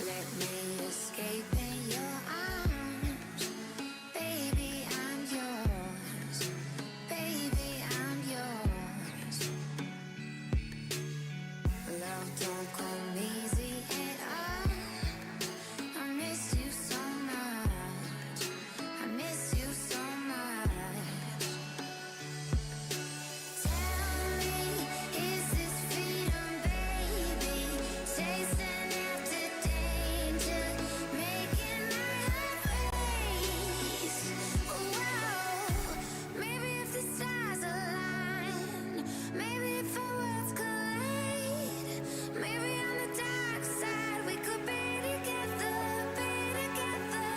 Let me escape in your arms. Baby, I'm yours. Baby, I'm yours. Love don't come easy at all. I miss you so much. I miss you so much. Tell me, is this freedom, baby? Chasing after danger, making my heart race. Whoa, maybe if the stars align, maybe if our worlds collide, maybe on the dark side we could be together, be together.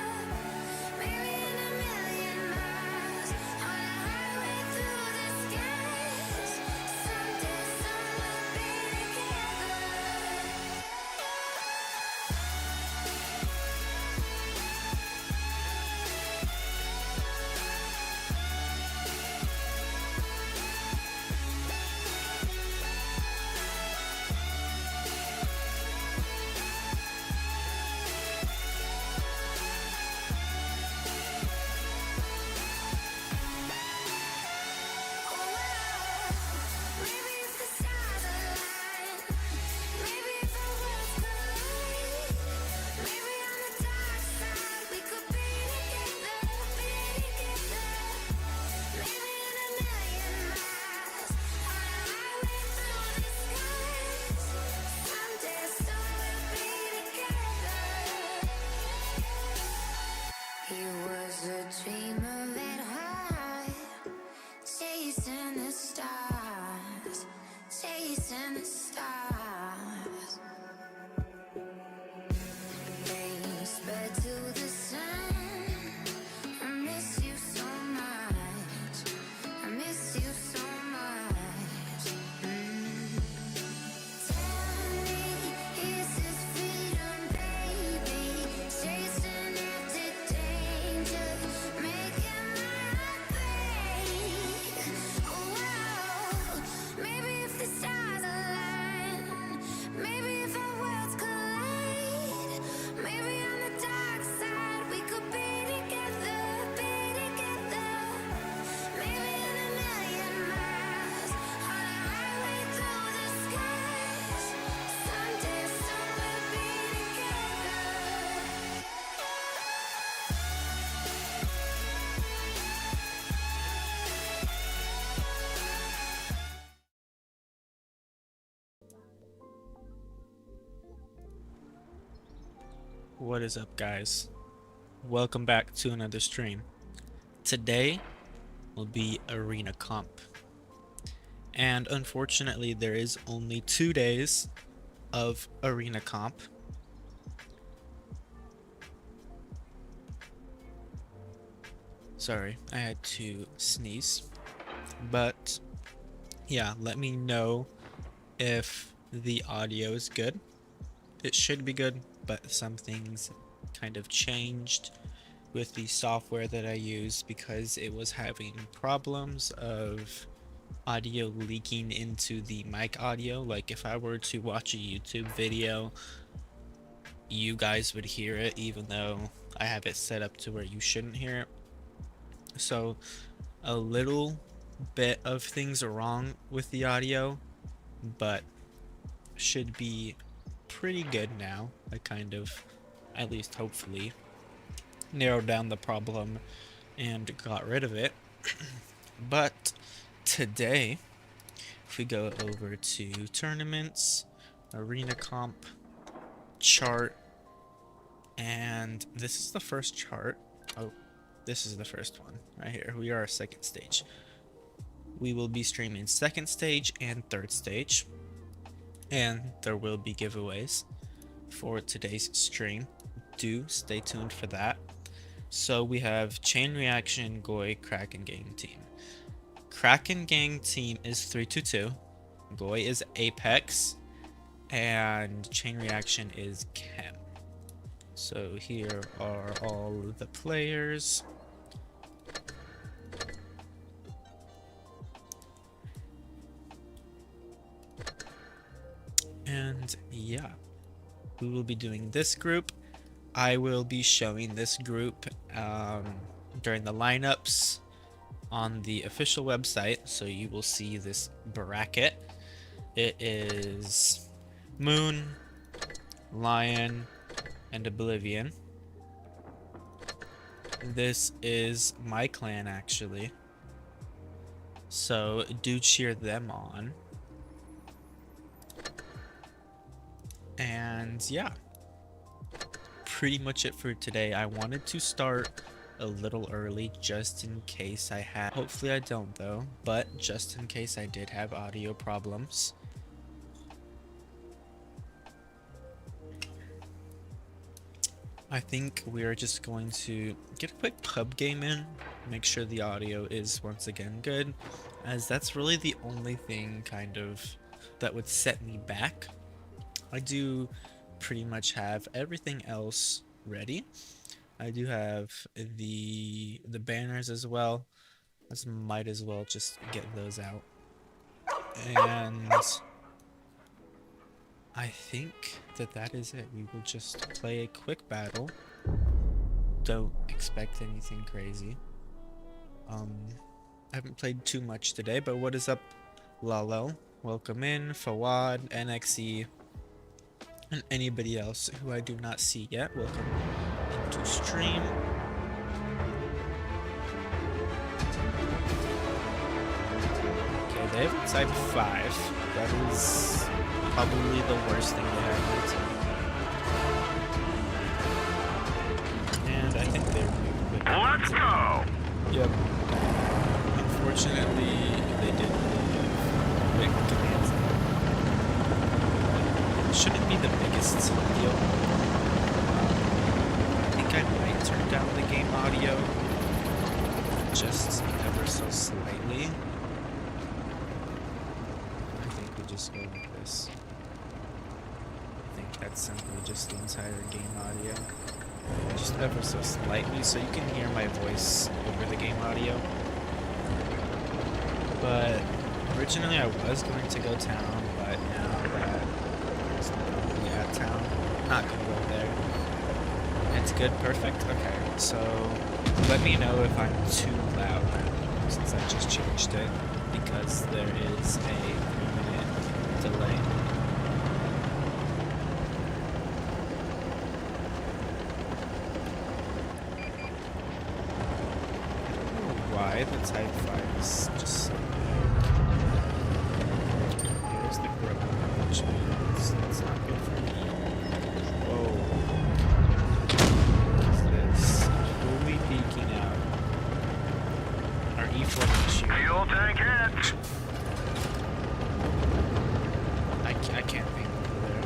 Maybe in a million miles, on a highway through the skies, someday, somewhere, be together. Maybe if the stars align, maybe if our worlds collide, maybe on the dark side we could be together, be together. Maybe in a million miles, on a highway through the skies, someday, somewhere, be together. He was a dreamer at heart, chasing the stars, chasing the stars. Flames spread to the sun. I miss you so much. I miss you so much. Tell me, is this freedom, baby? Chasing after danger, making my heart break. Whoa, maybe if the stars align, maybe if our worlds collide, maybe on the dark side we could be together, be together. Maybe in a million miles, on a highway through the skies, someday, somewhere, be together. What is up, guys? Welcome back to another stream. Today will be Arena Comp. And unfortunately, there is only 2 days of Arena Comp. Sorry, I had to sneeze. But yeah, let me know if the audio is good. It should be good, but some things kind of changed with the software that I use because it was having problems of audio leaking into the mic audio. Like if I were to watch a YouTube video, you guys would hear it even though I have it set up to where you shouldn't hear it. So a little bit of things are wrong with the audio, but should be pretty good now. I kind of, at least hopefully, narrowed down the problem and got rid of it. But today, if we go over to tournaments, Arena Comp, chart, and this is the first chart. Oh, this is the first one right here. We are second stage. We will be streaming second stage and third stage, and there will be giveaways for today's stream. Do stay tuned for that. So we have Chain Reaction, Goy, Kraken Gang team. Kraken Gang team is 322. Goy is APX, and Chain Reaction is CHEM. So here are all the players. And yeah, we will be doing this group. I will be showing this group during the lineups on the official website, so you will see this bracket. It is Moon, Lion, and Oblivion. This is my clan, actually, so do cheer them on. And yeah, pretty much it for today. I wanted to start a little early just in case I had, hopefully I don't though, but just in case I did have audio problems. I think we're just going to get a quick pub game in, make sure the audio is once again good, as that's really the only thing kind of that would set me back. I do pretty much have everything else ready. I do have the banners as well. Let's might as well just get those out. And I think that is it. We will just play a quick battle. Don't expect anything crazy. I haven't played too much today, but what is up, Lalo? Welcome in, Fawad, NXE, and anybody else who I do not see yet. Welcome into stream. Okay, they have type 5. That is probably the worst thing they have on the team. And I think they're moving. Let's go! Yep. Unfortunately, they did big commands. It shouldn't be the biggest deal. I think I might turn down the game audio just ever so slightly. I think we just go like this. I think that's simply just the entire game audio. Just ever so slightly, so you can hear my voice over the game audio. But originally I was going to go town, but now that it's not really at town, I'm not gonna go there. It's good, perfect. Okay, so let me know if I'm too loud now, since I just changed it, because there is a 3-minute delay. Why the type 5 is just so big. Here's the grip, which means that's not good for me. Whoa. What is this? Fully peeking out. Our E4 issue. Fuel tank hit! I can't think over there.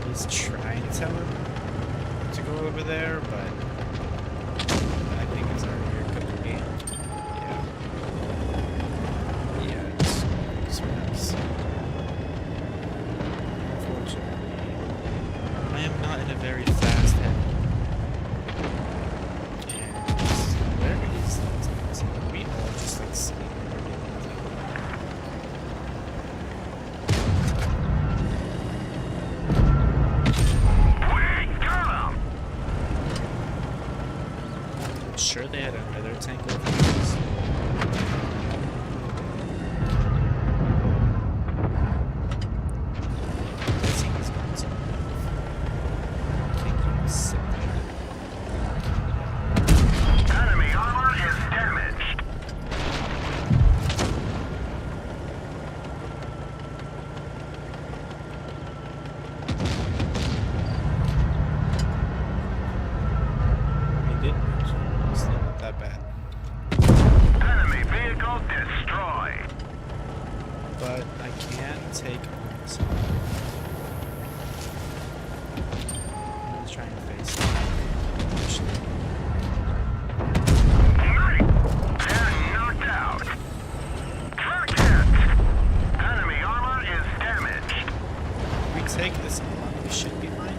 I was trying to tell him to go over there, but I think it's already your cup of game. Yeah. Yeah, it's nice. Unfortunately, I am not in a very fast head. And where is that? We all just like sleep and we're doing nothing. Sure they had another tank over this. This thing is going to move. Can't even sit there. Enemy armor is damaged. They did mention it. It's not that bad. Enemy vehicle destroyed. But I can take on this one. I'm gonna try and face it. Actually, And knocked out. Truck hit. Enemy armor is damaged. if we take this on, we should be fine.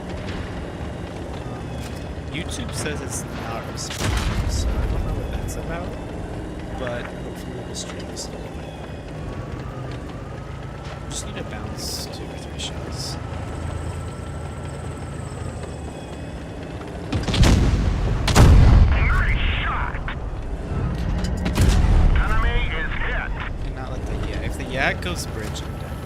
YouTube says it's not responding, so I don't know what that's about. But hopefully the stream is still fine. Just need to bounce 2 or 3 shots. Nice shot! Enemy is hit. And not let the yak. If the yak goes bridge, I'm dead.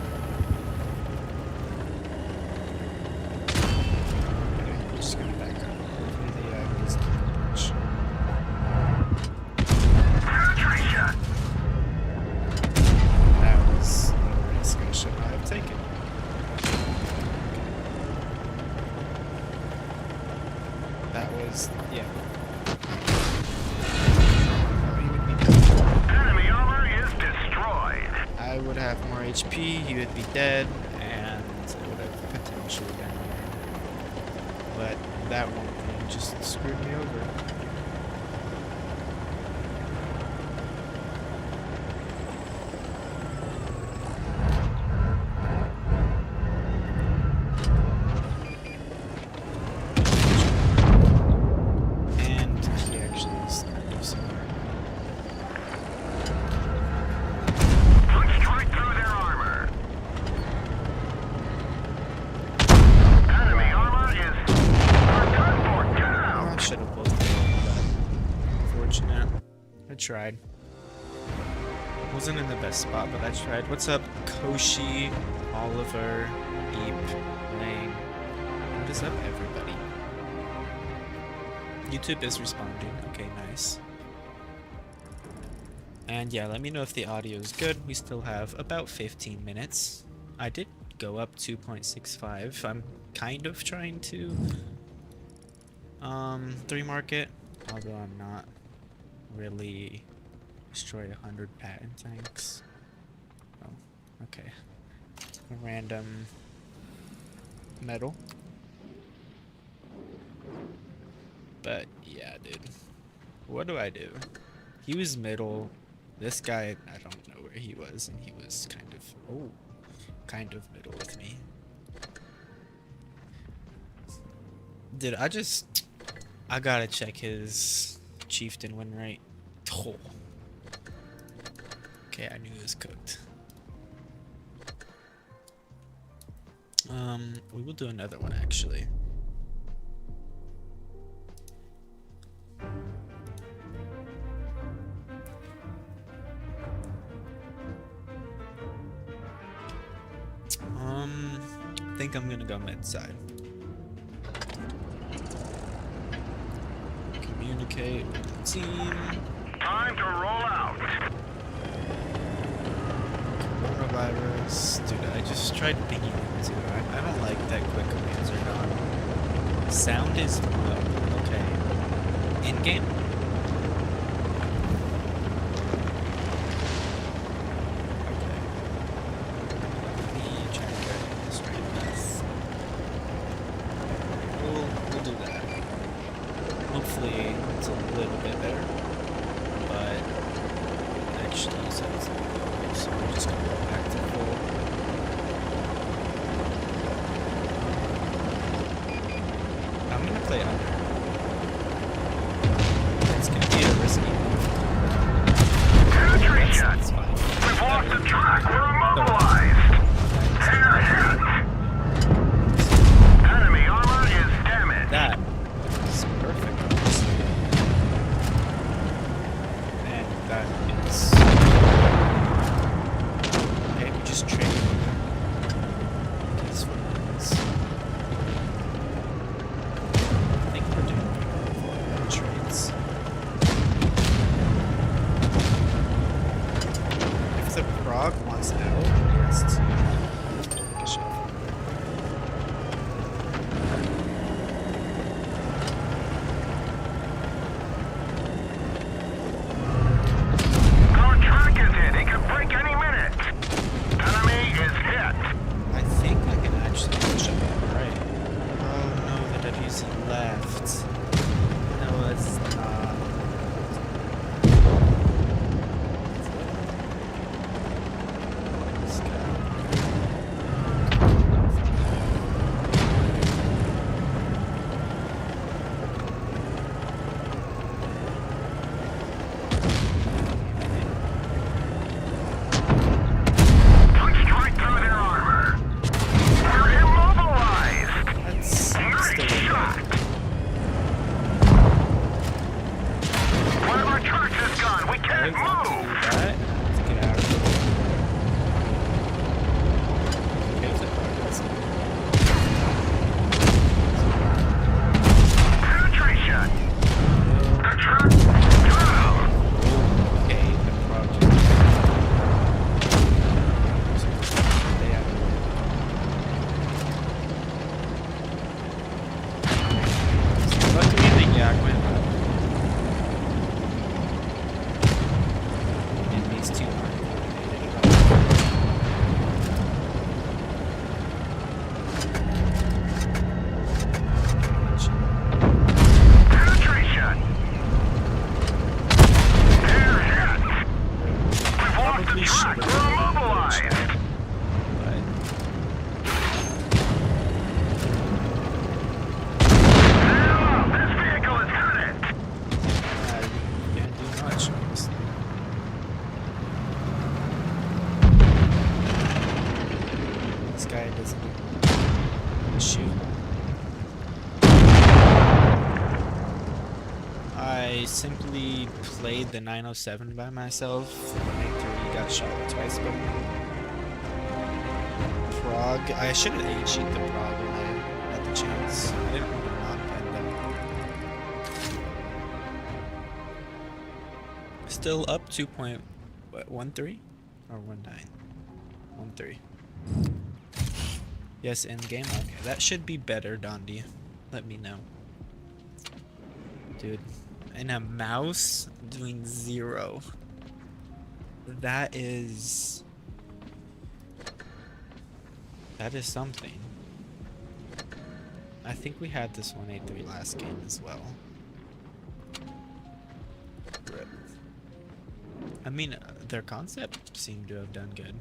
Okay, I'm just gonna back up. Hopefully the yak goes bridge. Penetration! That was a risk I should not have taken. That was, yeah. Oh, he would be dead. Enemy armor is destroyed. I would have more HP, he would be dead, and it would have potentially been there. But that one thing just screwed me over. And he actually is kind of somewhere. Punched right through their armor. Enemy armor is done for. Get out! I should have both killed, but unfortunate. I tried. Wasn't in the best spot, but I tried. What's up, Koshi, Oliver, Eep, Lane? What is up, everybody? YouTube is responding. Okay, nice. And yeah, let me know if the audio is good. We still have about 15 minutes. I did go up 2.65. I'm kind of trying to 3 market, although I'm not really destroy 100 patent tanks. Oh, okay. A random metal. But yeah, dude. What do I do? He was middle. This guy, I don't know where he was, and he was kind of middle with me. Dude, I gotta check his chieftain win rate. Oh. Okay, I knew it was cooked. We will do another one actually. I think I'm gonna go mid side. Communicate with the team. Time to roll out. Coronavirus. Dude, I just tried pinging him too. I don't like that quick commands are gone. Sound is low. Okay. In game? Okay. Let me try to get this right path. We'll do that. Hopefully it's a little bit better. But actually so it's low, so we're just gonna go back to full. I'm gonna play under. It's gonna be a risky move. Penetration. That's fine. We've lost the track. We're immobilized. They're hit. Enemy armor is damaged. That is perfect, honestly. And that is... Okay, we just trade. These ones. I think Alright, want to do that. Let's get out of here. Okay, flip targets. Penetration. Attack. Drill. Okay, the project. Stay out of here. Luckily the yak went up. And these two aren't coordinated at all. Penetration. Air hit. We've lost the Probably track. should We're have immobilized. but Now, this vehicle is hurted. can't do much, honestly. This guy doesn't shoot. I simply played the 907 by myself. He got shot twice by me. Prague. I should have HE'd the Prague when I had the chance. I didn't want to not pen them. Still up 2.13 or 19? 13. Yes, in game. Okay, that should be better, Dondi. Let me know, dude. And a mouse doing 0. That is something. I think we had this 183 last game as well. Rip. I mean, their concept seemed to have done good.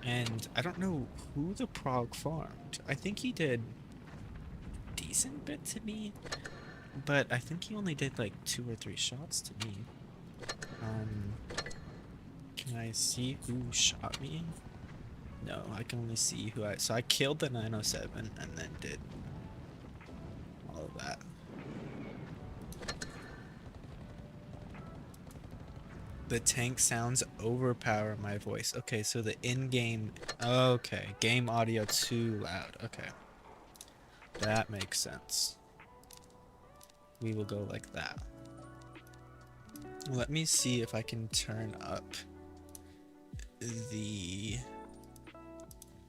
And I don't know who the Prague farmed. I think he did a decent bit to me, but I think he only did like 2 or 3 shots to me. Can I see who shot me? No, I can only see who so I killed the 907 and then did all of that. The tank sounds overpower my voice. Okay, so the in-game... Okay, game audio too loud. Okay. That makes sense. We will go like that. Let me see if I can turn up the...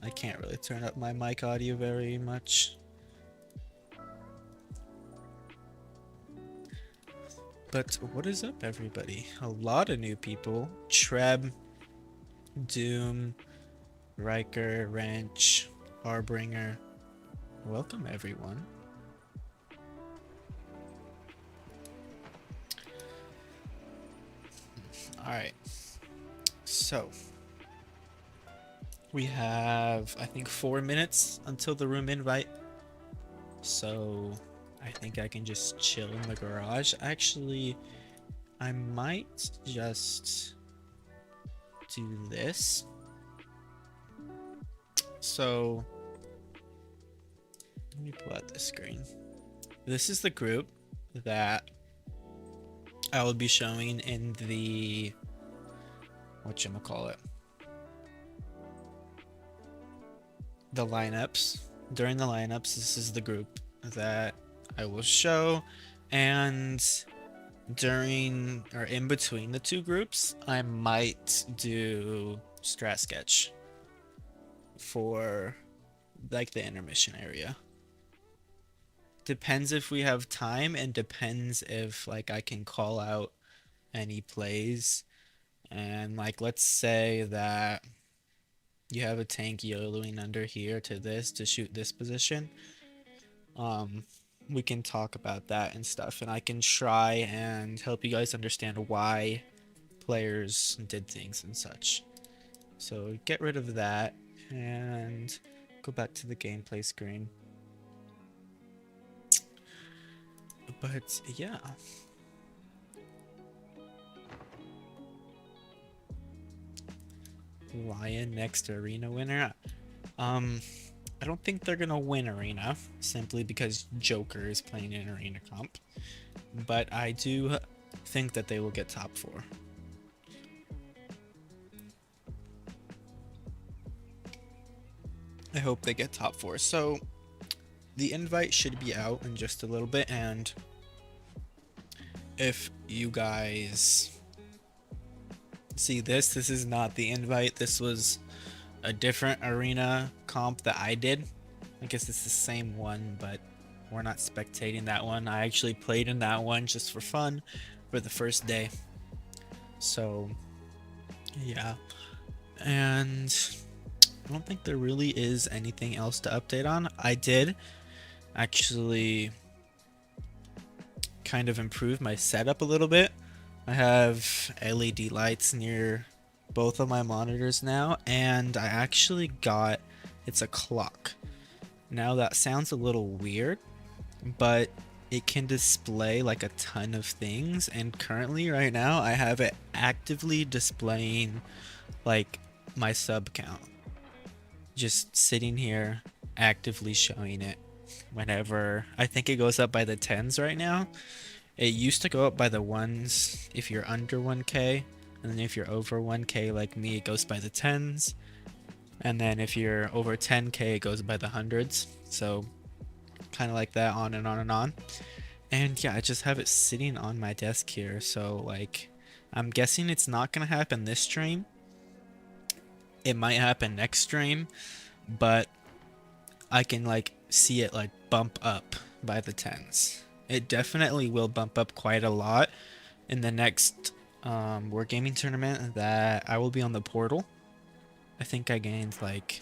I can't really turn up my mic audio very much. But what is up, everybody? A lot of new people. Treb, Doom, Riker, Wrench, Harbringer. Welcome, everyone. Alright. So, we have, I think, 4 minutes until the room invite. So... I think I can just chill in the garage. Actually, I might just do this. So, let me pull out this screen. This is the group that I will be showing in the, whatchamacallit, the lineups. During the lineups, this is the group that I will show, and during or in between the two groups, I might do strat sketch for like the intermission area. Depends if we have time, and depends if like I can call out any plays. And like, let's say that you have a tank YOLOing under here to this to shoot this position. We can talk about that and stuff, and I can try and help you guys understand why players did things and such. So get rid of that and go back to the gameplay screen. But yeah. Lion next arena winner. I don't think they're gonna win arena simply because Joker is playing in arena comp, but I do think that they will get top 4. I hope they get top 4. So the invite should be out in just a little bit, and if you guys see this is not the invite. This was a different arena comp that I did. I guess it's the same one, but we're not spectating that one. I actually played in that one just for fun for the first day. So yeah, and I don't think there really is anything else to update on. I did actually kind of improve my setup a little bit. I have LED lights near both of my monitors now, and I actually got, it's a clock. Now that sounds a little weird, but it can display like a ton of things, and currently right now I have it actively displaying like my sub count. Just sitting here actively showing it whenever, I think it goes up by the 10s right now. It used to go up by the 1s if you're under 1k, and then if you're over 1k like me, it goes by the 10s, and then if you're over 10k, it goes by the 100s. So kind of like that, on and on and on. And yeah, I just have it sitting on my desk here, so like I'm guessing it's not gonna happen this stream. It might happen next stream, but I can like see it like bump up by the 10s. It definitely will bump up quite a lot in the next Wargaming tournament that I will be on the portal. I think I gained like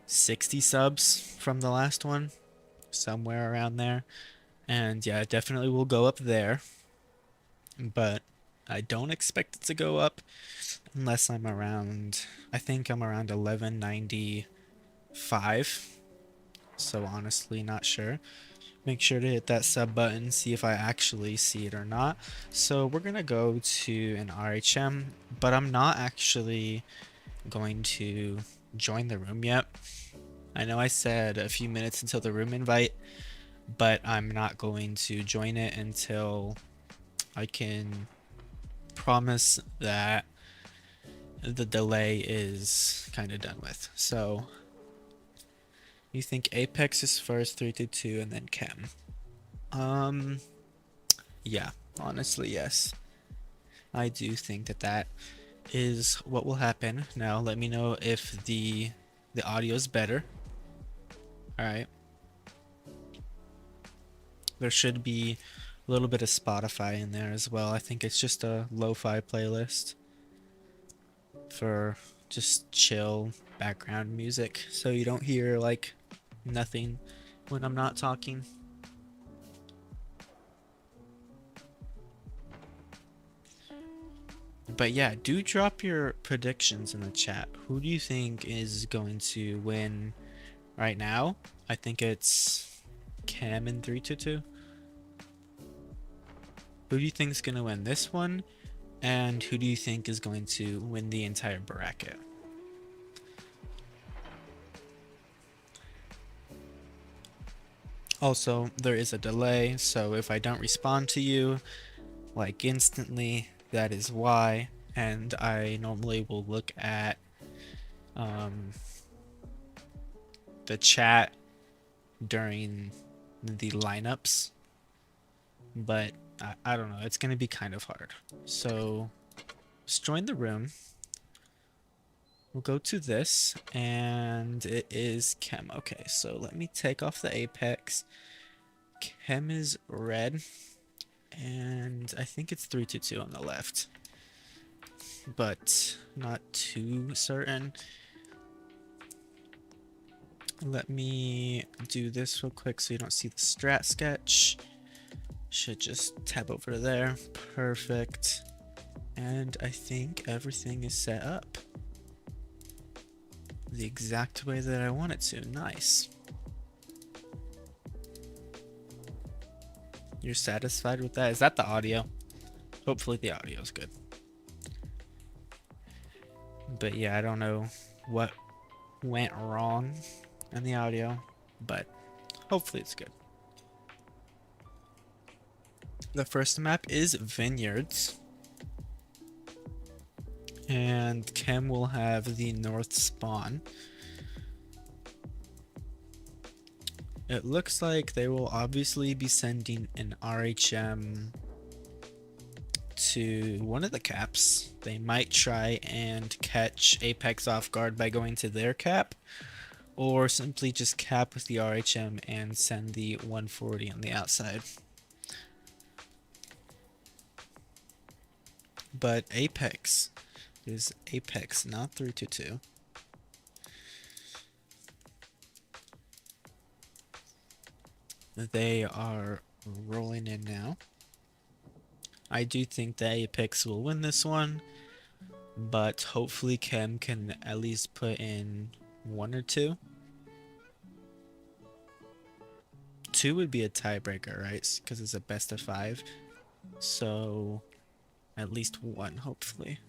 60 subs from the last one, somewhere around there. And yeah, it definitely will go up there, but I don't expect it to go up unless I'm around, I think I'm around 1195. So honestly, not sure. Make sure to hit that sub button, see if I actually see it or not. So we're gonna go to an RHM, but I'm not actually going to join the room yet. I know I said a few minutes until the room invite, but I'm not going to join it until I can promise that the delay is kind of done with. So you think APX is first, 3-2, and then CHEM? Yeah, honestly, yes. I do think that is what will happen. Now, let me know if the audio is better. All right. There should be a little bit of Spotify in there as well. I think it's just a lo-fi playlist for just chill background music, so you don't hear like nothing when I'm not talking. But yeah, do drop your predictions in the chat. Who do you think is going to win right now? I think it's CHEM in 3-2. Who do you think is going to win this one? And who do you think is going to win the entire bracket? Also, there is a delay, so if I don't respond to you like instantly, that is why. And I normally will look at the chat during the lineups, but I don't know, it's gonna be kind of hard. So let's join the room. We'll go to this, and it is CHEM. Okay, so let me take off the Apex. CHEM is red, and I think it's 3-2 on the left, but not too certain. Let me do this real quick so you don't see the strat sketch. Should just tab over there. Perfect. And I think everything is set up the exact way that I want it to. Nice. You're satisfied with that? Is that the audio? Hopefully the audio is good. But yeah, I don't know what went wrong in the audio, but hopefully it's good. The first map is Vineyards, and CHEM will have the north spawn. It looks like they will obviously be sending an RHM to one of the caps. They might try and catch Apex off guard by going to their cap, or simply just cap with the RHM and send the 140 on the outside. But Apex is Apex, not 322. They are rolling in now. I do think that Apex will win this one, but hopefully CHEM can at least put in 1 or 2. 2 would be a tiebreaker, right? Because it's a best of 5. So at least 1, hopefully.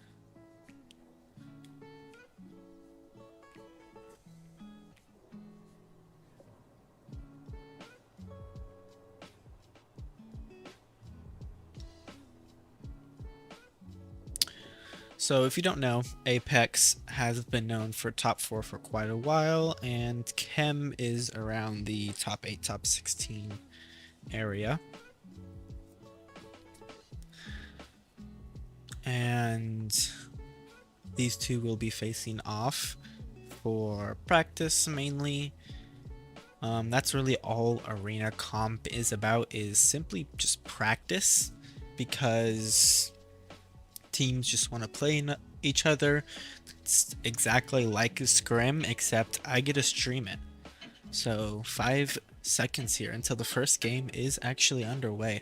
So if you don't know, Apex has been known for top 4 for quite a while, and CHEM is around the top 8, top 16 area. And these two will be facing off for practice mainly. That's really all arena comp is about, is simply just practice, because teams just want to play each other. It's exactly like a scrim, except I get to stream it. So 5 seconds here until the first game is actually underway.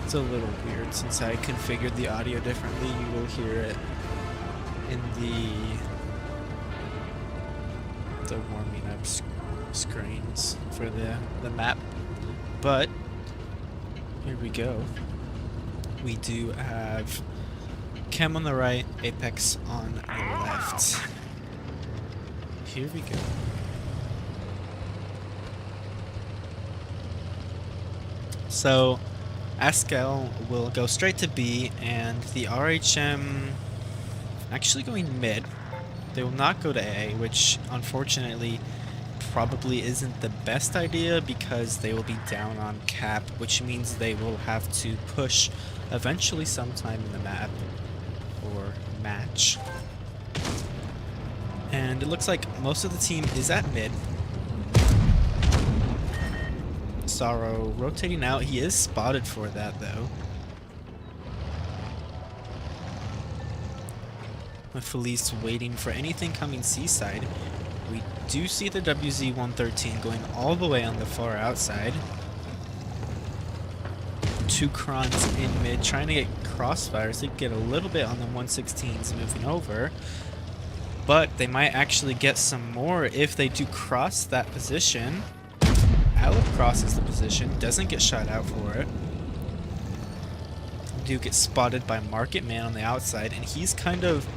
It's a little weird since I configured the audio differently. You will hear it in the warming up screens for the map. But here we go. We do have CHEM on the right, Apex on the left. Here we go. So Askel will go straight to B, and the RHM actually going mid. They will not go to A, which unfortunately probably isn't the best idea, because they will be down on cap, which means they will have to push eventually sometime in the map or match. And it looks like most of the team is at mid. Sorrow rotating out. He is spotted for that though. With Felice waiting for anything coming seaside. We do see the WZ-113 going all the way on the far outside. 2 Krons in mid trying to get crossfires. They get a little bit on the 116s moving over. But they might actually get some more if they do cross that position. Alep crosses the position, doesn't get shot out for it. Do get spotted by Market Man on the outside, and he's kind of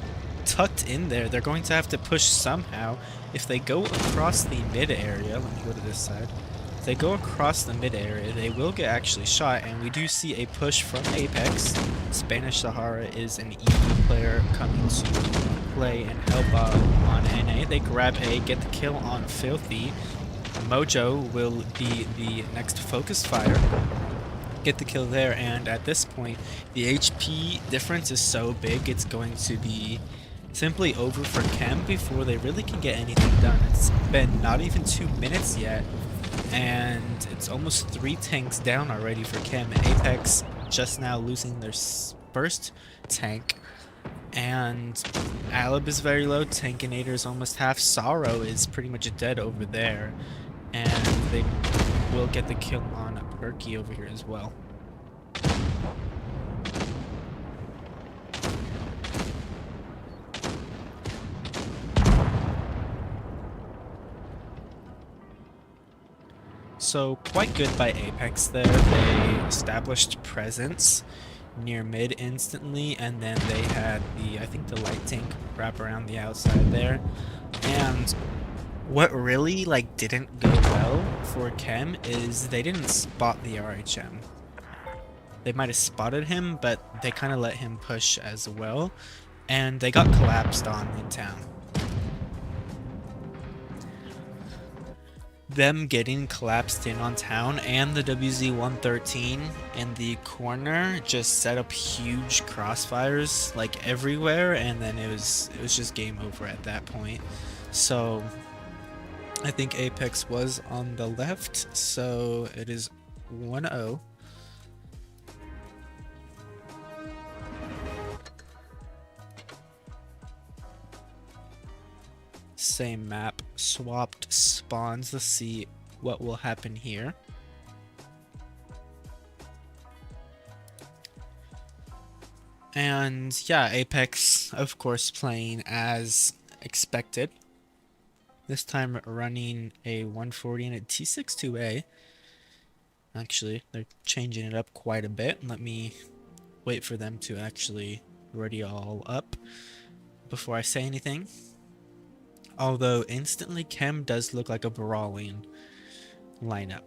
tucked in there. They're going to have to push somehow. If they go across the mid area, let me go to this side. If they go across the mid area, they will get actually shot, and we do see a push from Apex. Spanish Sahara is an EU player coming to play and help on NA. They grab A, get the kill on Filthy. Mojo will be the next focus fire, get the kill there, and at this point the HP difference is so big it's going to be simply over for CHEM before they really can get anything done. It's been not even 2 minutes yet, and it's almost 3 tanks down already for CHEM. Apex just now losing their first tank, and Aleb is very low. Tankinator is almost half. Sorrow is pretty much dead over there. And they will get the kill on Perky over here as well. So quite good by Apex there. They established presence near mid instantly, and then they had the, I think, the light tank wrap around the outside there. And what really like didn't go well for CHEM is they didn't spot the RHM. They might have spotted him, but they kind of let him push as well, and they got collapsed on in town. Them getting collapsed in on town and the WZ-113 in the corner just set up huge crossfires like everywhere, and then it was just game over at that point. So I think APX was on the left, so it is 1-0. Same map, swapped spawns. Let's see what will happen here. And yeah, Apex, of course, playing as expected. This time running a 140 and a T62A. Actually, they're changing it up quite a bit. Let me wait for them to actually ready all up before I say anything. Although instantly CHEM does look like a brawling lineup.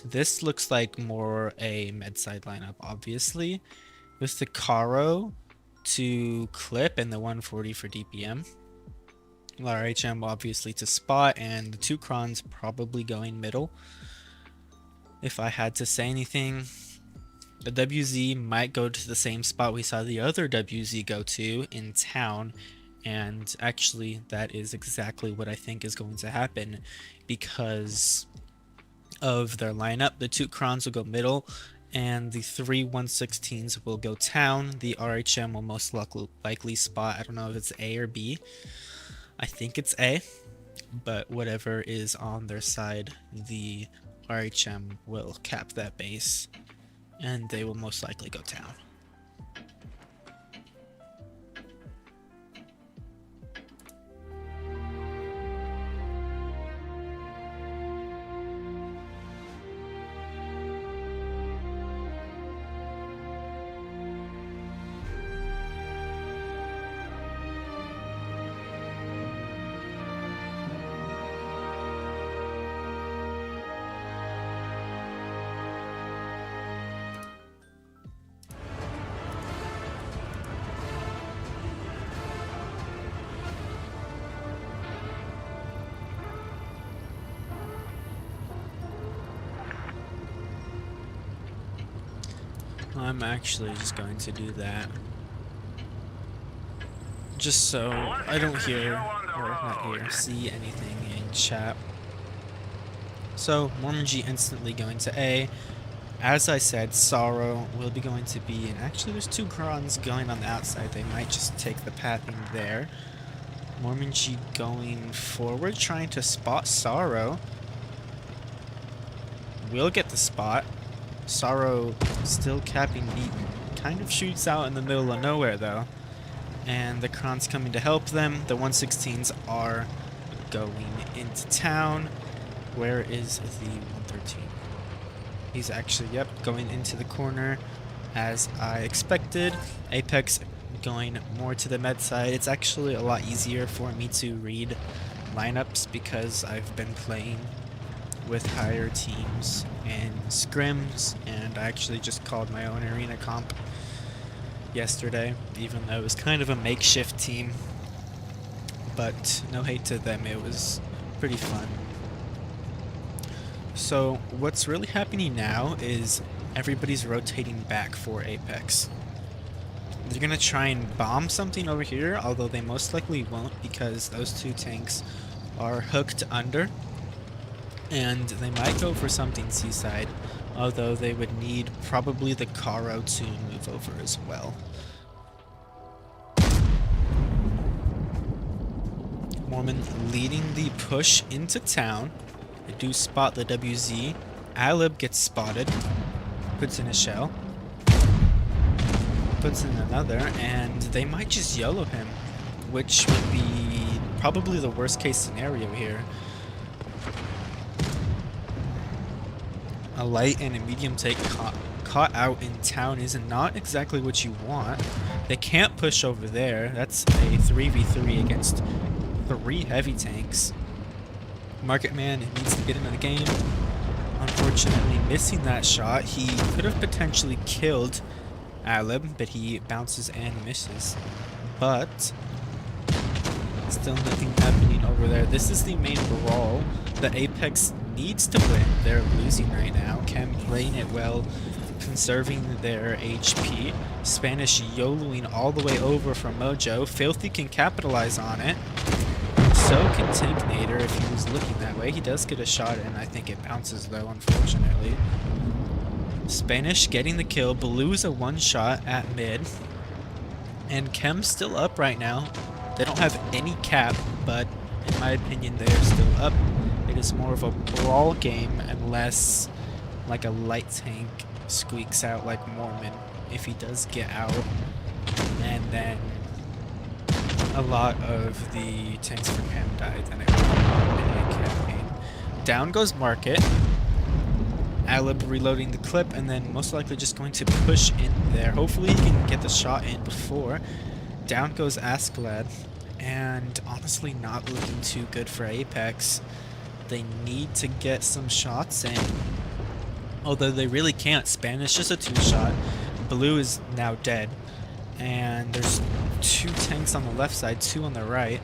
This looks like more a med side lineup, obviously, with the Caro to clip and the 140 for DPM. RHM obviously to spot, and the 2 crons probably going middle. If I had to say anything, the WZ might go to the same spot we saw the other WZ go to in town, and actually that is exactly what I think is going to happen because of their lineup. The 2 crons will go middle, and the 3 116s will go town. The RHM will most likely spot, I don't know if it's A or B. I think it's A, but whatever is on their side, the RHM will cap that base, and they will most likely go town. I'm actually just going to do that just so I don't hear, or not hear, see anything in chat. So Mormon G instantly going to A. As I said, Sorrow will be going to B, and actually there's 2 crons going on the outside. They might just take the pathing there. Mormon G going forward, trying to spot Sorrow. Will get the spot. Sorrow still capping deep, kind of shoots out in the middle of nowhere though, and the crons coming to help them. The 116s are going into town. Where is the 113? He's actually, yep, going into the corner as I expected. Apex going more to the med side. It's actually a lot easier for me to read lineups because I've been playing with higher teams and scrims, and I actually just called my own arena comp yesterday, even though it was kind of a makeshift team, but no hate to them, it was pretty fun. So what's really happening now is everybody's rotating back for Apex. They're gonna try and bomb something over here, although they most likely won't because those 2 tanks are hooked under. And they might go for something seaside, although they would need probably the Caro to move over as well. Mormon leading the push into town. They do spot the WZ. Alib gets spotted, puts in a shell, puts in another, and they might just YOLO him, which would be probably the worst case scenario here. A light and a medium tank caught out in town is not exactly what you want. They can't push over there. That's a 3v3 against 3 heavy tanks. Market Man needs to get into the game. Unfortunately, missing that shot. He could have potentially killed Alib, but he bounces and misses. But still nothing happening over there. This is the main brawl that Apex needs to win. They're losing right now. CHEM playing it well, conserving their HP. Spanish YOLOing all the way over from Mojo. Filthy can capitalize on it. So can Tanknator if he was looking that way. He does get a shot in. I think it bounces though, unfortunately. Spanish getting the kill. Blue's a one shot at mid. And CHEM's still up right now. They don't have any cap, but in my opinion they're still up. It is more of a brawl game unless like a light tank squeaks out like Mormon if he does get out. And then a lot of the tanks for CHEM died, then it would be a campaign. Down goes Market. Alib reloading the clip and then most likely just going to push in there. Hopefully he can get the shot in before. Down goes Asklad, and honestly not looking too good for Apex. They need to get some shots in, although they really can't. Spanish just a 2-shot. Blue is now dead, and there's 2 tanks on the left side, 2 on the right.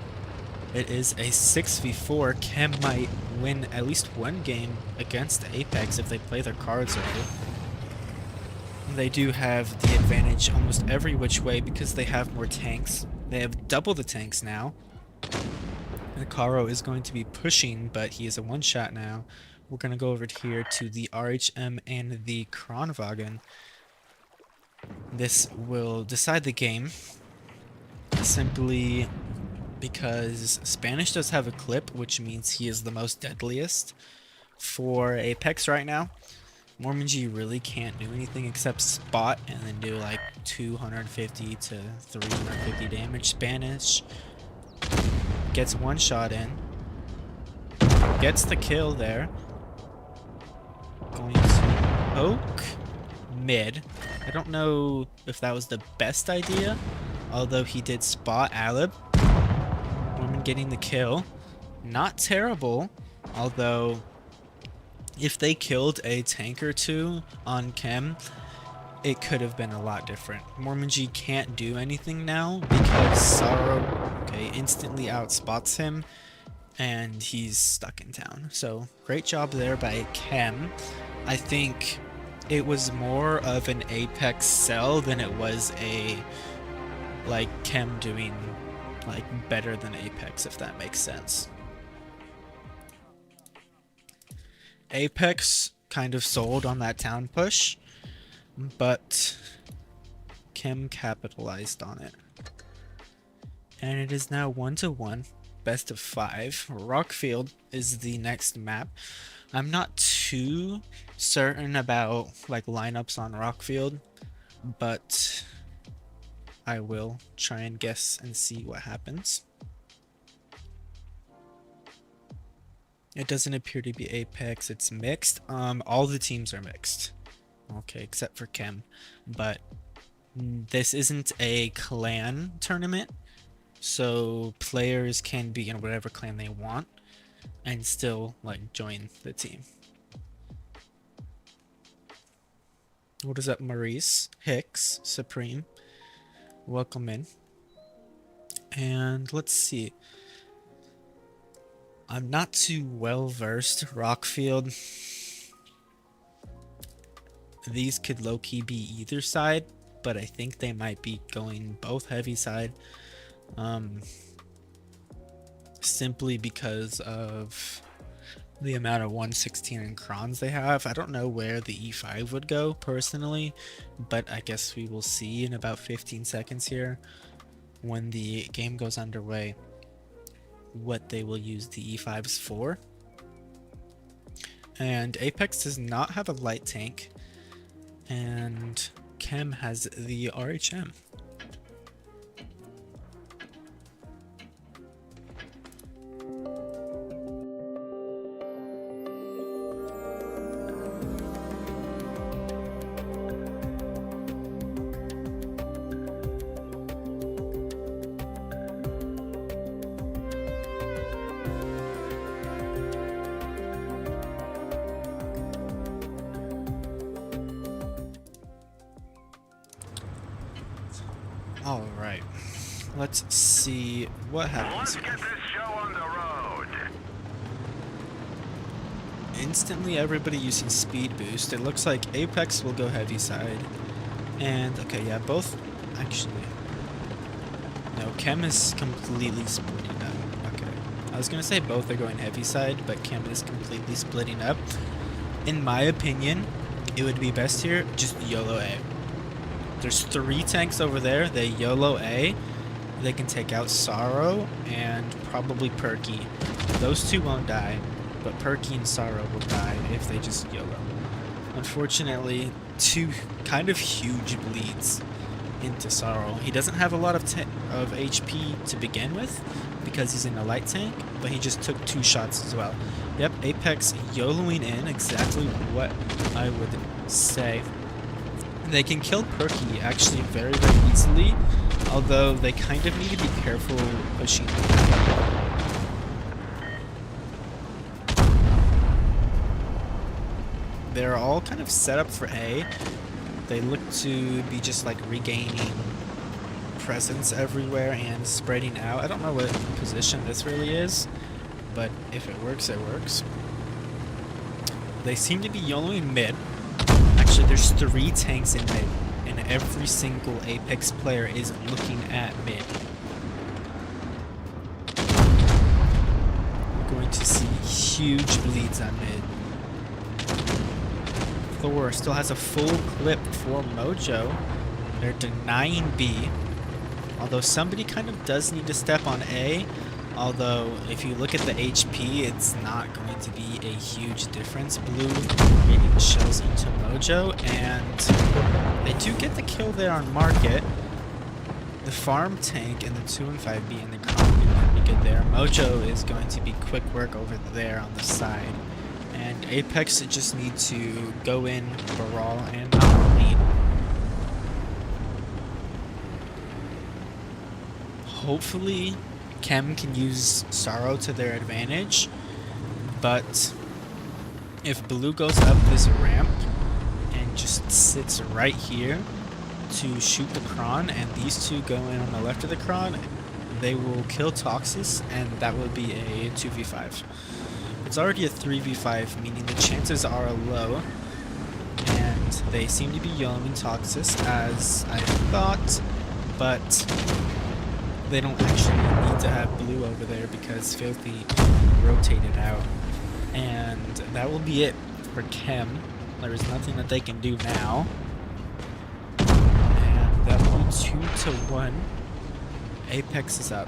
It is a 6v4. CHEM might win at least one game against Apex if they play their cards right. They do have the advantage almost every which way because they have more tanks. They have double the tanks now. The Caro is going to be pushing, but he is a one-shot now. We're going to go over here to the RHM and the Kranwagen. This will decide the game simply because Spanish does have a clip, which means he is the most deadliest for Apex right now. Mormon G really can't do anything except spot and then do like 250 to 350 damage. Spanish gets one shot in, gets the kill there. Going to poke mid. I don't know if that was the best idea, although he did spot Alib. Mormon getting the kill. Not terrible, although if they killed a tank or 2 on CHEM, it could have been a lot different. Mormon G can't do anything now because Sorrow instantly outspots him and he's stuck in town. So great job there by CHEM. I think it was more of an Apex sell than it was a like CHEM doing like better than Apex, if that makes sense. Apex kind of sold on that town push, but CHEM capitalized on it. And it is now 1-1, best of 5. Rockfield is the next map. I'm not too certain about like lineups on Rockfield, but I will try and guess and see what happens. It doesn't appear to be Apex, it's mixed. All the teams are mixed. Okay, except for CHEM. But this isn't a clan tournament, so players can be in whatever clan they want and still like join the team. What is up, Maurice, Hicks, Supreme? Welcome in. And let's see. I'm not too well versed Rockfield. These could low-key be either side, but I think they might be going both heavy side. Simply because of the amount of 116 and crons they have. I don't know where the E5 would go personally, but I guess we will see in about 15 seconds here when the game goes underway what they will use the E5s for. And Apex does not have a light tank, and CHEM has the RHM. Let's see what happens Let's here. get this show on the road. Instantly everybody using speed boost. It looks like Apex will go heavy side. And okay, yeah, both actually. No, Chem is completely splitting up. Okay. I was gonna say both are going heavy side, but Chem is completely splitting up. In my opinion, it would be best here just YOLO A. There's 3 tanks over there. They YOLO A. They can take out Sorrow and probably Perky. Those 2 won't die, but Perky and Sorrow will die if they just YOLO. Unfortunately, 2 kind of huge bleeds into Sorrow. He doesn't have a lot of HP to begin with because he's in a light tank, but he just took 2 shots as well. Yep, Apex YOLOing in, exactly what I would say. They can kill Perky actually very, very easily, although they kind of need to be careful pushing. They're all kind of set up for A. They look to be just like regaining presence everywhere and spreading out. I don't know what position this really is, but if it works, it works. They seem to be YOLOing mid. Actually, there's 3 tanks in mid, and every single Apex player is looking at mid. We're going to see huge bleeds on mid. Thor still has a full clip for Mojo. They're denying B. Although somebody kind of does need to step on A. Although if you look at the HP, it's not going to be a huge difference. Blue getting shells into Mojo, and they do get the kill there on Market. The farm tank and the 2 and 5B and the Crown are pretty good there. Mojo is going to be quick work over there on the side. And Apex just need to go in, brawl, and not lead. Hopefully, Chem can use Sorrow to their advantage, but if Blue goes up this ramp and just sits right here to shoot the Kron, and these 2 go in on the left of the Kron, they will kill Toxis, and that will be a 2v5. It's already a 3v5, meaning the chances are low, and they seem to be YOLOing Toxis as I thought, but they don't actually need to have Blue over there because Filthy rotated out. And that will be it for Chem. There is nothing that they can do now. And that will be 2-1. Apex is up.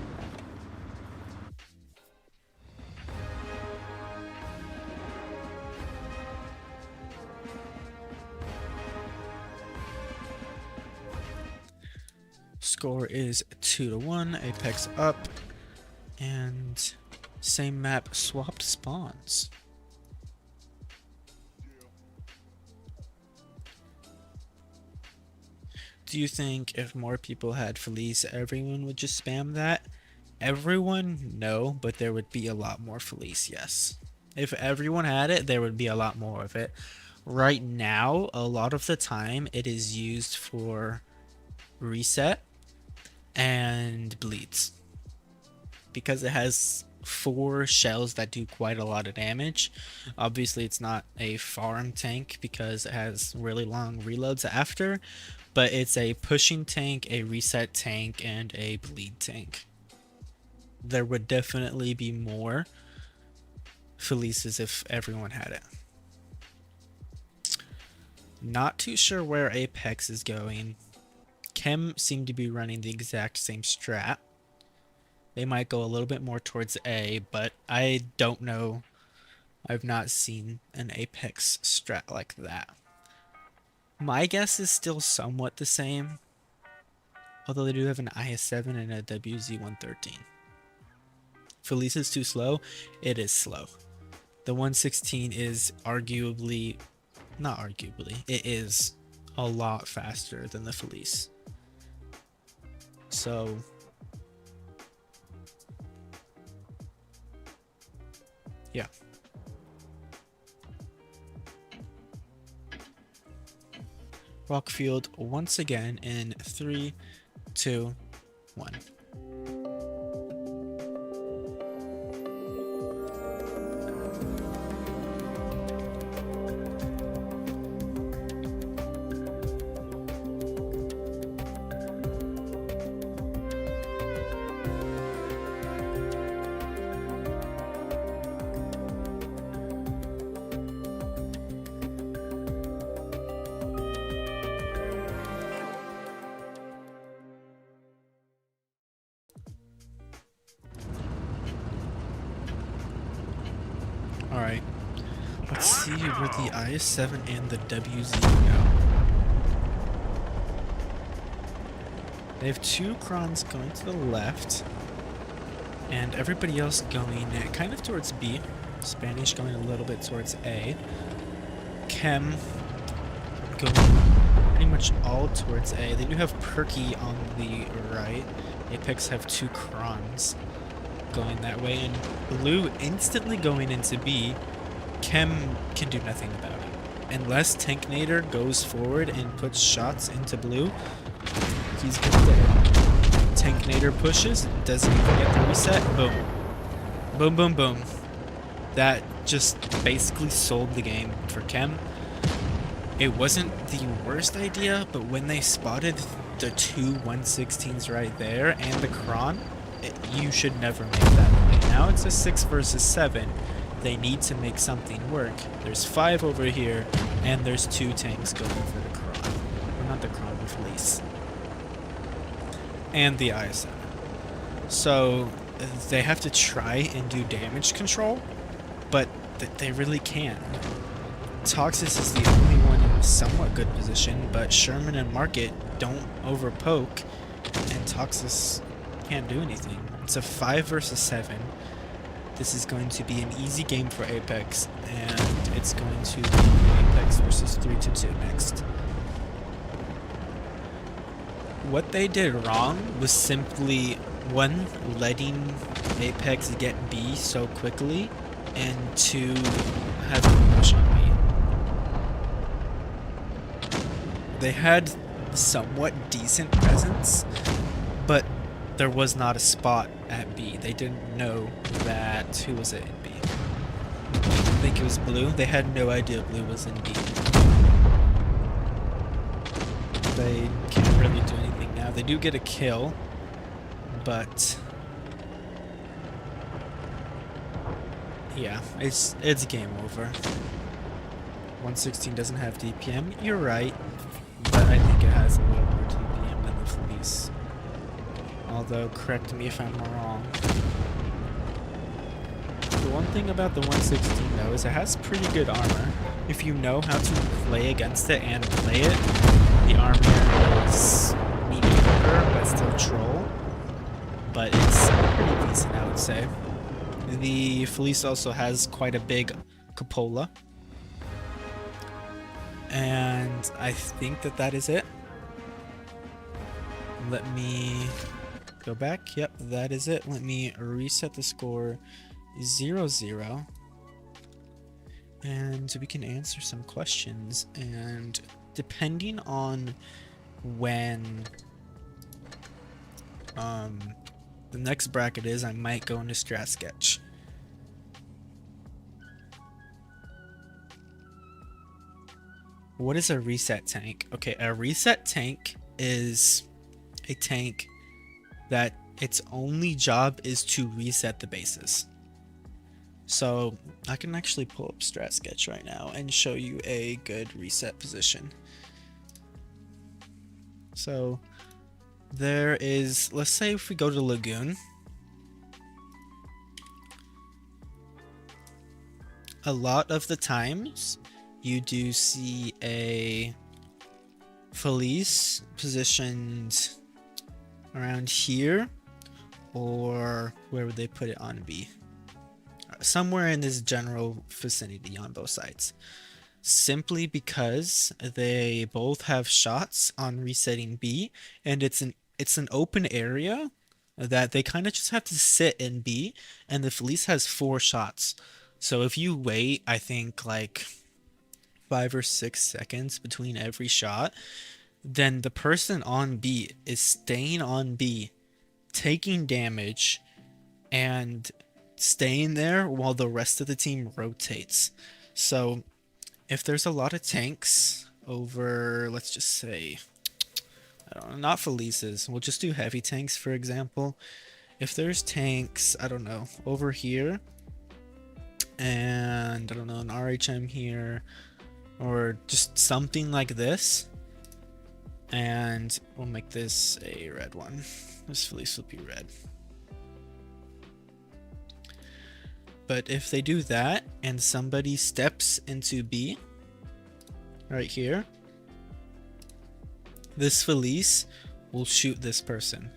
Score is 2-1. Apex up. And same map, swapped spawns. Do you think if more people had Felice, everyone would just spam that? Everyone, no, but there would be a lot more Felice, yes. If everyone had it, there would be a lot more of it. Right now, a lot of the time, it is used for reset and bleeds. Because it has 4 shells that do quite a lot of damage. Obviously, it's not a farm tank because it has really long reloads after, but it's a pushing tank, a reset tank, and a bleed tank. There would definitely be more Felices if everyone had it. Not too sure where Apex is going. Chem seem to be running the exact same strat. They might go a little bit more towards A, but I don't know. I've not seen an Apex strat like that. My guess is still somewhat the same, although they do have an IS-7 and a WZ-113. Felice is too slow. It is slow. The 116 is arguably, not arguably, it is a lot faster than the Felice. So yeah. Rockfield once again in 3, 2, 1. Alright. Let's see where the IS-7 and the WZ go. They have 2 crons going to the left, and everybody else going kind of towards B. Spanish going a little bit towards A. CHEM going pretty much all towards A. They do have Perky on the right. APX have 2 crons going that way, and Blue instantly going into B. CHEM can do nothing about it. Unless Tanknator goes forward and puts shots into Blue, he's good there. Tanknator pushes, doesn't even get the reset, boom. Boom, boom, boom. That just basically sold the game for CHEM. It wasn't the worst idea, but when they spotted the 2 116s right there and the cron, you should never make that play. Now it's a 6 versus 7. They need to make something work. There's 5 over here, and there's 2 tanks going for the cron. Or not the cron, the Felice. And the IS-7. So they have to try and do damage control, but they really can't. Toxis is the only one in a somewhat good position, but Sherman and Market don't overpoke, and Toxis can't do anything. It's a 5 versus 7. This is going to be an easy game for Apex, and it's going to be Apex versus 3-2 next. What they did wrong was simply, 1, letting Apex get B so quickly, and 2, having a push on B. They had somewhat decent presence, but there was not a spot at B. They didn't know that... Who was it in B? I think it was Blue. They had no idea Blue was in B. They can't really do anything now. They do get a kill, but... yeah, it's game over. 116 doesn't have DPM. You're right, but I think it has a little more DPM than the Felice. Although, correct me if I'm wrong. The one thing about the 116 though is it has pretty good armor. If you know how to play against it and play it, the armor is mediocre but still troll. But it's pretty decent, I would say. The Felice also has quite a big cupola. And I think that is it. Let me go back. Yep, that is it. Let me reset the score 0-0. And we can answer some questions. And depending on when the next bracket is, I might go into Strat Sketch. What is a reset tank? Okay, a reset tank is a tank that its only job is to reset the bases. So I can actually pull up Strat Sketch right now and show you a good reset position. So there is, let's say if we go to Lagoon, a lot of the times you do see a Felice positioned around here, or where would they put it on B? Somewhere in this general vicinity on both sides. Simply because they both have shots on resetting B, and it's an open area that they kind of just have to sit in B, and the Felice has 4 shots. So if you wait, I think like 5 or 6 seconds between every shot, then the person on B is staying on B, taking damage, and staying there while the rest of the team rotates. So if there's a lot of tanks over, let's just say, I don't know, not Felices, we'll just do heavy tanks for example. If there's tanks, I don't know, over here, and I don't know, an RHM here, or just something like this, and we'll make this a red one. This Felice will be red. But if they do that and somebody steps into B right here, this Felice will shoot this person.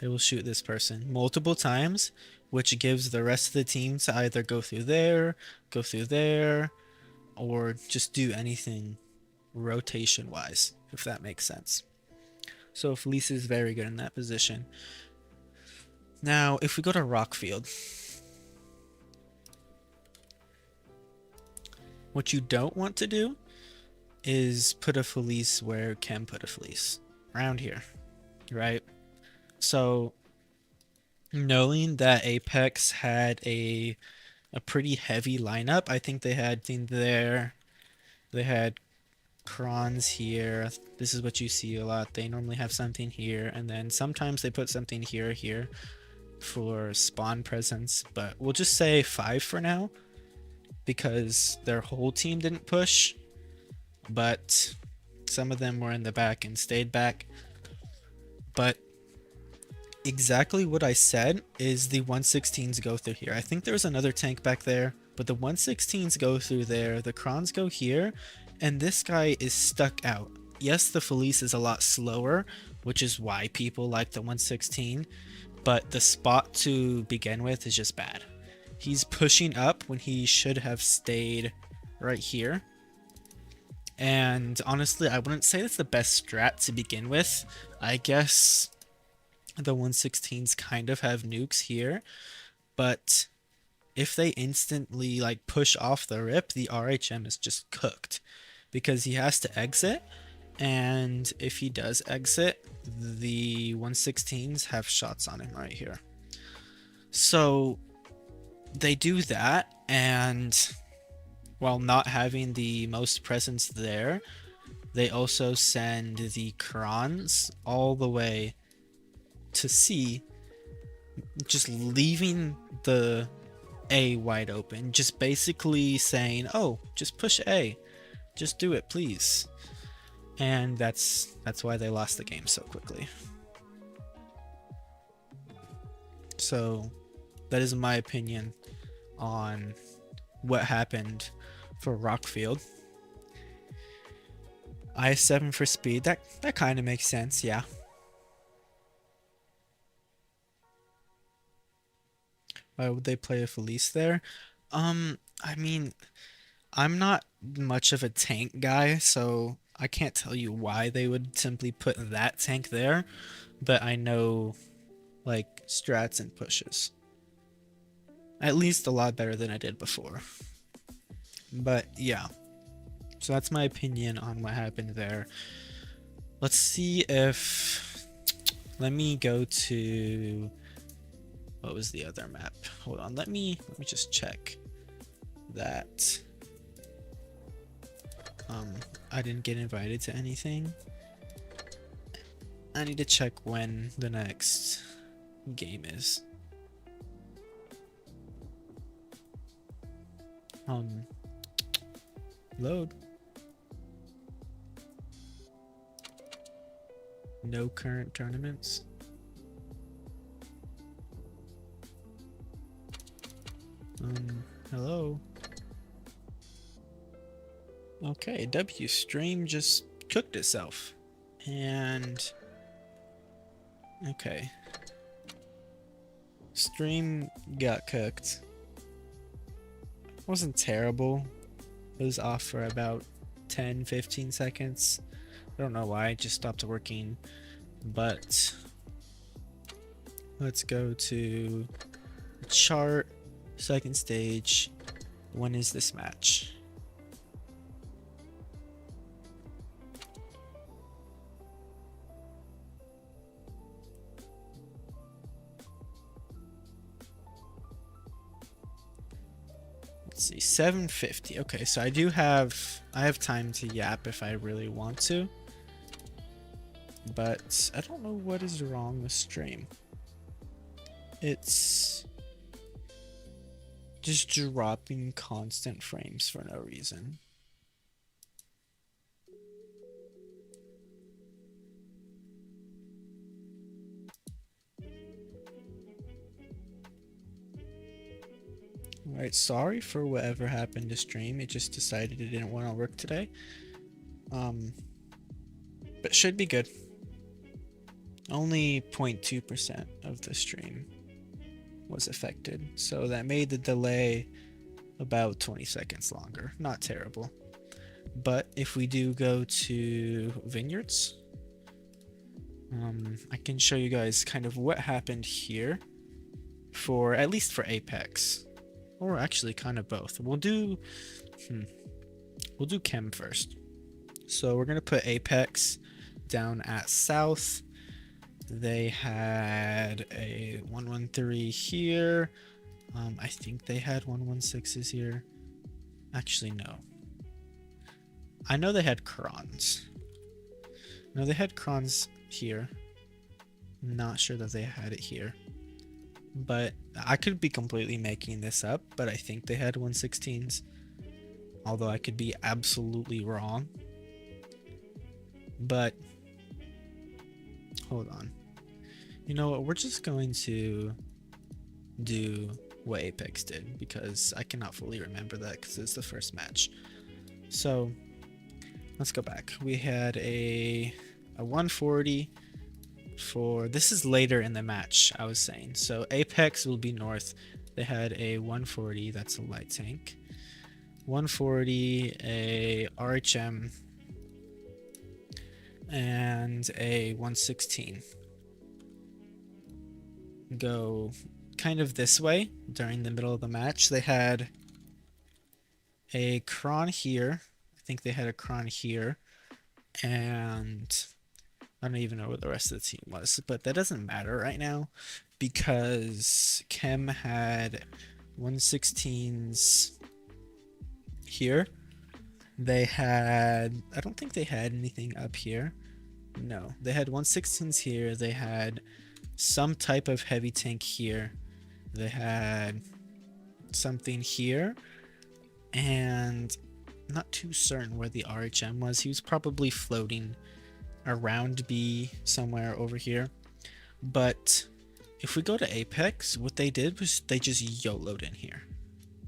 It will shoot this person multiple times, which gives the rest of the team to either go through there, or just do anything rotation wise, if that makes sense. So Felice is very good in that position. Now, if we go to Rockfield, what you don't want to do is put a Felice where CHEM put a Felice, around here, right? So knowing that APX had a pretty heavy lineup, I think they had thing there, they had crons here. This is what you see a lot. They normally have something here, and then sometimes they put something here for spawn presence, but we'll just say 5 for now because their whole team didn't push, but some of them were in the back and stayed back. But exactly what I said is the 116s go through here. I think there's another tank back there, but the 116s go through there, the crons go here, and this guy is stuck out. Yes, the Felice is a lot slower, which is why people like the 116, but the spot to begin with is just bad. He's pushing up when he should have stayed right here. And honestly, I wouldn't say that's the best strat to begin with. I guess the 116s kind of have nukes here, but if they instantly like push off the rip, the RHM is just cooked because he has to exit, and if he does exit, the 116s have shots on him right here. So they do that, and while not having the most presence there, they also send the crons all the way to C, just leaving the A wide open, just basically saying, oh, just push A, just do it, please. And that's why they lost the game so quickly. So that is my opinion on what happened for Rockfield. I7 for speed, that kind of makes sense, yeah. Why would they play a Felice there? I mean, I'm not much of a tank guy, so I can't tell you why they would simply put that tank there, but I know, like, strats and pushes. At least a lot better than I did before. But, yeah. So that's my opinion on what happened there. Let's see if... Let me go to... What was the other map? Hold on, let me just check that. I didn't get invited to anything. I need to check when the next game is. Load. No current tournaments. Hello. Okay, W stream just cooked itself. And okay. Stream got cooked. Wasn't terrible. It was off for about 10-15 seconds. I don't know why, it just stopped working. But let's go to the chart. Second stage. When is this match? Let's see, 7:50. Okay, so I have time to yap if I really want to. But I don't know what is wrong with stream. It's just dropping constant frames for no reason. Alright, sorry for whatever happened to stream. It just decided it didn't want to work today. But should be good. Only 0.2% of the stream was affected, so that made the delay about 20 seconds longer. Not terrible. But if we do go to Vineyards, I can show you guys kind of what happened here for, at least for Apex, or actually kind of both. We'll do Chem first. So we're gonna put Apex down at South. They had a 113 here. I think they had 116s here. Actually, no. I know they had crons. No, they had crons here. Not sure that they had it here. But I could be completely making this up, but I think they had 116s. Although I could be absolutely wrong. But hold on. You know what? We're just going to do what Apex did because I cannot fully remember that because it's the first match. So let's go back. We had a 140 for, this is later in the match, I was saying. So Apex will be north. They had a 140, that's a light tank. 140, a RHM, and a 116. Go kind of this way during the middle of the match. They had a cron here. I think they had a cron here, and I don't even know where the rest of the team was, but that doesn't matter right now because Chem had 116s here. They had, I don't think they had anything up here. No, they had 116s here. They had some type of heavy tank here. They had something here, and I'm not too certain where the RHM was. He was probably floating around B somewhere over here. But if we go to Apex, what they did was they just YOLO'd in here.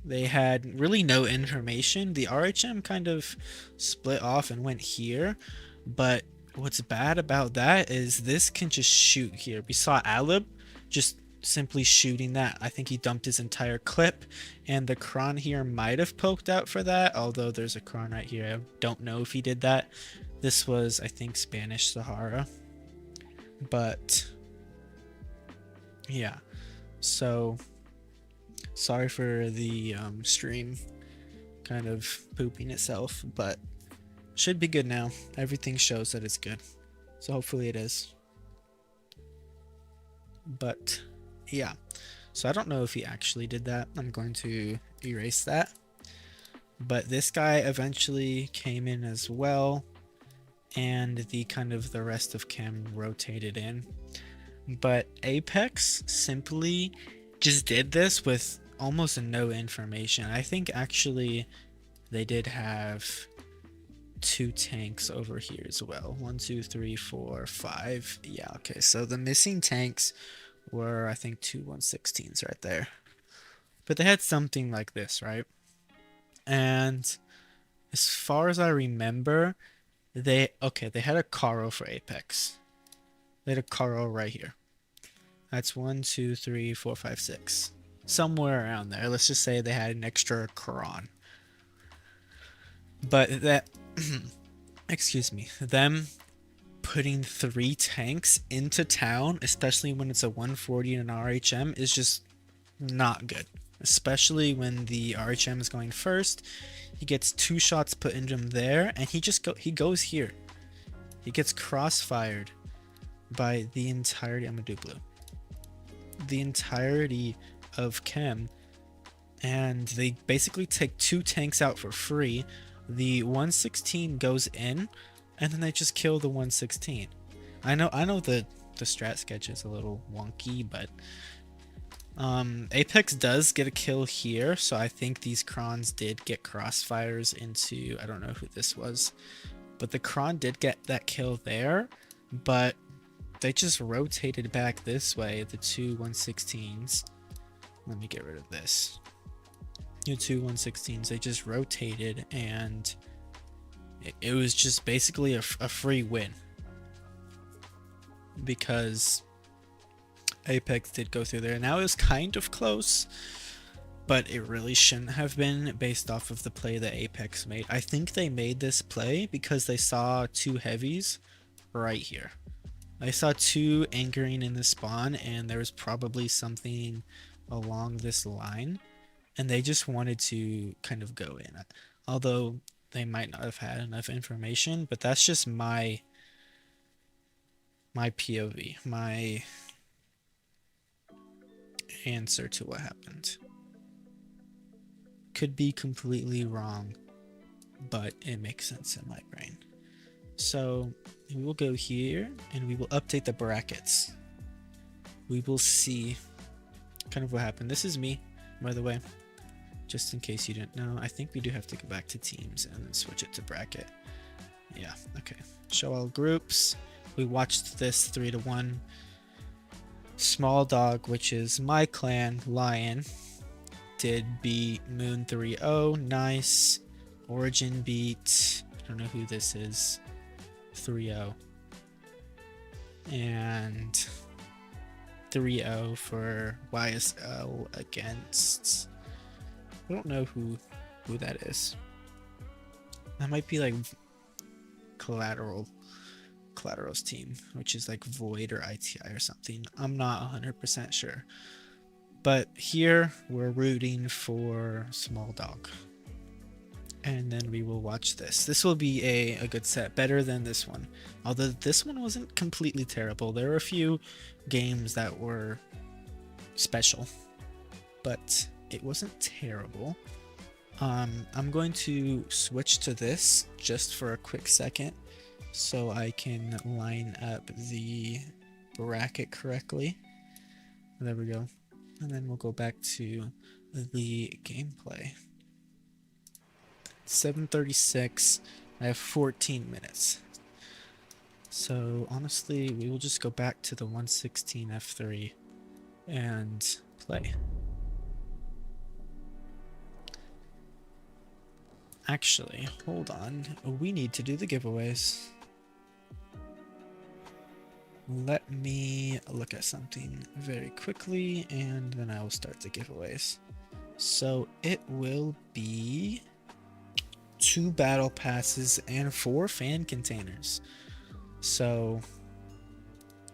They had really no information. The RHM kind of split off and went here, but what's bad about that is this can just shoot here. We saw Alib just simply shooting that. I think he dumped his entire clip, and the cron here might have poked out for that, although there's a cron right here. I don't know if he did that. This was, I think, Spanish Sahara. But yeah, so sorry for the stream kind of pooping itself, but should be good now. Everything shows that it's good, so hopefully it is. But yeah, so I don't know if he actually did that. I'm going to erase that. But this guy eventually came in as well, and the kind of the rest of Chem rotated in. But Apex simply just did this with almost no information. I think actually they did have 2 tanks over here as well. 1, 2, 3, 4, 5. Yeah, okay, so the missing tanks were, I think, 2 116s right there. But they had something like this, right? And as far as I remember, they had a Caro for Apex. They had a Caro right here. That's 1, 2, 3, 4, 5, 6. Somewhere around there. Let's just say they had an extra Quran. But that, excuse me, them putting 3 tanks into town, especially when it's a 140 and an RHM, is just not good. Especially when the RHM is going first. He gets 2 shots put into him there, and he goes here. He gets crossfired by the entirety. I'm gonna do blue. The entirety of Chem, and they basically take 2 tanks out for free. The 116 goes in, and then they just kill the 116. I know the strat sketch is a little wonky, but Apex does get a kill here, so I think these crons did get crossfires into, I don't know who this was, but the cron did get that kill there, but they just rotated back this way, the 2 116s. Let me get rid of this. your two 116s. They just rotated, and it was just basically a free win, because Apex did go through there. Now it was kind of close, but it really shouldn't have been based off of the play that Apex made. I think they made this play because they saw two heavies right here. I saw two anchoring in the spawn, and there was probably something along this line, and they just wanted to kind of go in. Although they might not have had enough information, but that's just my POV, my answer to what happened. Could be completely wrong, but it makes sense in my brain. So we will go here and we will update the brackets. We will see kind of what happened. This is me, by the way, just in case you didn't know. I think we do have to go back to teams and then switch it to bracket. Yeah, okay. Show all groups. We watched this 3-1. Small Dog, which is my clan, Lion, did beat Moon 3-0. Nice. Origin beat, I don't know who this is, 3-0. And 3-0 for YSL against, I don't know who that is. That might be like Collateral's team, which is like Void or ITI or something. I'm not 100% sure. But here we're rooting for Small Dog. And then we will watch this. This will be a good set, better than this one. Although this one wasn't completely terrible. There were a few games that were special, but it wasn't terrible. I'm going to switch to this just for a quick second so I can line up the bracket correctly. There we go. And then we'll go back to the gameplay. 7:36. I have 14 minutes. So honestly, we will just go back to the 116 F3 and play. Actually, hold on. We need to do the giveaways. Let me look at something very quickly and then I will start the giveaways. So it will be 2 battle passes and 4 fan containers. So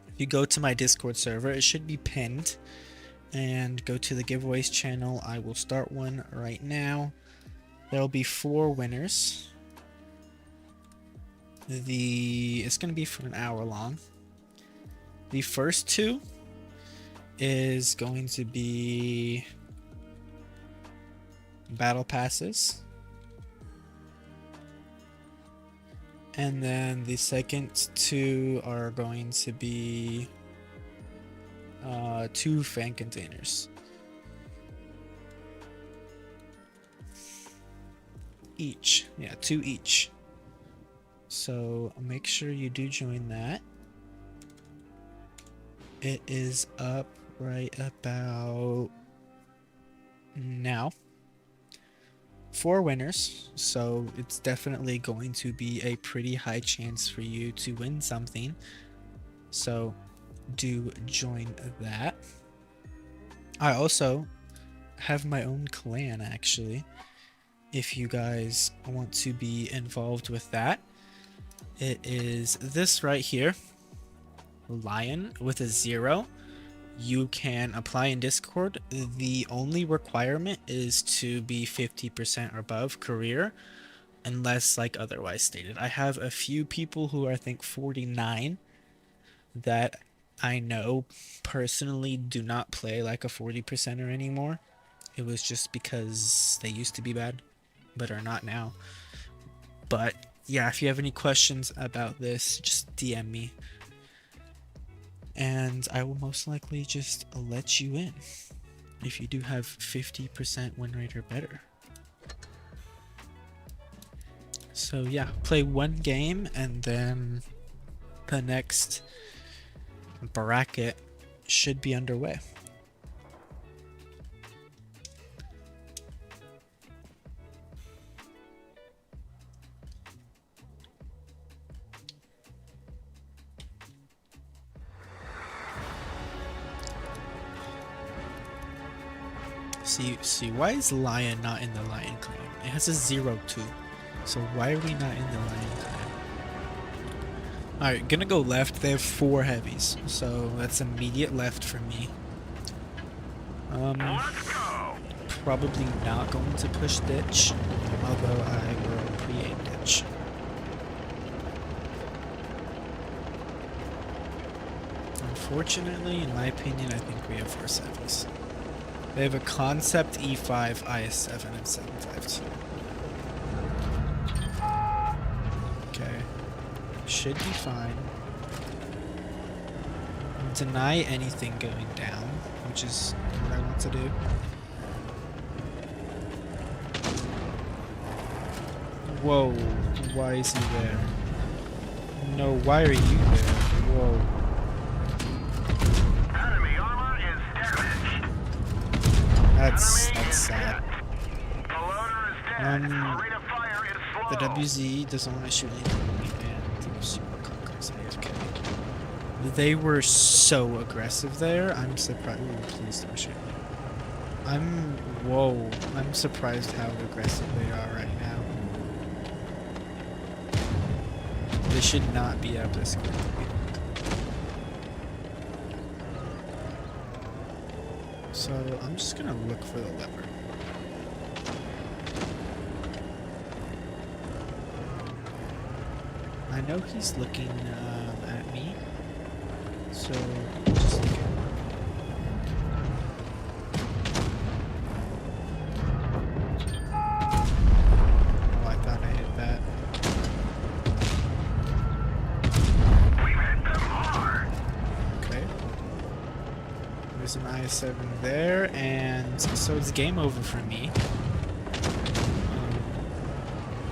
if you go to my Discord server, it should be pinned, and go to the giveaways channel. I will start one right now. There'll be 4 winners. It's going to be for an hour long. The first 2 is going to be battle passes. And then the second 2 are going to be 2 fan containers. Each. Yeah, 2 each. So make sure you do join that. It is up right about now. 4 winners, so it's definitely going to be a pretty high chance for you to win something. So do join that. I also have my own clan, actually, if you guys want to be involved with that. It is this right here, Lion with a 0. You can apply in Discord. The only requirement is to be 50% or above career, unless like otherwise stated. I have a few people who are, I think, 49 that I know personally do not play like a 40%er anymore. It was just because they used to be bad, but are not now. But yeah, if you have any questions about this, just DM me. And I will most likely just let you in if you do have 50% win rate or better. So yeah, play 1 game and then the next bracket should be underway. See, why is Lion not in the Lion clan? It has a 0-2. So why are we not in the Lion clan? Alright, gonna go left. They have 4 heavies. So that's immediate left for me. Let's go. Probably not going to push ditch, although I will create ditch. Unfortunately, in my opinion, I think we have worse heavies. They have a concept E5, IS7, and 752. Okay. Should be fine. Deny anything going down, which is what I want to do. Whoa, why is he there? No, why are you there? Whoa. Enemy armor is damaged. That's sad. The loader is dead. Rate of fire is The slow. WZ doesn't want to shoot anything, and the Super Conqueror's AFK. They were so aggressive there. I'm surprised. Ooh, please don't shoot me. Whoa. I'm surprised how aggressive they are right now. They should not be able to score me. So I'm just gonna look for the leopard. I know he's looking at me, so just look at him. Oh, I thought I hit that. We hit them hard. Okay. There's an IS-7 there, and so it's game over for me.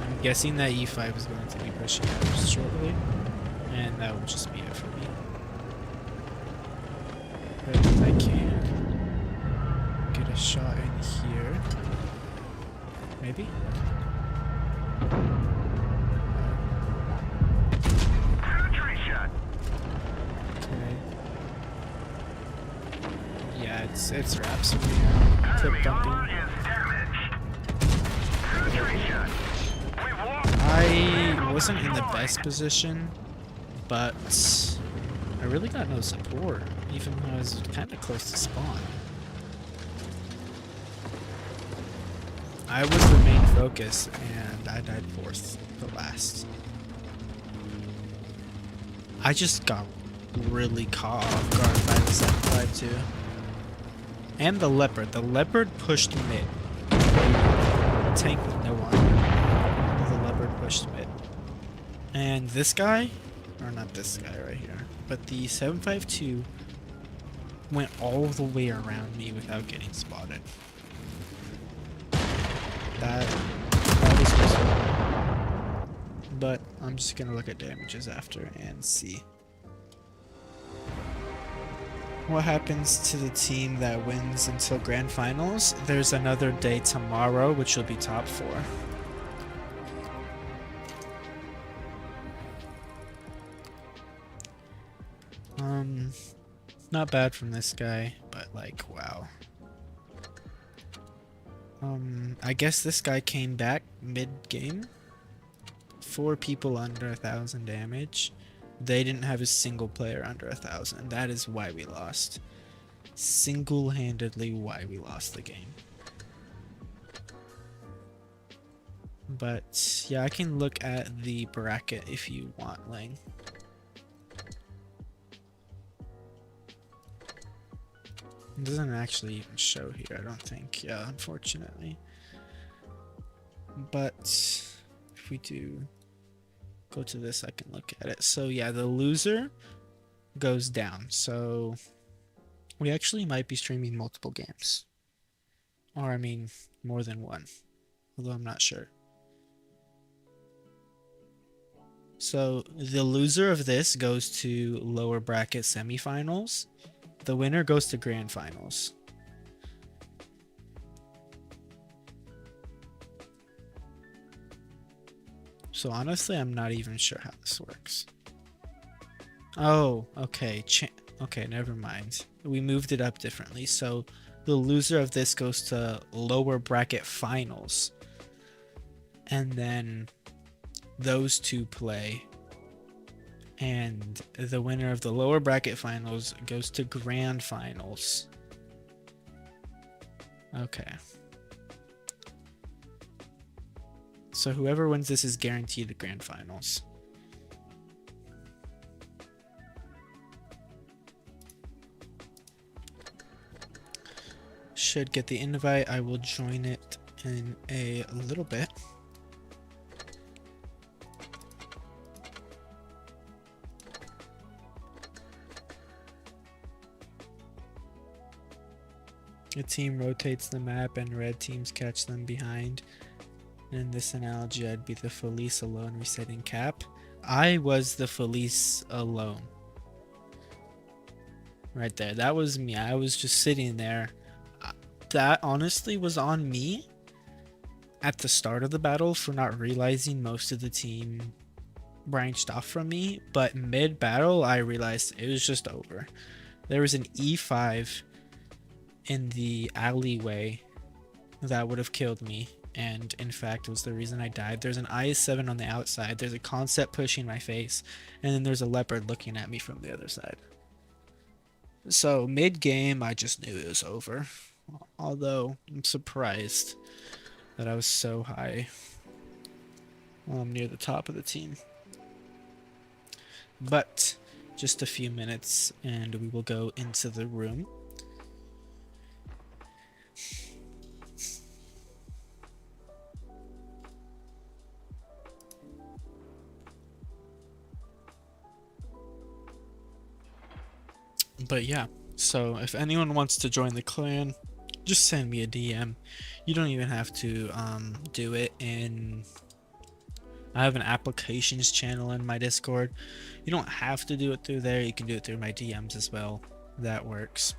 I'm guessing that E5 is going to be pushing out shortly, and that will just be it for me. But if I can get a shot in here, maybe? Penetrate shot. Okay. Yeah, it's wraps for me now. Clip Enemy armor dumping. is damaged. Penetrate shot. We've lost. I wasn't in the best position, but I really got no support, even though I was kind of close to spawn. I was the main focus, and I died 4th, the last. I just got really caught off guard by the 752. And the leopard. The leopard pushed mid. Tank with no armor. The leopard pushed mid. And this guy, or not this guy right here, but the 752 went all the way around me without getting spotted. That was useful. But I'm just gonna look at damages after and see what happens to the team that wins until grand finals. There's another day tomorrow, which will be top 4. Not bad from this guy, but like, wow. I guess this guy came back mid-game. 4 people under 1,000 damage. They didn't have a single player under 1,000. That is why we lost. Single-handedly why we lost the game. But yeah, I can look at the bracket if you want, Lang. It doesn't actually even show here, I don't think. Yeah, unfortunately. But if we do go to this, I can look at it. So yeah, the loser goes down. So we actually might be streaming multiple games. Or I mean, more than one. Although I'm not sure. So the loser of this goes to lower bracket semifinals. The winner goes to grand finals. So honestly, I'm not even sure how this works. Oh, okay. Okay, never mind. We moved it up differently. So The loser of this goes to lower bracket finals. And then those two play. And the winner of the lower bracket finals goes to grand finals. Okay. So whoever wins this is guaranteed the grand finals. Should get the invite. I will join it in a little bit. A team rotates the map and red teams catch them behind. In this analogy, I'd be the Felice alone resetting cap. I was the Felice alone. Right there. That was me. I was just sitting there. That honestly was on me at the start of the battle for not realizing most of the team branched off from me. But mid-battle, I realized it was just over. There was an E5 in the alleyway that would have killed me, and in fact was the reason I died. There's an IS-7 on the outside, there's a concept pushing my face, and then there's a leopard looking at me from the other side. So mid-game I just knew it was over, although I'm surprised that I was so high near the top of the team. But just a few minutes and we will go into the room. But yeah, so if anyone wants to join the clan, just send me a DM. You don't even have to do it in... I have an applications channel in my Discord. You don't have to do it through there. You can do it through my DMs as well. That works.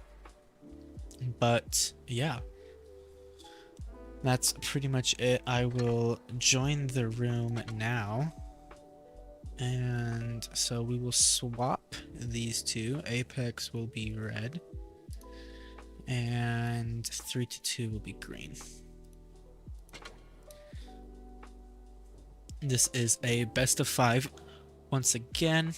But yeah, that's pretty much it. I will join the room now. And so we will swap these two. Apex will be red. And 3-2 will be green. This is a best of 5 once again.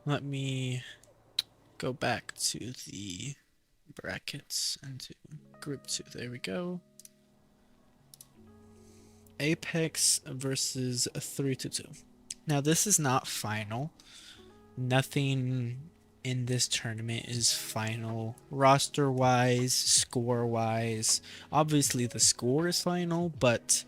Let me go back to the brackets and to group 2. There we go. Apex versus 3-2. Now this is not final. Nothing in this tournament is final roster wise, score wise. Obviously the score is final, but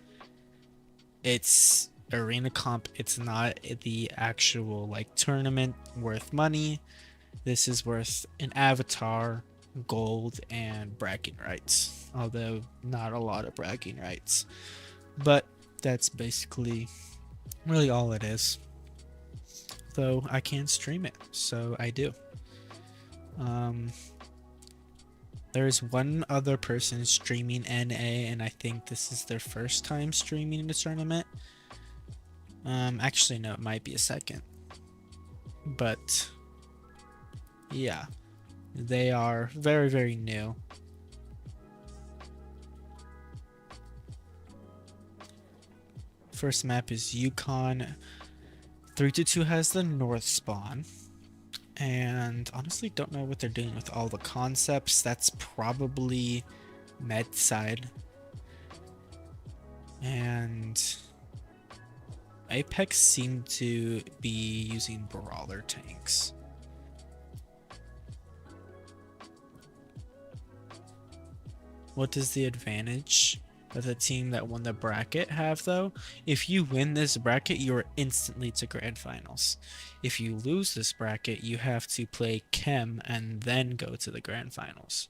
it's arena comp. It's not the actual like tournament worth money. This is worth an avatar, gold, and bragging rights, although not a lot of bragging rights. But that's basically really all it is. Though I can stream it, so I do. There's one other person streaming NA, and I think this is their first time streaming the tournament. Actually, no, it might be a second. But yeah, they are very, very new. First map is Yukon. 3-2 has the north spawn. And honestly don't know what they're doing with all the concepts. That's probably med side. And Apex seemed to be using brawler tanks. What does the advantage that the team that won the bracket have though? If you win this bracket, you're instantly to grand finals. If you lose this bracket, you have to play CHEM and then go to the grand finals.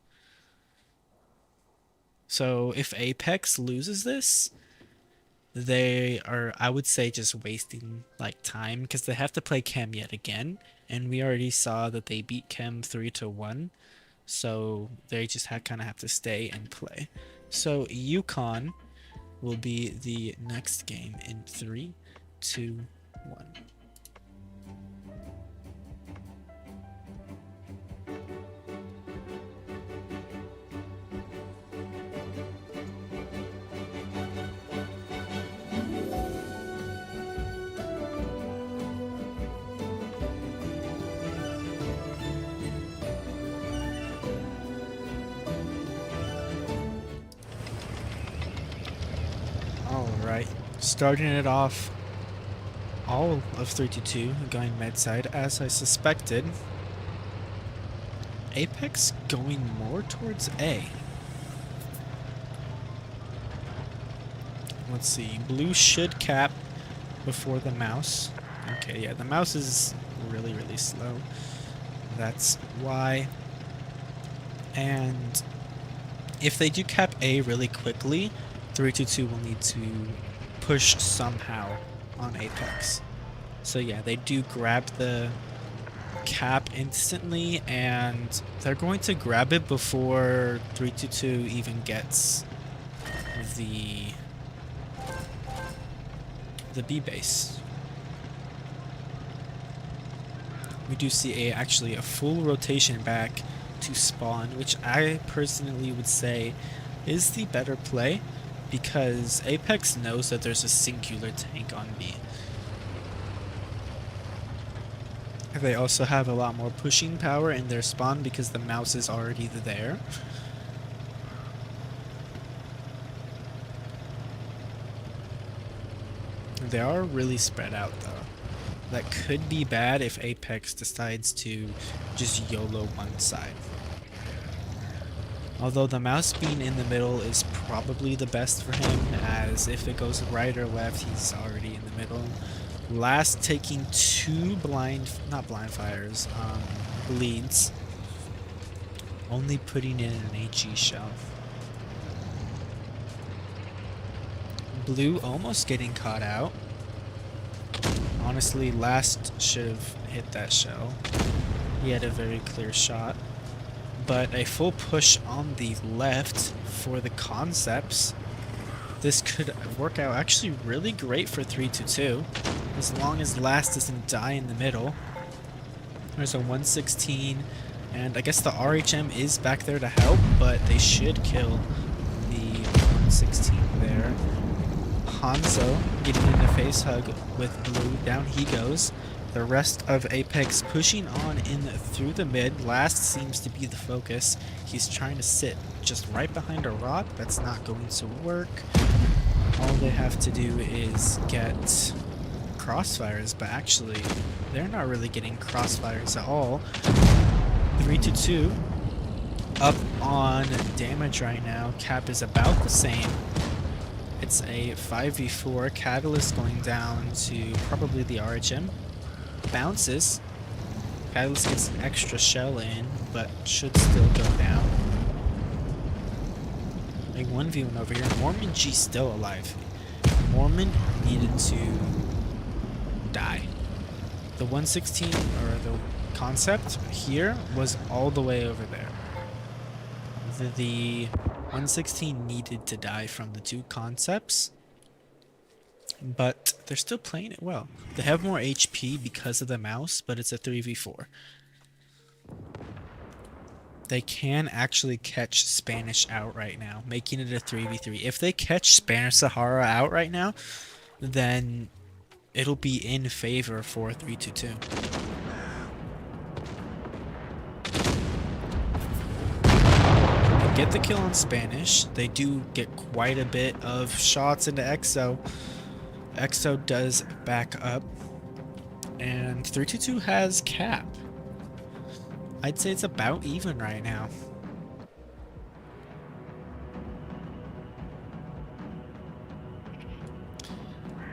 So if Apex loses this, they are, I would say, just wasting like time because they have to play CHEM yet again, and we already saw that they beat CHEM 3-1, so they just kind of have to stay and play. So Yukon will be the next game in 3, 2, 1. Alright, starting it off, all of 3-2 going med side as I suspected. Apex going more towards A. Let's see, blue should cap before the mouse. Okay, yeah, the mouse is really slow. That's why. And if they do cap A really quickly, 3-2 will need to push somehow on Apex. So yeah, they do grab the cap instantly, and they're going to grab it before 3-2 even gets the B base. We do see actually a full rotation back to spawn, which I personally would say is the better play, because Apex knows that there's a singular tank on B. They also have a lot more pushing power in their spawn because the mouse is already there. They are really spread out though. That could be bad if Apex decides to just YOLO one side. Although the mouse being in the middle is probably the best for him, as if it goes right or left, he's already in the middle. Last taking 2 bleeds. Only putting in an HE shell. Blue almost getting caught out. Honestly, last should have hit that shell. He had a very clear shot. But a full push on the left for the concepts. This could work out actually really great for 3-2, as long as last doesn't die in the middle. There's a 116, and I guess the RHM is back there to help, but they should kill the 116 there. Hanzo getting in a face hug with blue. Down he goes. The rest of Apex pushing on in through the mid. Last seems to be the focus. He's trying to sit just right behind a rock. That's not going to work. All they have to do is get crossfires, but actually they're not really getting crossfires at all. 3-2 up on damage right now. Cap is about the same. It's a 5v4. Catalyst going down to probably the RHM. Bounces. Catalyst gets an extra shell in, but should still go down. A 1v1 over here. Mormon G still alive. Mormon needed to die. The 116, or the concept here, was all the way over there. The 116 needed to die from the 2 concepts, but they're still playing it well. They have more HP because of the mouse, but it's a 3v4. They can actually catch Spanish out right now, making it a 3v3. If they catch Spanish Sahara out right now, then it'll be in favor for 3-2. They get the kill on Spanish. They do get quite a bit of shots into EXO. EXO does back up, and 3-2 has cap. I'd say it's about even right now.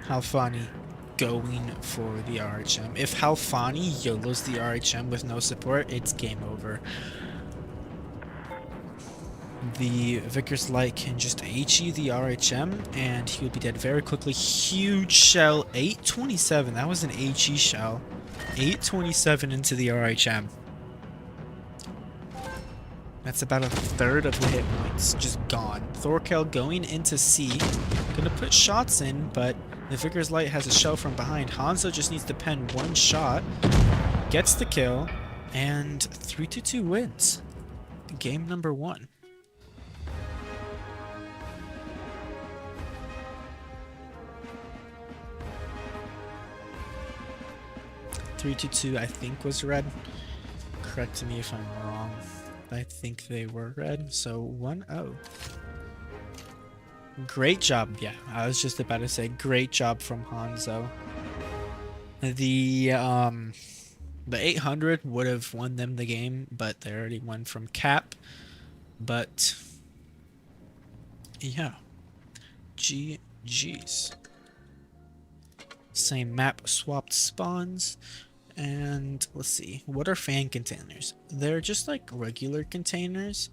Halfani going for the RHM. If Halfani YOLOs the RHM with no support, it's game over. 3-2 The Vickers Light can just HE the RHM, and he would be dead very quickly. Huge shell, 827. That was an HE shell. 827 into the RHM. That's about a third of the hit points just gone. Thorkel going into C. Gonna put shots in, but the Vickers Light has a shell from behind. Hanzo just needs to pen one shot. Gets the kill. And 3-2 wins. Game number 1. (3-2) I think was red. Correct me if I'm wrong. I think they were red. So 1-0. Great job. Yeah, I was just about to say great job from Hanzo. The 800 would have won them the game, but they already won from cap. But yeah, GG's. Same map, swapped spawns. And let's see, what are fan containers? They're just like regular containers,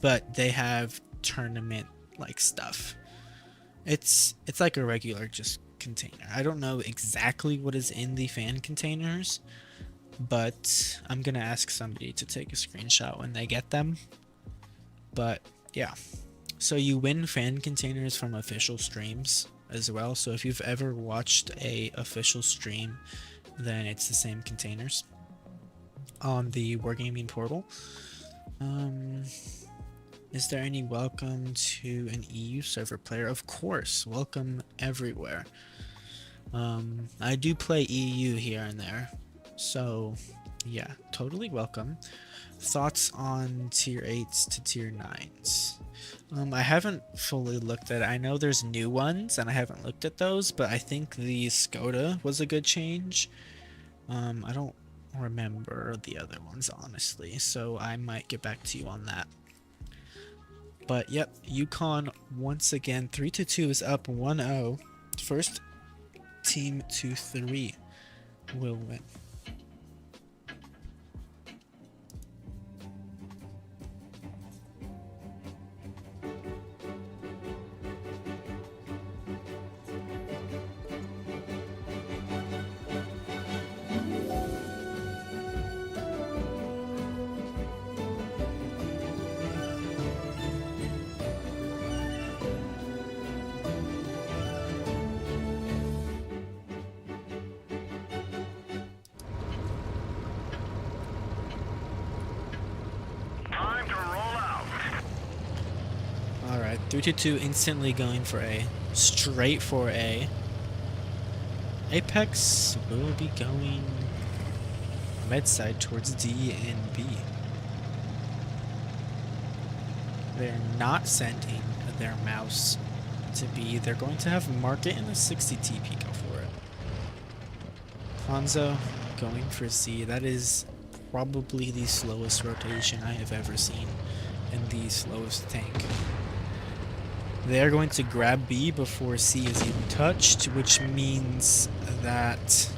but they have tournament like stuff. It's like a regular just container. I don't know exactly what is in the fan containers, but I'm gonna ask somebody to take a screenshot when they get them. But yeah, so you win fan containers from official streams as well. So if you've ever watched a official stream, then it's the same containers on the Wargaming portal. Is there any welcome to an EU server player? Of course, welcome everywhere. I do play EU here and there, so yeah, totally welcome. Thoughts on tier 8s to tier 9s? I haven't fully looked at it. I know there's new ones and I haven't looked at those, but I think the Skoda was a good change. I don't remember the other ones honestly, so I might get back to you on that. But yep, Yukon once again 3-2 is up 1-0. First team to 3 will win. Time to roll out. Alright, 3-2 instantly going for A. Straight for A. APX will be going med side towards D and B. They're not sending their mouse to B. They're going to have market in a 60 TP go for it. Hanzo going for C. That is probably the slowest rotation I have ever seen and the slowest tank. They are going to grab B before C is even touched, which means that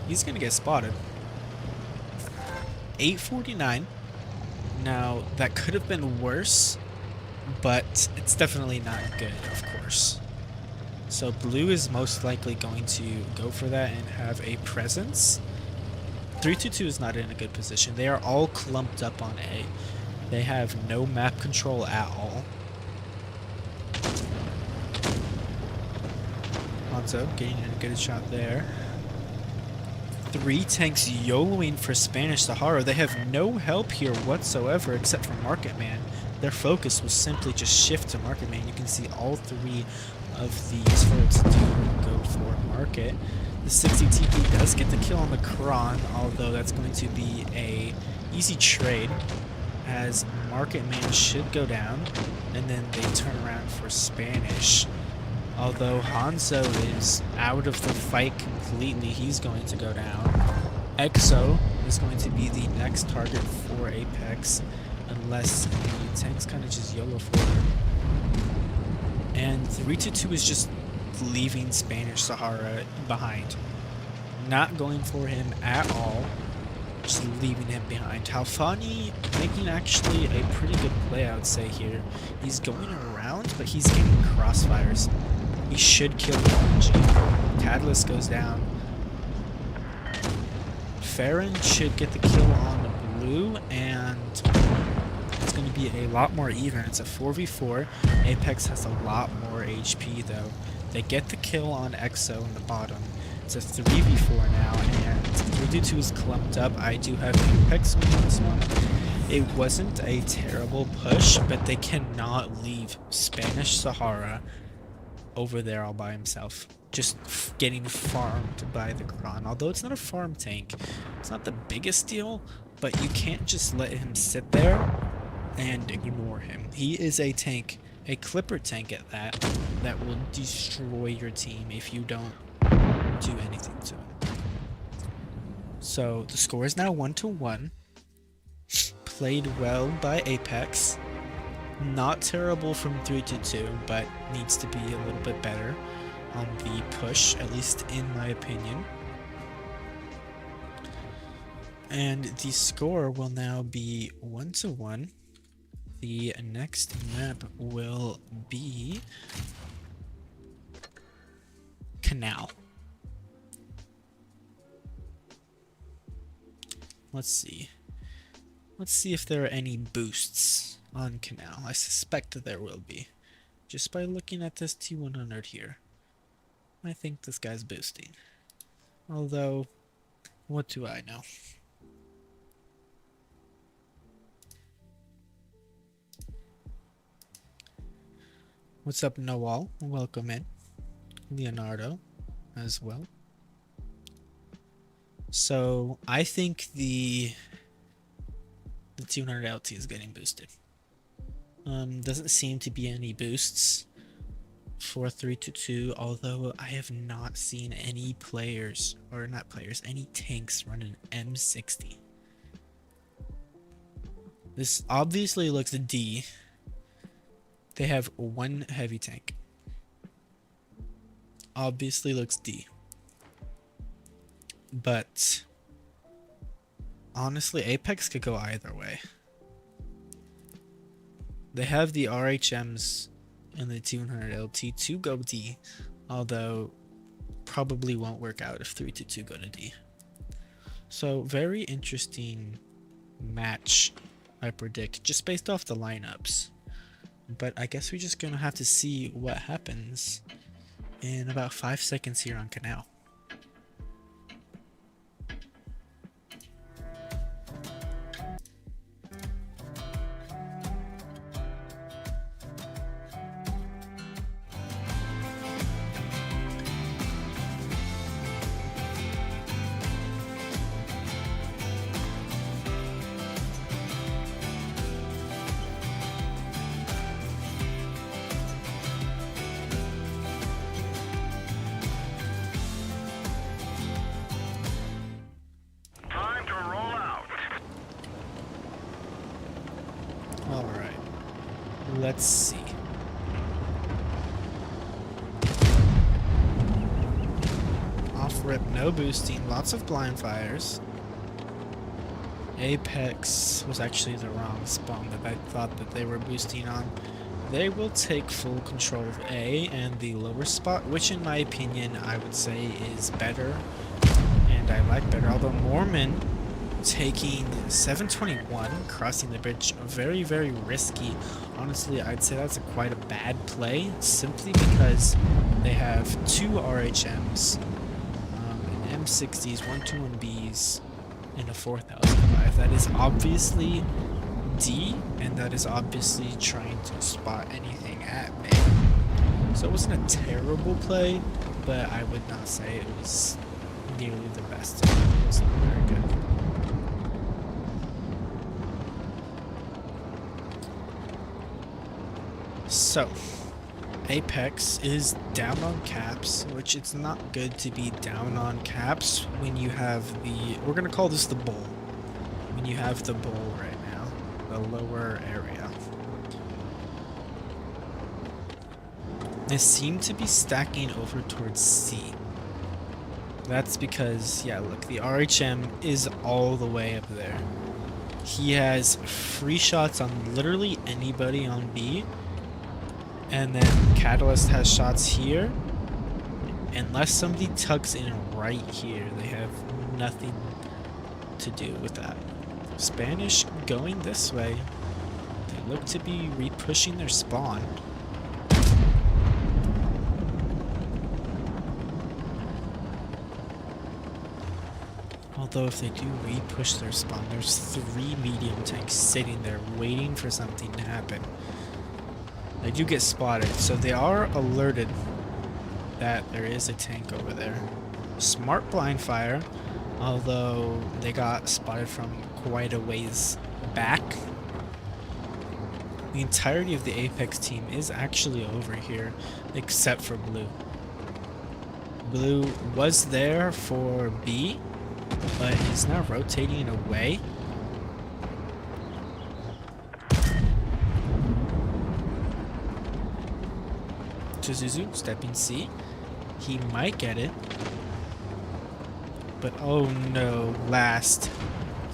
he's going to get spotted. 849. Now, that could have been worse, but it's definitely not good, of course. So blue is most likely going to go for that and have a presence. 3-2 is not in a good position. They are all clumped up on A. They have no map control at all. Hanzo getting a good shot there. 3 tanks YOLOing for Spanish Sahara. They have no help here whatsoever except for Market Man. Their focus was simply just shift to Market Man. You can see all 3 of these turrets do go for Market. The 60 TP does get the kill on the Kron, although that's going to be a easy trade, as Market Man should go down, and then they turn around for Spanish. Although Hanzo is out of the fight completely, he's going to go down. Exo is going to be the next target for Apex, unless the tanks kind of just YOLO for her. And 3-2 is just leaving Spanish Sahara behind. Not going for him at all. just leaving him behind. Halfani making actually a pretty good play, I would say here. He's going around, but he's getting crossfires. He should kill the RNG. Catalyst goes down. Farron should get the kill on the blue, and it's going to be a lot more even. It's a 4v4. Apex has a lot more HP though. They get the kill on EXO in the bottom. It's a 3v4 now, and 3-2 is clumped up. I do have Apex winning this one. It wasn't a terrible push, but they cannot leave Spanish Sahara over there all by himself, just getting farmed by the Kron. Although it's not a farm tank, it's not the biggest deal, but you can't just let him sit there and ignore him. He is a tank, a clipper tank at that, that will destroy your team if you don't do anything to him. So the score is now 1-1. Played well by Apex. Not terrible from 3-2, but needs to be a little bit better on the push, at least in my opinion. And the score will now be 1-1. The next map will be Canal. Let's see. Let's see if there are any boosts on Canal. I suspect that there will be. Just by looking at this T100 here. I think this guy's boosting. Although, what do I know? What's up, Noel? Welcome in. Leonardo as well. So I think the 200 LT is getting boosted. Doesn't seem to be any boosts for 3-2, although I have not seen any players, or not players, any tanks run an M60. This obviously looks D. They have one heavy tank. Obviously looks D. But honestly, Apex could go either way. They have the RHMs and the 200 LT to go D, although probably won't work out if 3-2 go to D. So very interesting match, I predict, just based off the lineups. But I guess we're just gonna have to see what happens in about 5 seconds here on Canal. Time to roll out. Alright, let's see. Off rip, no boosting, lots of blind fires. Apex was actually the wrong spawn that I thought that they were boosting on. They will take full control of A and the lower spot, which in my opinion I would say is better, and I like better. Although Mormon taking 721, crossing the bridge, very, very risky. Honestly, I'd say that's quite a bad play, simply because they have two RHMs, an M60s, 121Bs, and a 4005. That is obviously D, and that is obviously trying to spot anything at me. So it wasn't a terrible play, but I would not say it was nearly the best. It was not very good. So, Apex is down on caps, which it's not good to be down on caps when you have the, we're going to call this the bowl, when you have the bowl right now, the lower area. They seem to be stacking over towards C. That's because, yeah, look, the RHM is all the way up there. He has free shots on literally anybody on B. And then Catalyst has shots here. Unless somebody tucks in right here, they have nothing to do with that. Spanish going this way. They look to be re-pushing their spawn. Although if they do re-push their spawn, there's 3 medium tanks sitting there waiting for something to happen. They do get spotted, so they are alerted that there is a tank over there. Smart blind fire, although they got spotted from quite a ways back. The entirety of the Apex team is actually over here, except for Blue. Blue was there for B, but is now rotating away. Zuzu stepping C. He might get it. But oh no, Last.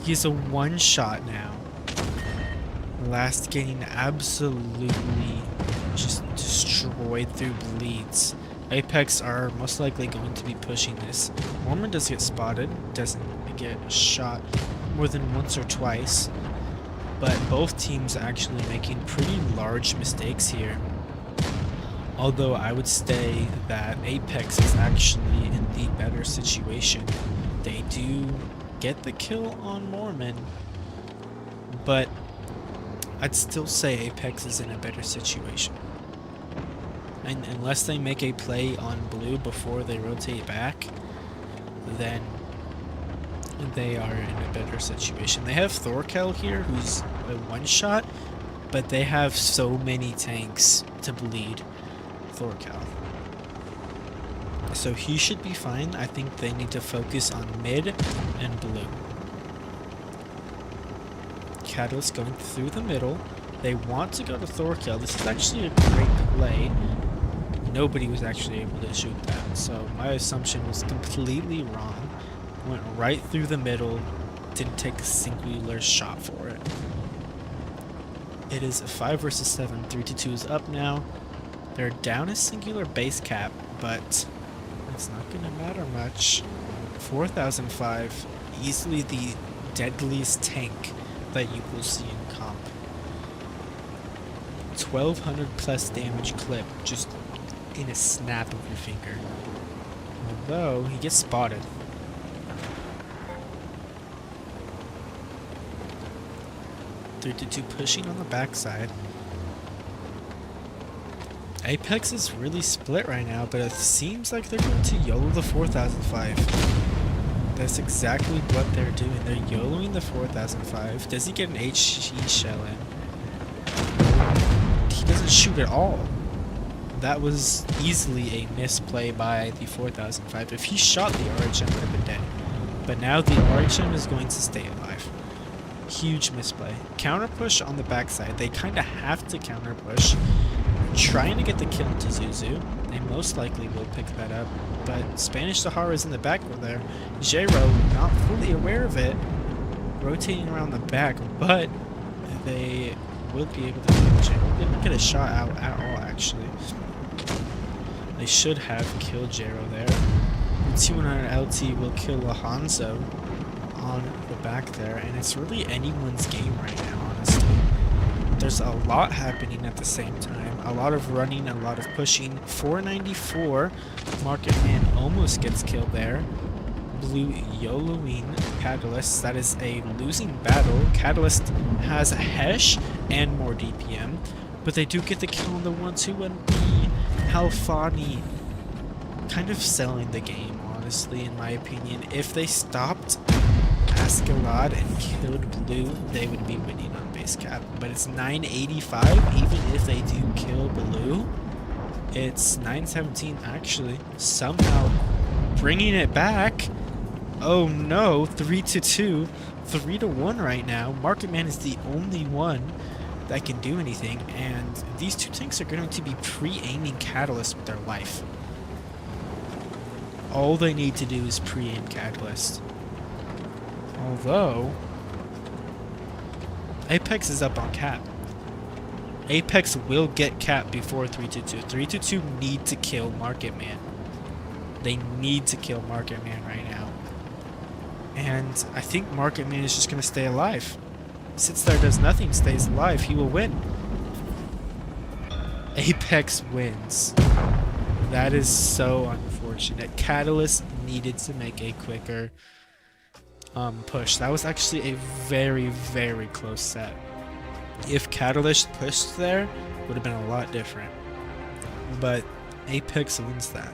He's a one-shot now. Last getting absolutely just destroyed through Blitz. Apex are most likely going to be pushing this. Mormon does get spotted, doesn't get shot more than once or twice, but both teams actually making pretty large mistakes here. Although I would say that Apex is actually in the better situation. They do get the kill on Mormon, but I'd still say Apex is in a better situation. And unless they make a play on Blue before they rotate back, then they are in a better situation. They have Thorkel here, who's a one-shot, but they have so many tanks to bleed Thorkel. So he should be fine. I think they need to focus on mid and Blue. Catalyst going through the middle. They want to go to Thorkel. This is actually a great play. Nobody was actually able to shoot that, so my assumption was completely wrong. Went right through the middle, didn't take a singular shot for it. It is 5 versus 7, 3-2 is up now. They're down a singular base cap, but it's not going to matter much. 4005, easily the deadliest tank that you will see in comp. 1200 plus damage clip, just in a snap of your finger. Although, he gets spotted. 3-2 pushing on the backside. Apex is really split right now, but it seems like they're going to YOLO the 4005. That's exactly what they're doing. They're YOLOing the 4005. Does he get an HE shell in? He doesn't shoot at all. That was easily a misplay by the 4005. If he shot, the RHM would have been dead. But now the RHM is going to stay alive. Huge misplay. Counter push on the backside. They kind of have to counter push. Trying to get the kill into Zuzu. They most likely will pick that up. But Spanish Sahara is in the back over there. Jero, not fully aware of it, rotating around the back, but they will be able to kill Jero. They didn't get a shot out at all, actually. They should have killed Jero there. The 200 LT will kill Lahanzo on the back there, and it's really anyone's game right now, honestly. There's a lot happening at the same time. A lot of running, a lot of pushing. 494. Marketman almost gets killed there. Blue YOLOing Catalyst. That is a losing battle. Catalyst has Hesh and more DPM, but they do get the kill on the 1-2-1B. Halfani kind of selling the game, honestly, in my opinion. If they stopped Ascalad and killed Blue, they would be winning on base cap. But it's 985, even if they do kill Blue. It's 917, actually. Somehow bringing it back. Oh no, 3-2, 3-1 right now. Marketman is the only one that can do anything, and these two tanks are going to be pre-aiming Catalyst with their life. All they need to do is pre-aim Catalyst. Although, Apex is up on cap. Apex will get cap before 322. 322 need to kill Market Man. They need to kill Market Man right now. And I think Market Man is just going to stay alive. Sits there, does nothing, stays alive. He will win. Apex wins. That is so unfortunate. Catalyst needed to make a quicker push. That was actually a very, very close set. If Catalyst pushed there, it would have been a lot different. But Apex wins that.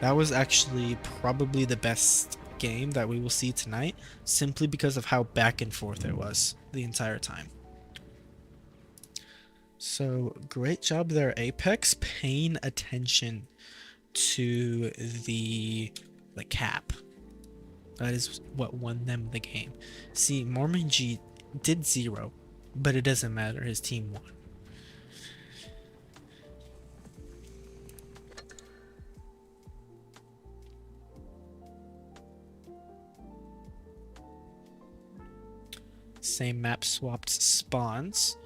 That was actually probably the best game that we will see tonight, simply because of how back and forth it was the entire time. So great job there, Apex, paying attention to the cap. That is what won them the game. See, Mormon G did 0, but it doesn't matter, his team won. Same map swapped spawns.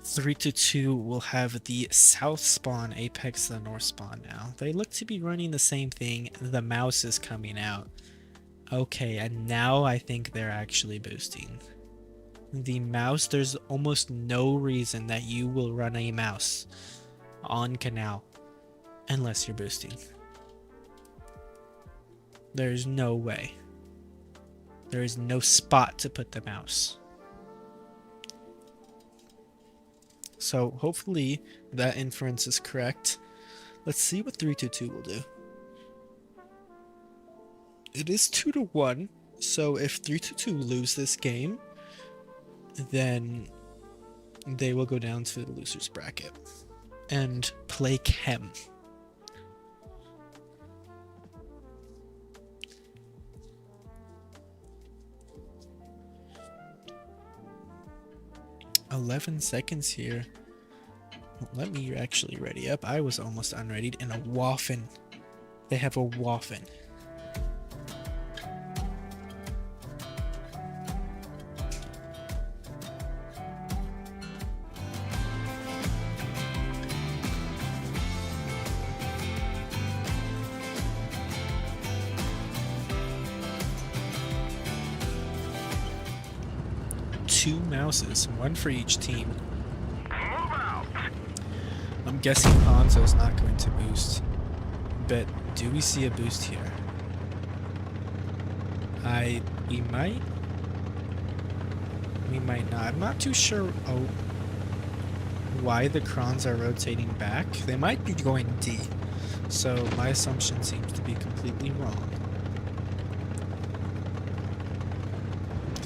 322 will have the south spawn, Apex the north spawn now. They look to be running the same thing. The mouse is coming out. Okay, and now I think they're actually boosting. The mouse, there's almost no reason that you will run a mouse on Canal unless you're boosting. There's no way. There is no spot to put the mouse. So hopefully that inference is correct. Let's see what 322 will do. It is 2-1, so if 322 lose this game, then they will go down to the losers bracket and play CHEM. $11 seconds here. Let me actually ready up. I was almost unreadied. And a Waffen. They have a Waffen. Two mouses, one for each team. I'm guessing Hanzo's not going to boost, but do we see a boost here? We might not. I'm not too sure why the Krons are rotating back. They might be going D, so my assumption seems to be completely wrong.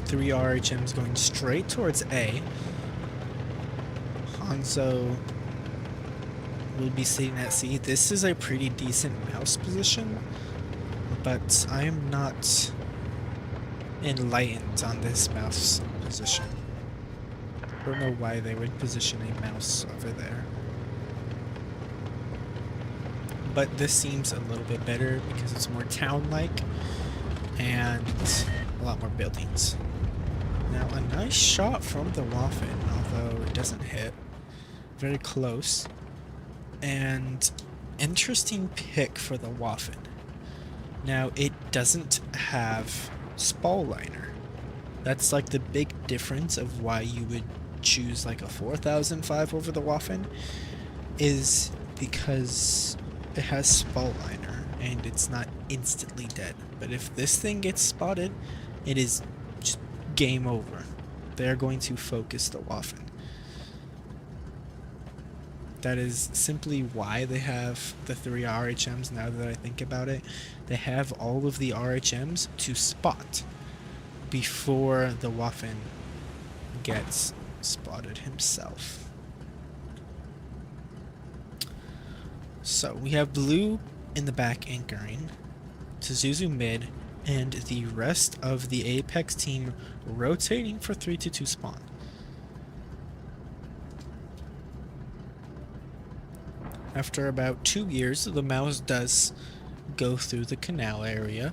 3 RHMs going straight towards A. Hanzo will be sitting at C. This is a pretty decent mouse position, but I am not enlightened on this mouse position. I don't know why they would position a mouse over there. But this seems a little bit better because it's more town-like and a lot more buildings. Now, a nice shot from the Waffen, although it doesn't hit. Very close. And interesting pick for the Waffen. Now, it doesn't have Spall Liner. That's like the big difference of why you would choose like a 4005 over the Waffen, is because it has Spall Liner and it's not instantly dead. But if this thing gets spotted, it is just game over. They're going to focus the Waffen. That is simply why they have the 3 RHMs. Now that I think about it, they have all of the RHMs to spot before the Waffen gets spotted himself. So we have blue in the back anchoring, Zuzu mid, and the rest of the Apex team rotating for 3-2 spawn. After about 2 years, the mouse does go through the canal area.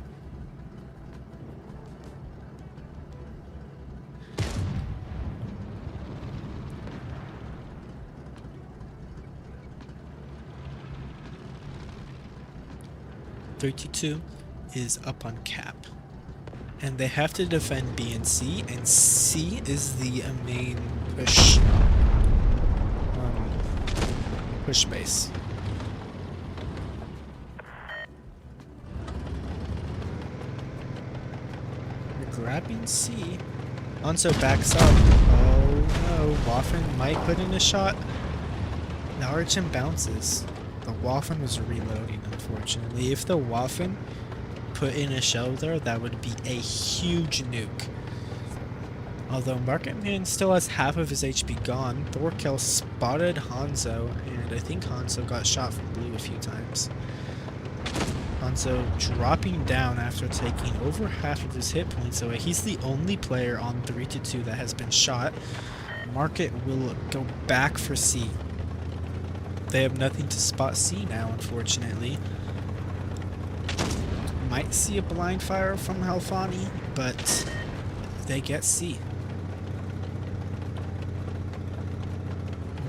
.32 is up on cap, and they have to defend B and C is the main push base. You're grabbing C. Onso backs up. Oh no, Waffen might put in a shot. The RHM bounces. The Waffen was reloading, unfortunately. If the Waffen put in a shell there, that would be a huge nuke. Although Marketman still has half of his HP gone, Thorkel spotted Hanzo, and I think Hanzo got shot from blue a few times. Hanzo dropping down after taking over half of his hit points away. He's the only player on 3-2 that has been shot. Market will go back for C. They have nothing to spot C now, unfortunately. Might see a blind fire from Halfani, but they get C.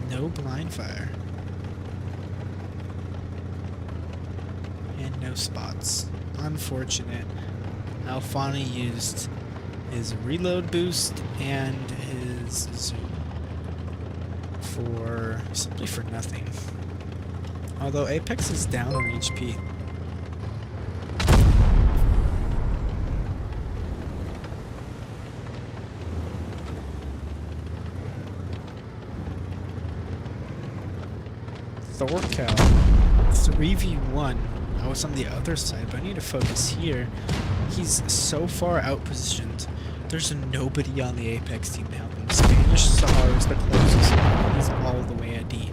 No blind fire. And no spots. Unfortunate. Halfani used his reload boost and his zoom for simply for nothing. Although APX is down on HP. Thorkel 3v1. I was on the other side, but I need to focus here. He's so far out positioned. There's nobody on the Apex team to help him. Spanish Sahara is the closest. He's all the way at D.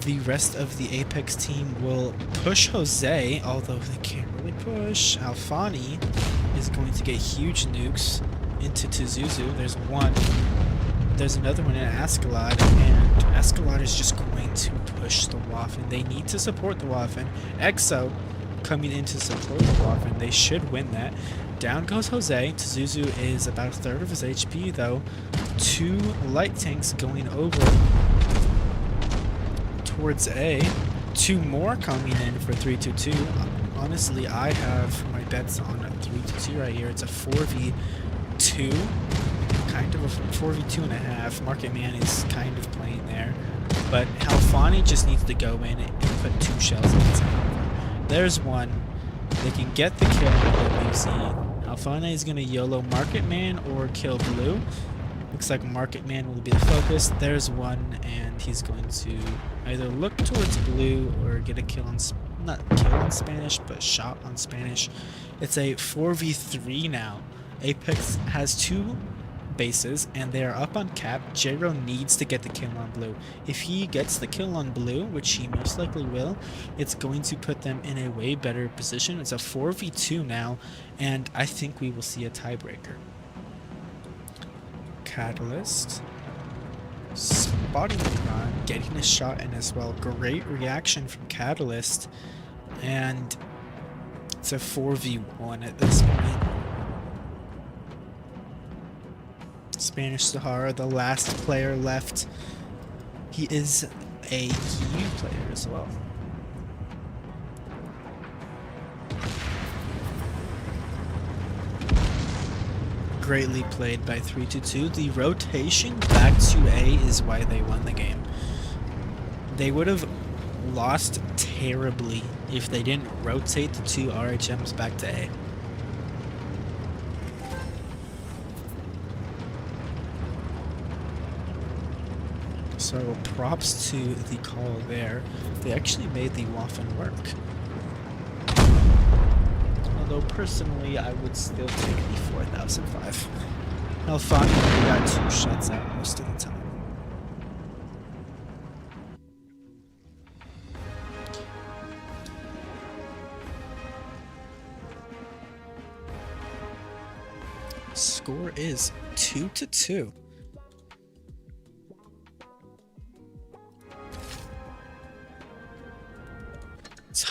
The rest of the Apex team will push Jose, although they can't really push. Alfani is going to get huge nukes into Tizuzu. There's one. There's another one in Ascalon, and Ascalon is just going to push the Waffen. They need to support the Waffen. Exo coming in to support the Waffen. They should win that. Down goes Jose. Tizuzu is about a third of his HP, though. 2 light tanks going over towards A. 2 more coming in for 3-2-2. Honestly, I have my bets on a 3-2-2 right here. It's a 4v2. Kind of a 4v2.5. Market Man is kind of playing there. But Halfani just needs to go in and put 2 shells in his hand. There's one. They can get the kill on WC. Halfani is going to YOLO Market Man or kill blue. Looks like Market Man will be the focus. There's one, and he's going to either look towards blue or get a kill on, not kill on Spanish, but shot on Spanish. It's a 4v3 now. Apex has 2 bases, and they are up on cap. Jero needs to get the kill on blue. If he gets the kill on blue, which he most likely will, it's going to put them in a way better position. It's a 4v2 now, and I think we will see a tiebreaker. Catalyst spotting the run, getting a shot in as well. Great reaction from Catalyst, and it's a 4v1 at this point. Spanish Sahara, the last player left. He is a EU player as well. Greatly played by 3-2-2. The rotation back to A is why they won the game. They would have lost terribly if they didn't rotate the 2 RHMs back to A. So props to the call there. They actually made the Waffen work. Although personally, I would still take the 4005. Alfani got 2 shots out most of the time. Score is 2-2.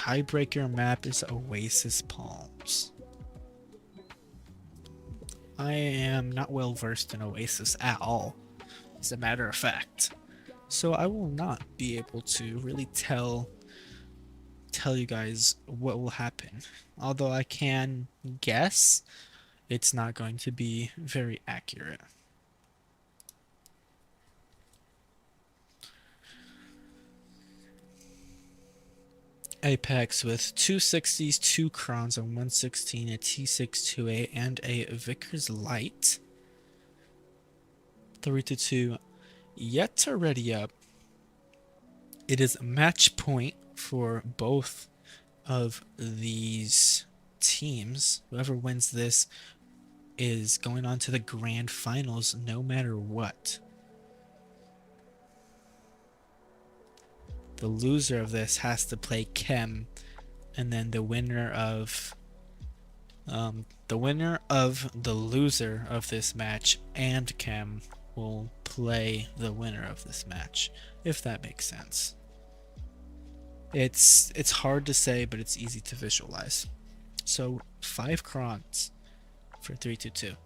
tiebreaker map is Oasis Palms. I am not well versed in Oasis at all, as a matter of fact. So I will not be able to really tell you guys what will happen. Although I can guess, it's not going to be very accurate. APX with 2 60s, 2 crons, a 116, a T628, and a Vickers Light. 3-2 yet to ready up. It is match point for both of these teams. Whoever wins this is going on to the grand finals no matter what. The loser of this has to play CHEM, and then the winner of the loser of this match and CHEM will play the winner of this match, if that makes sense. It's hard to say, but it's easy to visualize. So 5 crons for 3-2.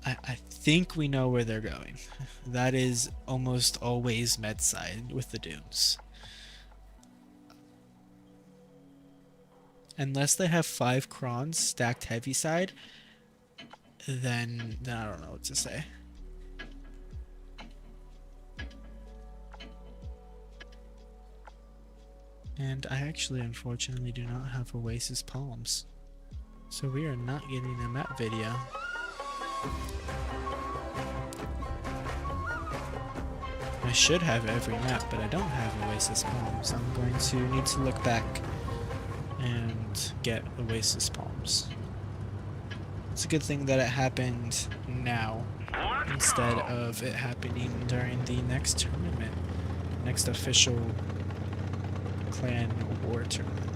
I think we know where they're going. That is almost always med side with the dunes. Unless they have 5 crons stacked heavy side, then I don't know what to say. And I actually unfortunately do not have Oasis Palms, so we are not getting a map video. I should have every map, but I don't have Oasis Palms. I'm going to need to look back and get Oasis Palms. It's a good thing that it happened now instead of it happening during the next tournament, next official clan war tournament.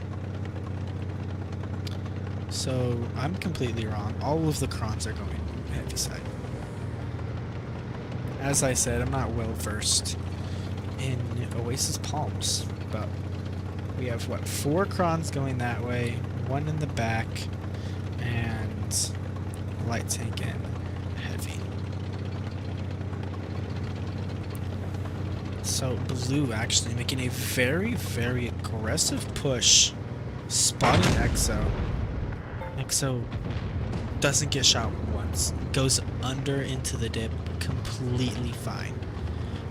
So I'm completely wrong. All of the crons are going heavy side. As I said, I'm not well versed in Oasis Palms, but we have what, 4 crons going that way, 1 in the back, and light tank in heavy. So blue actually making a very, very aggressive push, spotting Exo. Exo doesn't get shot once, goes under into the dip, completely fine.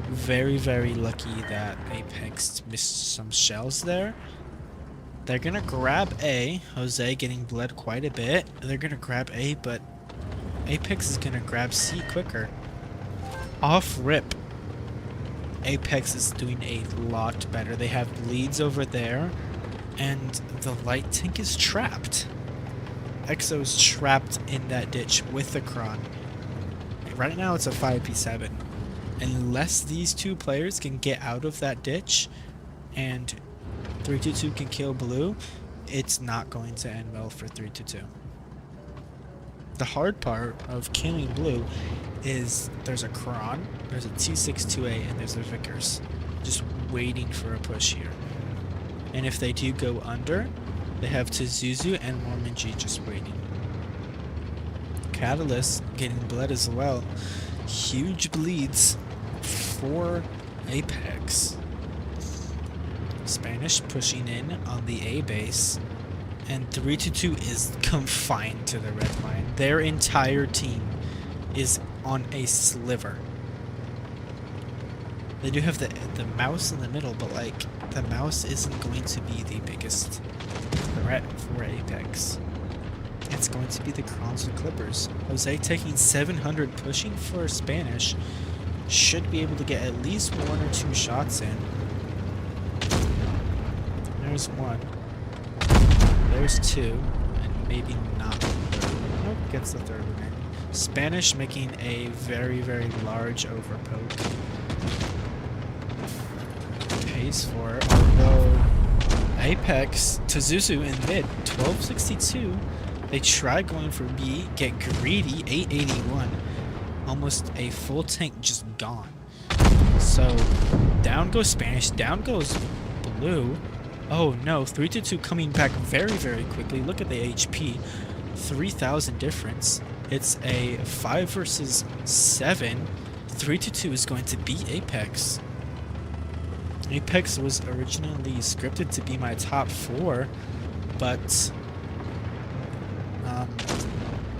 Very, very lucky that Apex missed some shells there. They're gonna grab A. Jose getting bled quite a bit. They're gonna grab A, but Apex is gonna grab C quicker. Off rip, Apex is doing a lot better. They have bleeds over there, and the light tank is trapped. Exo's trapped in that ditch with the cron. Right now it's a 5v7. Unless these 2 players can get out of that ditch and 3-2 can kill blue, it's not going to end well for 3-2. The hard part of killing blue is there's a cron, there's a T628, and there's a Vickers just waiting for a push here. And if they do go under, they have Tizuzu and Mormon G just waiting. Catalyst getting bled as well. Huge bleeds for Apex. Spanish pushing in on the A base, and 3-2 is confined to the red line. Their entire team is on a sliver. They do have the mouse in the middle, but like the mouse isn't going to be the biggest threat for Apex. It's going to be the crons and clippers. Jose taking 700, pushing for Spanish. Should be able to get at least 1 or 2 shots in. There's 1. There's 2. And maybe not. Nope, gets the 3rd one in. Spanish making a very, very large overpoke. Pays for it. Although Apex, Tizuzu in mid, 1262. They try going for B, get greedy, 881. Almost a full tank just gone. So down goes Spanish, down goes blue. Oh no, 322 coming back very quickly. Look at the HP. 3,000 difference. It's a 5 versus 7. 322 is going to beat Apex. Apex was originally scripted to be my top 4, but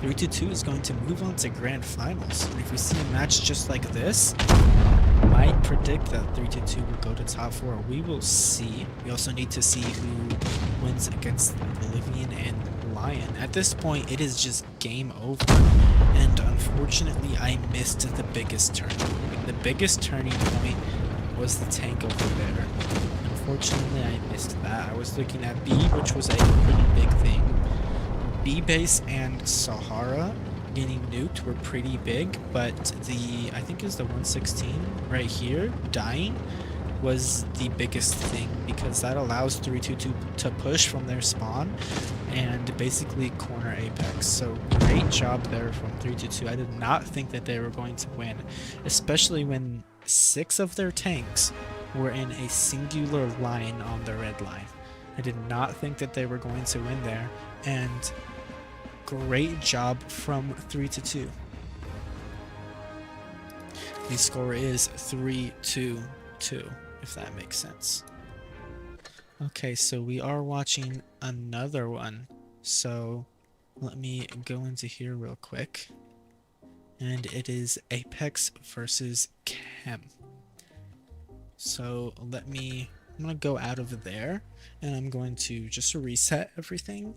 322 is going to move on to grand finals. And if we see a match just like this, might predict that 322 will go to top 4. We will see. We also need to see who wins against Bolivian and Lion. At this point, it is just game over. And unfortunately, I missed the biggest turning point. The biggest turning point was the tank over there. Unfortunately, I missed that. I was looking at B, which was a pretty big thing. B base and Sahara getting nuked were pretty big, but I think is the 116 right here dying was the biggest thing, because that allows 322 to push from their spawn and basically corner Apex. So great job there from 322. I did not think that they were going to win, especially when 6 of their tanks were in a singular line on the red line. I did not think that they were going to win there, and great job from 322. The score is 3-2-2, if that makes sense. Okay, so we are watching another one. So let me go into here real quick. And it is Apex versus CHEM. So I'm gonna go out of there and I'm going to just reset everything.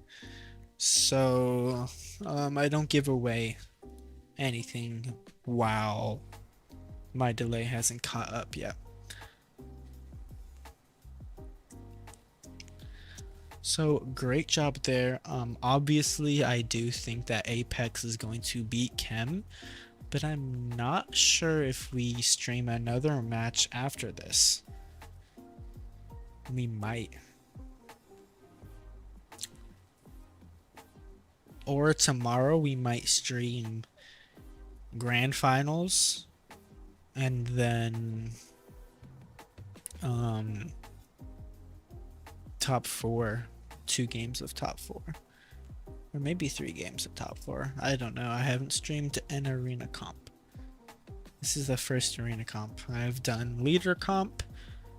So I don't give away anything while my delay hasn't caught up yet. So great job there. Obviously I do think that Apex is going to beat CHEM, but I'm not sure if we stream another match after this. We might. Or tomorrow we might stream grand finals and then top 4, 2 games of top 4, or maybe 3 games of top 4. I don't know. I haven't streamed an arena comp. This is the first arena comp. I've done leader comp.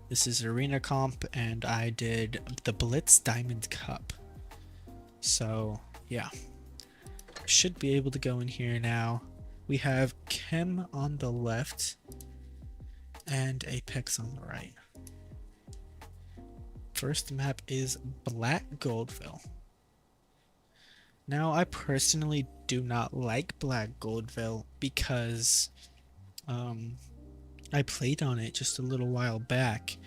This is arena comp, and I did the Blitz Diamond Cup. So yeah, should be able to go in here now. We have CHEM on the left and Apex on the right. First map is Black Goldville. Now I personally do not like Black Goldville because I played on it just a little while back,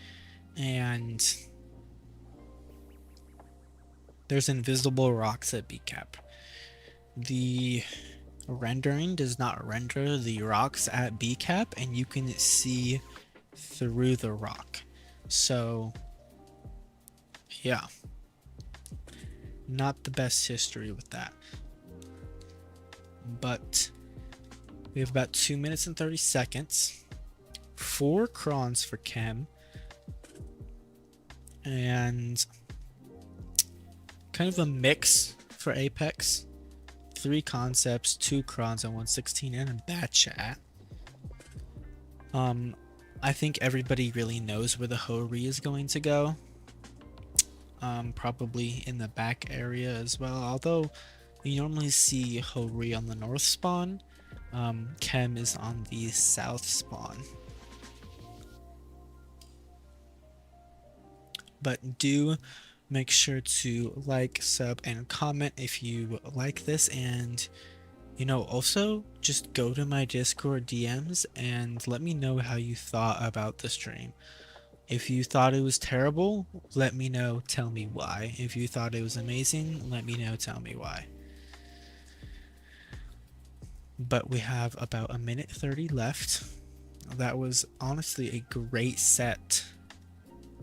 and there's invisible rocks at BCAP. The rendering does not render the rocks at BCAP, and you can see through the rock. So yeah, not the best history with that. But we have about 2 minutes and 30 seconds. 4 crons for CHEM. And kind of a mix for Apex. 3 concepts, 2 crons and 116, and a bad chat. I think everybody really knows where the Hori is going to go. Probably in the back area as well, although you normally see Hori on the north spawn. CHEM is on the south spawn. But do make sure to like, sub, and comment if you like this, and also just go to my Discord DMs and let me know how you thought about the stream. If you thought it was terrible, let me know, tell me why. If you thought it was amazing, let me know, tell me why. But we have about 1:30 left. That was honestly a great set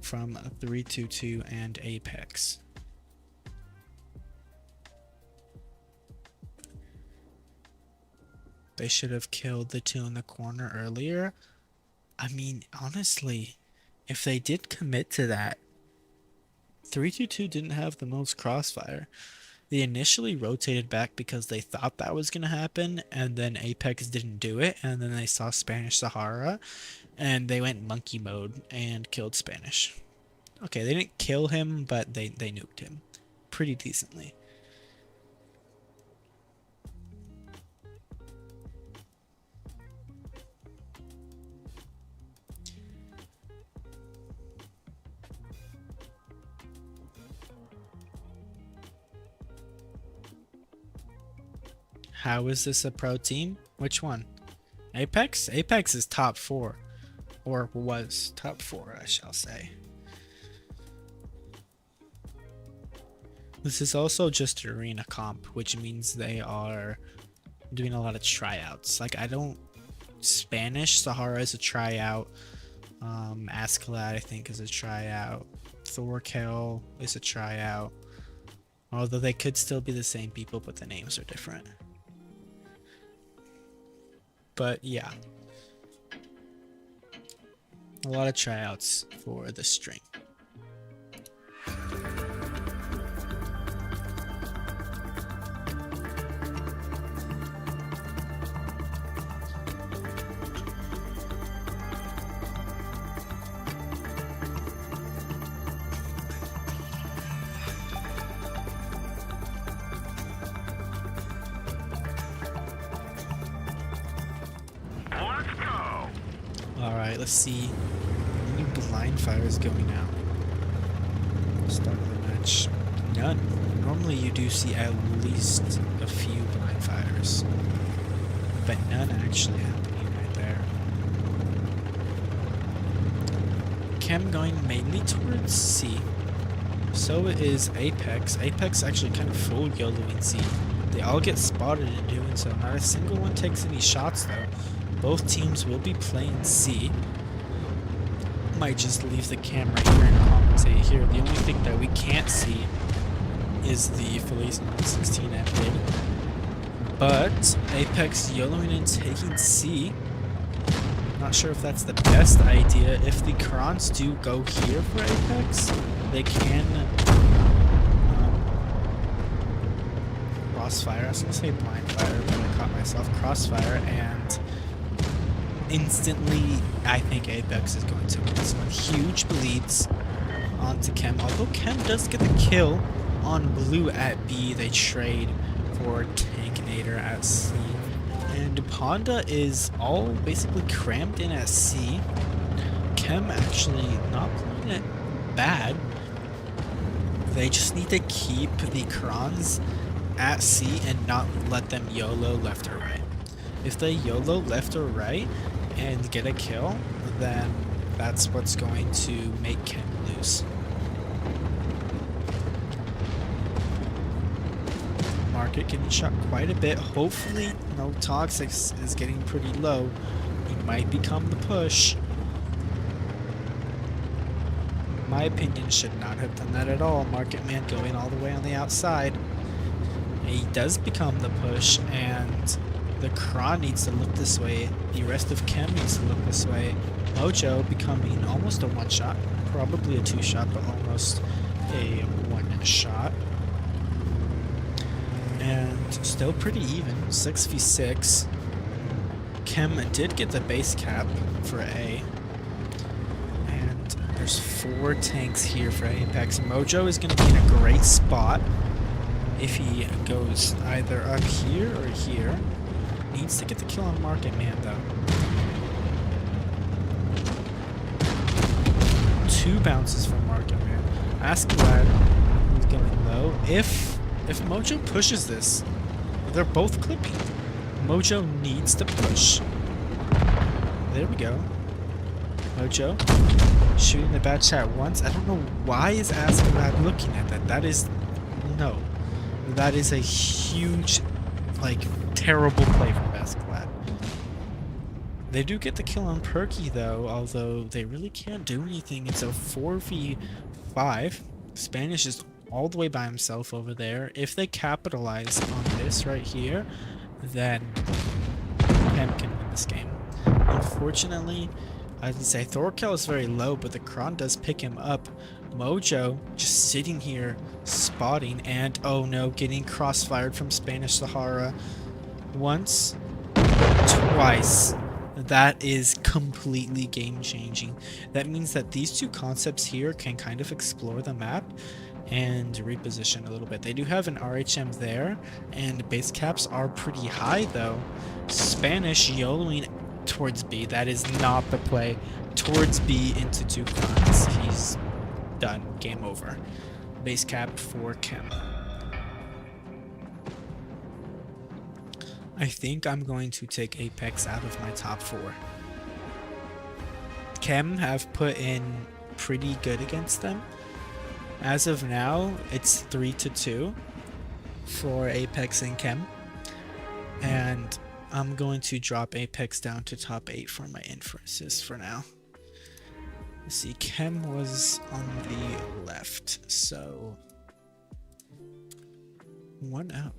from 322 and Apex. They should have killed the 2 in the corner earlier. I mean, honestly, if they did commit to that, 322 didn't have the most crossfire. They initially rotated back because they thought that was going to happen, and then APX didn't do it, and then they saw Spanish Sahara, and they went monkey mode and killed Spanish. Okay, they didn't kill him, but they nuked him pretty decently. How is this a pro team? Which one? Apex? Apex is top 4. Or was top 4, I shall say. This is also just arena comp, which means they are doing a lot of tryouts. Like, I don't... Spanish Sahara is a tryout. Askeladd, I think, is a tryout. Thorkel is a tryout. Although they could still be the same people, but the names are different. But yeah, a lot of tryouts for the string. Alright, let's see. Any blind fires going out? Start of the match. None. Normally you do see at least a few blind fires, but none actually happening right there. CHEM going mainly towards C. So is Apex. Apex actually kind of full YOLOing C. They all get spotted in doing so. Not a single one takes any shots though. Both teams will be playing C. Might just leave the camera here and commentate here. The only thing that we can't see is the Feliz 16 ended. But Apex YOLOing and taking C. Not sure if that's the best idea. If the Krons do go here for Apex, they can crossfire. I was gonna say blind fire, but I caught myself. Crossfire, and instantly I think Apex is going to win this one. Huge Blitz onto CHEM. Although CHEM does get the kill on blue at B, they trade for Tankinator at C. And Ponda is all basically crammed in at C. CHEM actually not playing it bad. They just need to keep the Krons at C and not let them YOLO left or right. If they YOLO left or right and get a kill, then that's what's going to make CHEM lose. Market getting shot quite a bit. Hopefully, no Toxic is getting pretty low. He might become the push. In my opinion, should not have done that at all. Market Man going all the way on the outside. He does become the push, and the Kron needs to look this way. The rest of CHEM needs to look this way. Mojo becoming almost a one-shot. Probably a two-shot, but almost a one-shot. And still pretty even. 6v6. CHEM did get the base cap for A. And there's 4 tanks here for Apex. Mojo is going to be in a great spot if he goes either up here or here. Needs to get the kill on Market Man though. 2 bounces from Market Man. Askeladd is going low. If Mojo pushes this, they're both clipping. Mojo needs to push. There we go. Mojo shooting the bad shot once. I don't know why is Askeladd looking at that. That is no. That is a huge, like, terrible play from Askeladd. They do get the kill on Perky though, although they really can't do anything. It's a 4v5. Spanish is all the way by himself over there. If they capitalize on this right here, then CHEM can win this game. Unfortunately, I would say Thorkel is very low, but the Kron does pick him up. Mojo just sitting here spotting, and oh no, getting crossfired from Spanish Sahara once, twice. That is completely game changing. That means that these two concepts here can kind of explore the map and reposition a little bit. They do have an RHM there, and base caps are pretty high though. Spanish YOLOing towards B. That is not the play. Towards B into two crons. He's done. Game over. Base cap for CHEM. I think I'm going to take APX out of my top 4. CHEM have put in pretty good against them. As of now, it's 3-2 for APX and CHEM. And I'm going to drop APX down to top 8 for my inferences for now. Let's see, CHEM was on the left, so 1 out.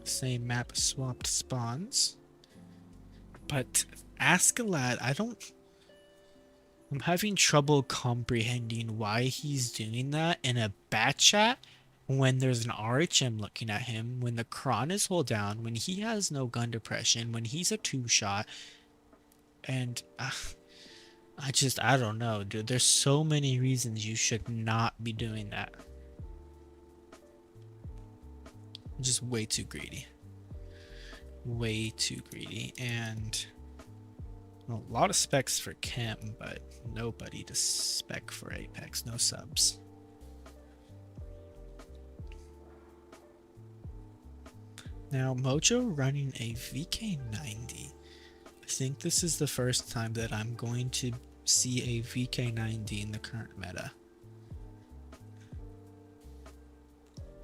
Same map swapped spawns. But Askeladd, I'm having trouble comprehending why he's doing that in a bat chat when there's an RHM looking at him, when the cron is hold down, when he has no gun depression, when he's a 2-shot. And I don't know, dude. There's so many reasons you should not be doing that. Just way too greedy. Way too greedy. And a lot of specs for CHEM, but nobody to spec for APX. No subs. Now, Mojo running a VK90. I think this is the first time that I'm going to see a VK90 in the current meta.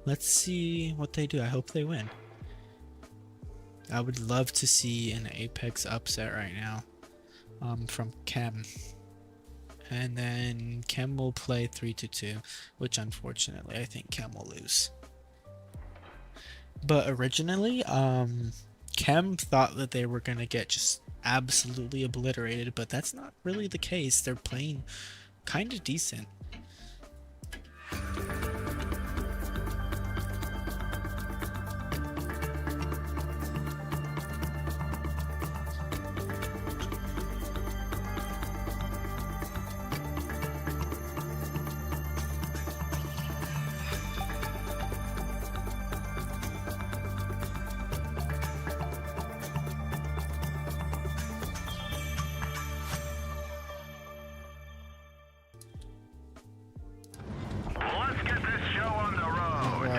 Let's see what they do. I hope they win. I would love to see an Apex upset right now from CHEM. And then CHEM will play 3-2, which unfortunately I think CHEM will lose. But originally, CHEM thought that they were going to get just absolutely obliterated, but that's not really the case. They're playing kind of decent.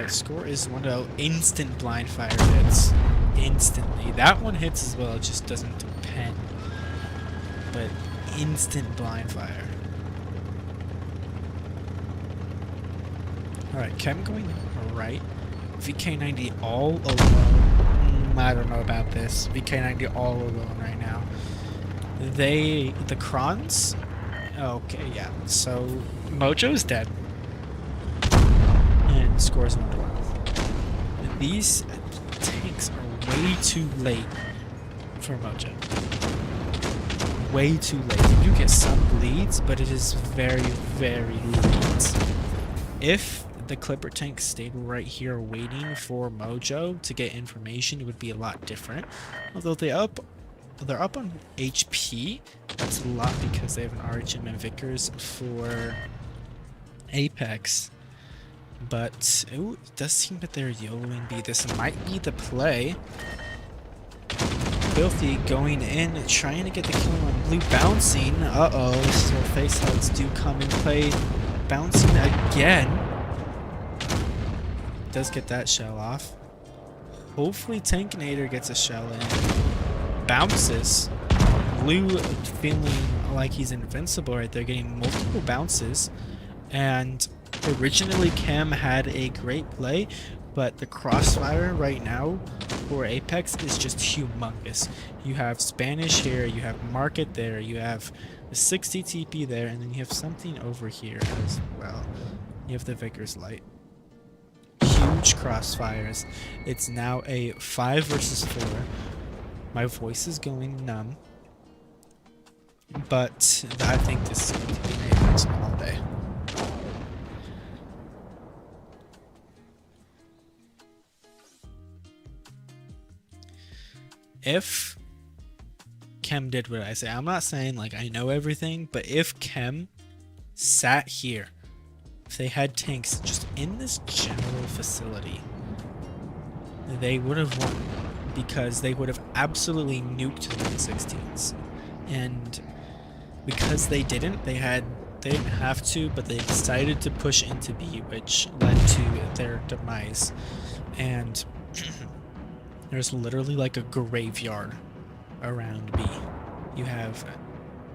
Score is 1-0. Instant blind fire hits. Instantly. That one hits as well, it just doesn't depend. But instant blind fire. Alright, CHEM going right. VK90 all alone. I don't know about this. VK90 all alone right now. The crons? Okay, yeah. So Mojo's dead. And scores 1-1. These tanks are way too late for Mojo. Way too late. You do get some bleeds, but it is very, very late. If the Clipper tank stayed right here waiting for Mojo to get information, it would be a lot different. Although they're up on HP. That's a lot because they have an RHM and Vickers for Apex. But ooh, it does seem that they're YOLOing B. This might be the play. Filthy going in, trying to get the kill on blue, bouncing. Uh-oh, this is where face hugs do come and play. Bouncing again. Does get that shell off. Hopefully Tankinator gets a shell in. Bounces. Blue feeling like he's invincible right there, getting multiple bounces. And originally CHEM had a great play, but the crossfire right now for Apex is just humongous. You have Spanish here, you have Market there, you have the 60 TP there, and then you have something over here as well. You have the Vickers Light. Huge crossfires. It's now a 5 versus 4. My voice is going numb. but I think this is going to be an APX all day. If CHEM did what I say, I'm not saying like I know everything, but if CHEM sat here, if they had tanks just in this general facility, they would have won, because they would have absolutely nuked the 116s. And because they didn't, they didn't have to, but they decided to push into B, which led to their demise. And there's literally like a graveyard around B. You have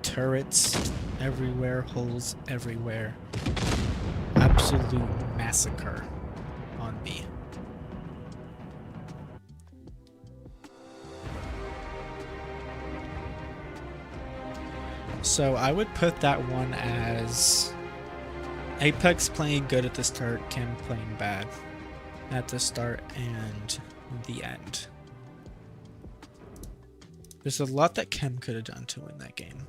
turrets everywhere, holes everywhere. Absolute massacre on B. So I would put that one as Apex playing good at the start, CHEM playing bad at the start and the end. There's a lot that CHEM could have done to win that game.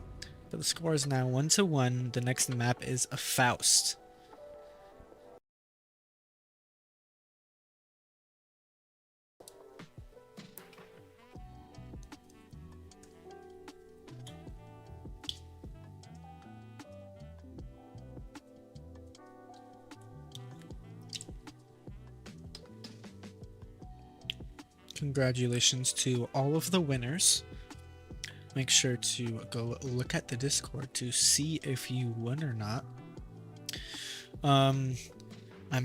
But the score is now 1-1. The next map is a Faust. Congratulations to all of the winners. Make sure to go look at the Discord to see if you won or not. I'm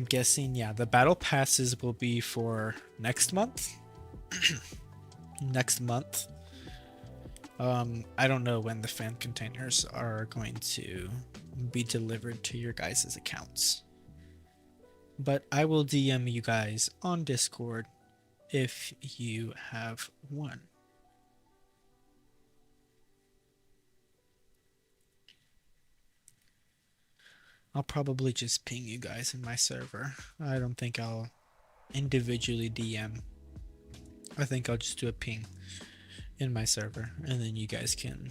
guessing, yeah, the battle passes will be for next month. Next month. I don't know when the fan containers are going to be delivered to your guys' accounts. But I will DM you guys on Discord if you have won. I'll probably just ping you guys in my server. I don't think I'll individually DM. I think I'll just do a ping in my server and then you guys can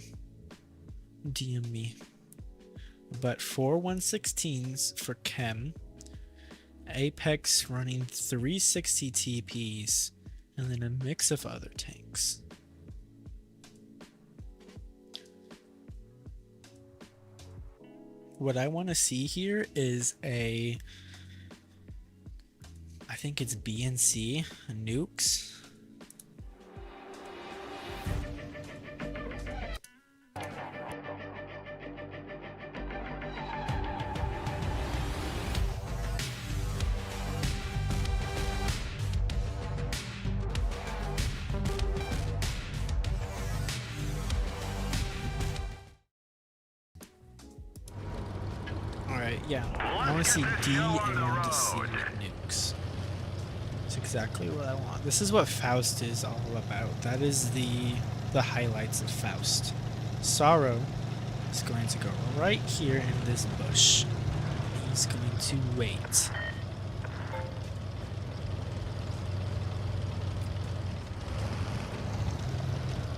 DM me. But 4 116s for CHEM, Apex running 360 TPs, and then a mix of other tanks. What I want to see here is I think it's B and C nukes. Yeah, I want to see D and C nukes. That's exactly what I want. This is what Faust is all about. That is the highlights of Faust. Sorrow is going to go right here in this bush. He's going to wait.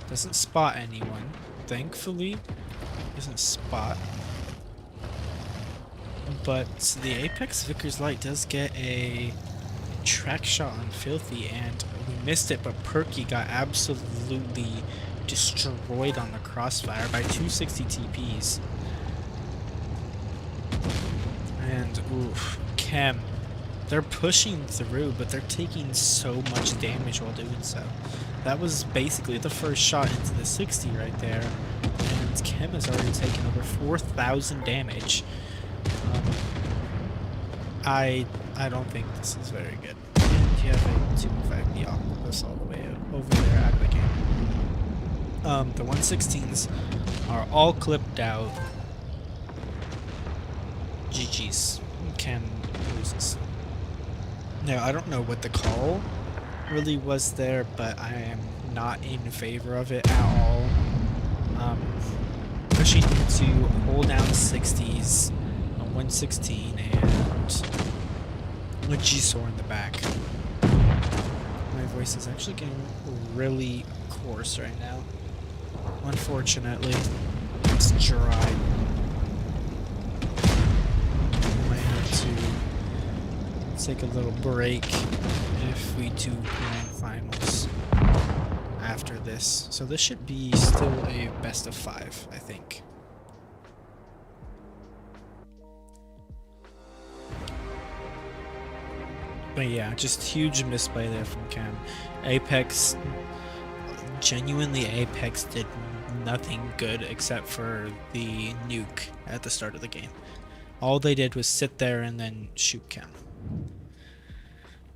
Doesn't spot anyone. Thankfully, doesn't spot. But the Apex Vickers Light does get a track shot on Filthy, and we missed it, but Perky got absolutely destroyed on the crossfire by 260 TPs. And oof, CHEM, they're pushing through, but they're taking so much damage while doing so. That was basically the first shot into the 60 right there, and CHEM has already taken over 4,000 damage. I don't think this is very good. And you have a 2-5. Yeah, I'll move this all the way over there out of the game. The 116s are all clipped out. GG's. CHEM loses. Now, I don't know what the call really was there, but I am not in favor of it at all. Pushing to hold down 60s. 116 and a G-Sor in the back. My voice is actually getting really coarse right now, unfortunately. It's dry. Might have to take a little break if we do grand finals after this. So this should be still a best of 5, I think. But yeah, just huge misplay there from Chem. Apex, genuinely Apex did nothing good except for the nuke at the start of the game. All they did was sit there and then shoot Chem.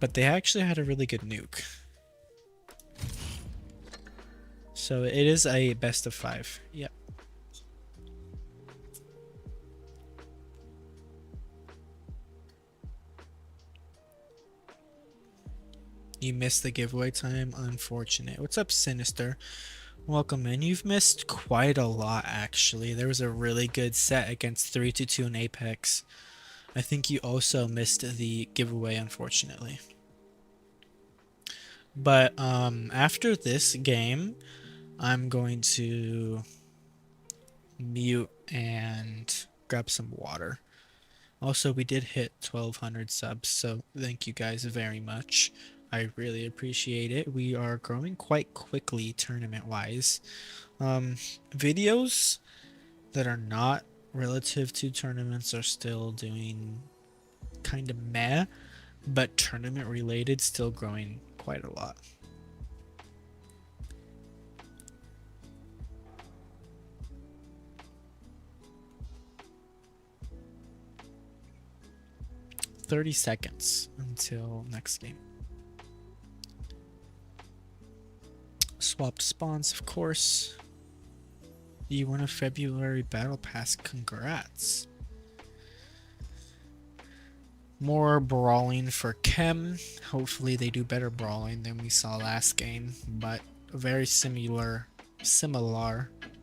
But they actually had a really good nuke. So it is a best of 5. Yep. You missed the giveaway time, unfortunate. What's up, Sinister? Welcome in. You've missed quite a lot, actually. There was a really good set against 3-2 in Apex. I think you also missed the giveaway, unfortunately. But after this game, I'm going to mute and grab some water. Also, we did hit 1,200 subs, so thank you guys very much. I really appreciate it. We are growing quite quickly tournament-wise. Videos that are not relative to tournaments are still doing kind of meh, but tournament-related still growing quite a lot. "30 seconds until next game." Swapped spawns, of course. You won a February Battle Pass. Congrats. More brawling for Chem. Hopefully they do better brawling than we saw last game, but very similar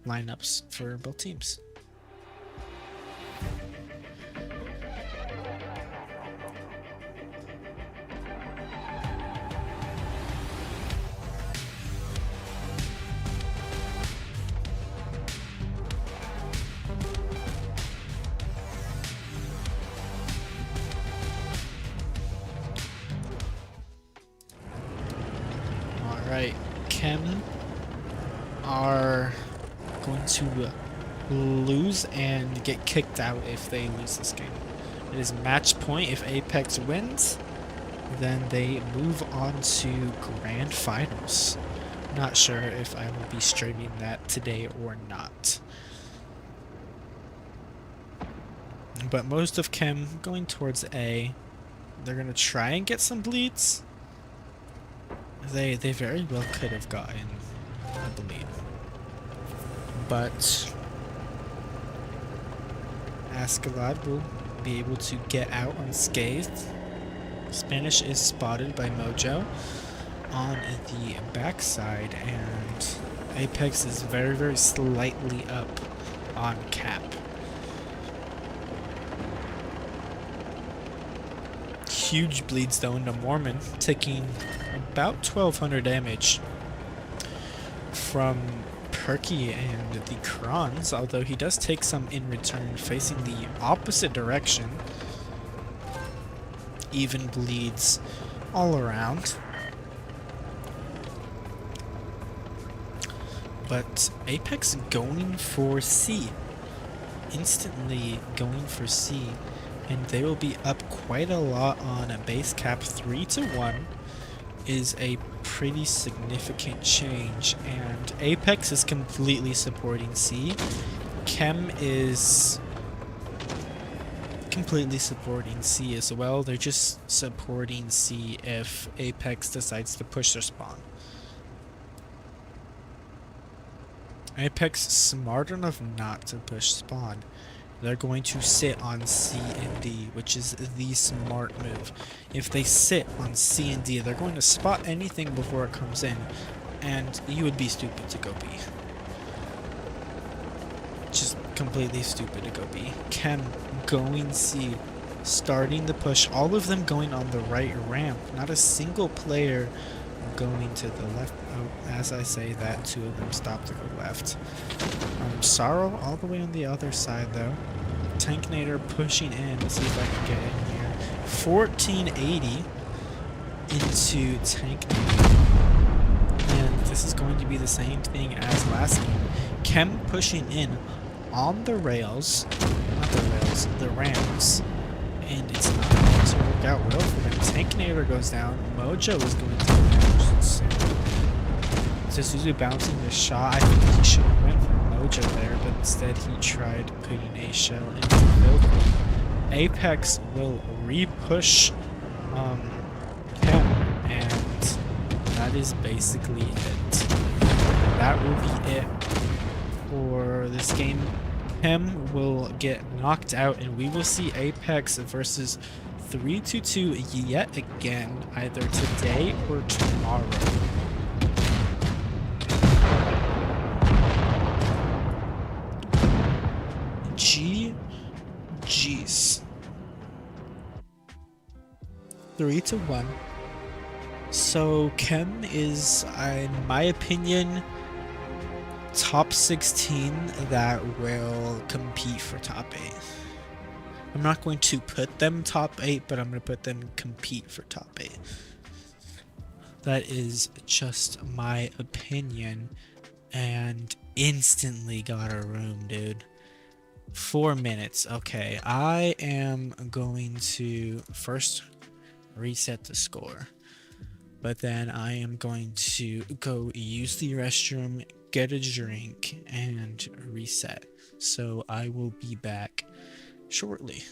lineups for both teams. Alright, Chem are going to lose and get kicked out if they lose this game. It is match point. If Apex wins, then they move on to grand finals. Not sure if I will be streaming that today or not. But most of Chem going towards A. They're going to try and get some Blitz. They very well could have gotten, I believe. But Ascalad will be able to get out unscathed. Spanish is spotted by Mojo on the backside, and Apex is very slightly up on cap. Huge bleeds though into Mormon, taking about 1,200 damage from Perky and the Krons, although he does take some in return, facing the opposite direction. Even bleeds all around. But Apex going for C. Instantly going for C. And they will be up quite a lot on a base cap. 3-1 is a pretty significant change, and Apex is completely supporting C. Chem is completely supporting C as well. They're just supporting C if Apex decides to push their spawn. Apex is smart enough not to push spawn. They're going to sit on C and D, which is the smart move. If they sit on C and D, they're going to spot anything before it comes in, and you would be stupid to go B. Just completely stupid to go B. Chem going C, starting the push, all of them going on the right ramp. Not a single player going to the left. Oh, as I say that, 2 of them stop to go left. Sorrow all the way on the other side though. Tanknator pushing in to see if I can get in here. 1480 into Tanknator. And this is going to be the same thing as last game. CHEM pushing in on the rails, not the rails, the rams. And it's not going to work out well for them. Tanknator goes down. Mojo is going to go soon. Suzuzu bouncing the shot. I think he should have went for Mojo there, but instead he tried putting a shell into the field. Apex will re-push CHEM, and that is basically it. That will be it for this game. CHEM will get knocked out, and we will see Apex versus 322 yet again, either today or tomorrow. GG's. 3-1. So CHEM is, in my opinion, top 16 that will compete for top 8. I'm not going to put them top 8, but I'm going to put them compete for top 8. That is just my opinion, and instantly got a room, dude. 4 minutes. Okay, I am going to first reset the score, but then I am going to go use the restroom, get a drink, and reset. So I will be back shortly.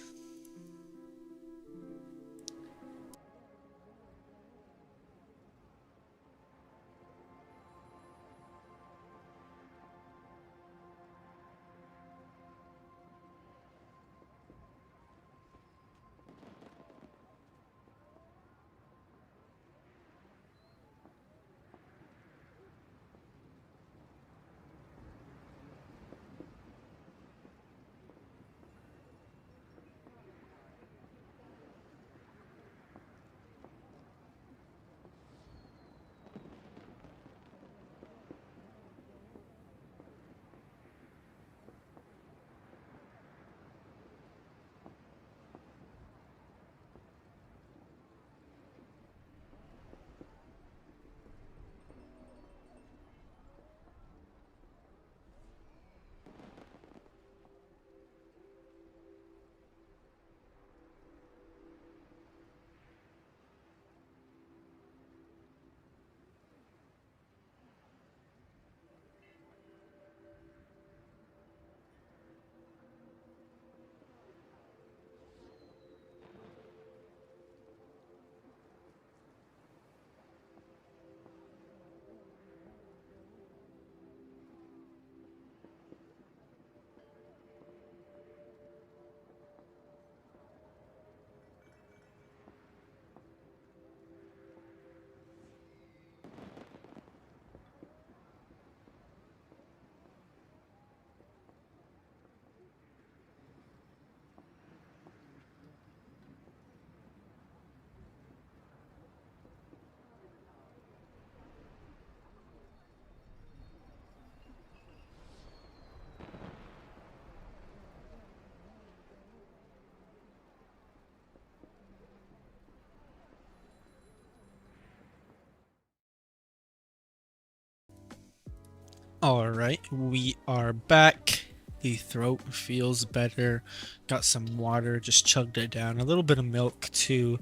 Alright, we are back. The throat feels better. Got some water, just chugged it down. A little bit of milk to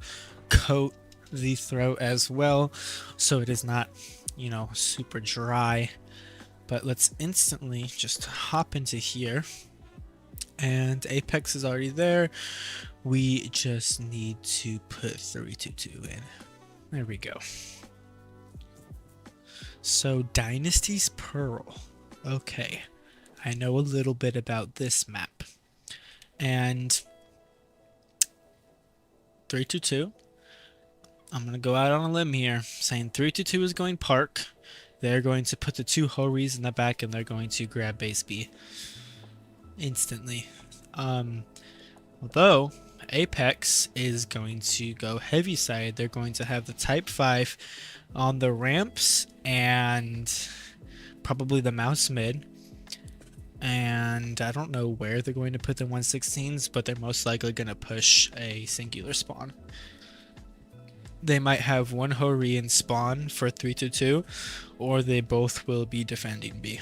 coat the throat as well, so it is not, you know, super dry. But let's instantly just hop into here. And Apex is already there. We just need to put 322 in. There we go. So Dynasty's Pearl. Okay, I know a little bit about this map. And 322. I'm gonna go out on a limb here, saying 322 is going park. They're going to put the 2 Hories in the back, and they're going to grab base B instantly. Although APX is going to go heavy side. They're going to have the Type 5 on the ramps and probably the mouse mid. And I don't know where they're going to put the 116s, but they're most likely going to push a singular spawn. They might have one Horian spawn for 3-2, or they both will be defending B.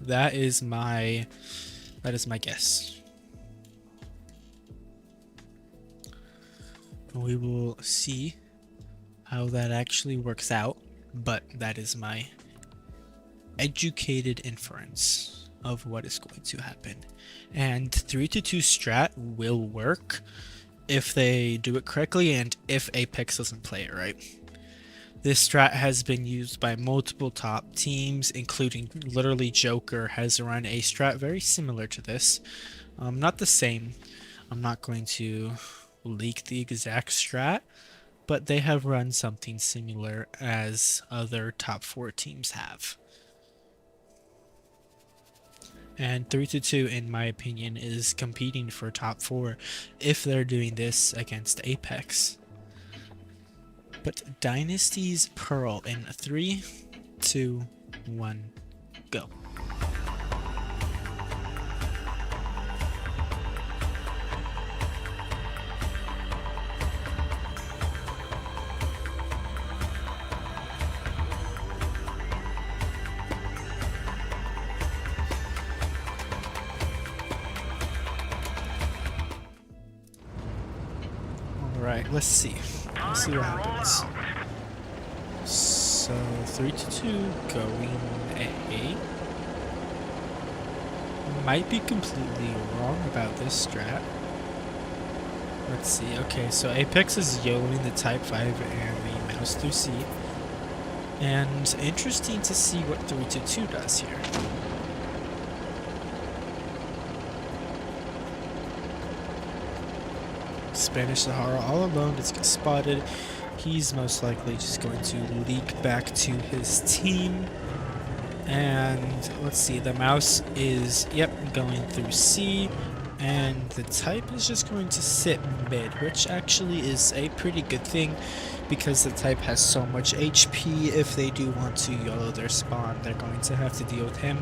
That is my guess. We will see how that actually works out, but that is my educated inference of what is going to happen. And 3-2 strat will work if they do it correctly and if APX doesn't play it right. This strat has been used by multiple top teams, including literally Joker has run a strat very similar to this. Not the same. I'm not going to leak the exact strat, but they have run something similar as other top 4 teams have. And 3-2, in my opinion, is competing for top 4 if they're doing this against Apex. But Dynasty's Pearl in 3, 2, 1, go. Alright, let's see. Let's see what happens. So 3-2 going A. Might be completely wrong about this strat. Let's see. Okay, so Apex is YOLOing the Type 5 and the mouse through C. And interesting to see what 3-2 does here. Spanish Sahara all alone doesn't get spotted. He's most likely just going to leak back to his team. And let's see, the mouse is, yep, going through C. And the Type is just going to sit mid, which actually is a pretty good thing because the Type has so much HP. If they do want to YOLO their spawn, they're going to have to deal with him.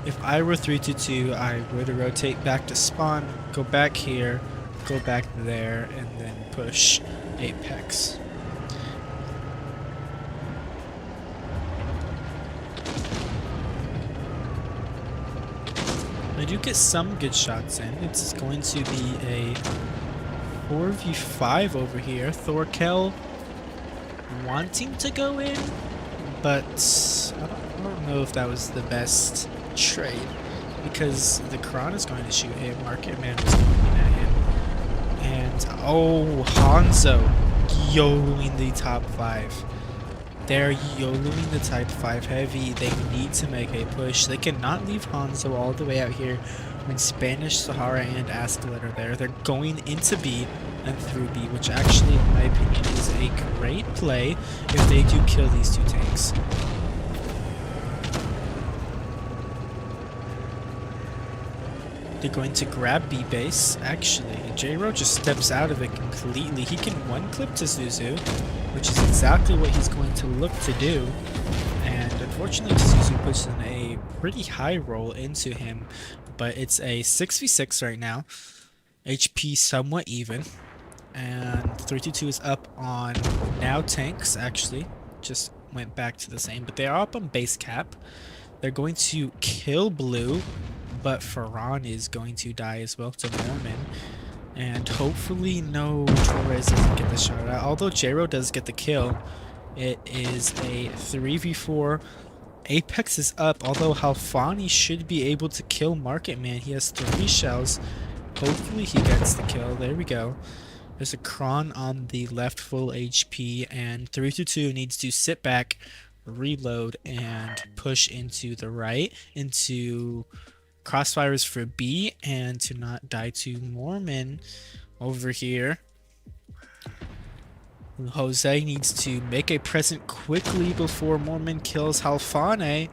If I were 3-2, I would rotate back to spawn, go back here, go back there, and then push Apex. I do get some good shots in. It's going to be a 4v5 over here. Thorkel wanting to go in, but I don't know if that was the best trade because the Kron is going to shoot him. Market Man was going at him. And oh, Hanzo YOLOing the top 5. They're YOLOing the Type 5 heavy. They need to make a push. They cannot leave Hanzo all the way out here when Spanish Sahara and Asklet are there. They're going into B and through B, which actually, in my opinion, is a great play if they do kill these two tanks. They're going to grab B base. Actually, J-Ro just steps out of it completely. He can one-clip to Zuzu, which is exactly what he's going to look to do. And unfortunately, Zuzu puts in a pretty high roll into him, but it's a 6v6 right now. HP somewhat even. And 3-2 is up on now tanks, actually. Just went back to the same, but they are up on base cap. They're going to kill blue, but Ferran is going to die as well to Norman. And hopefully no Torres doesn't get the shot out. Although J-Ro does get the kill, it is a 3v4. Apex is up, although Halfani should be able to kill Market Man. He has 3 shells. Hopefully he gets the kill. There we go. There's a Kron on the left full HP, and 3-2 needs to sit back, reload, and push into the right, into crossfires for B, and to not die to Mormon over here. Jose needs to make a present quickly before Mormon kills Halfane.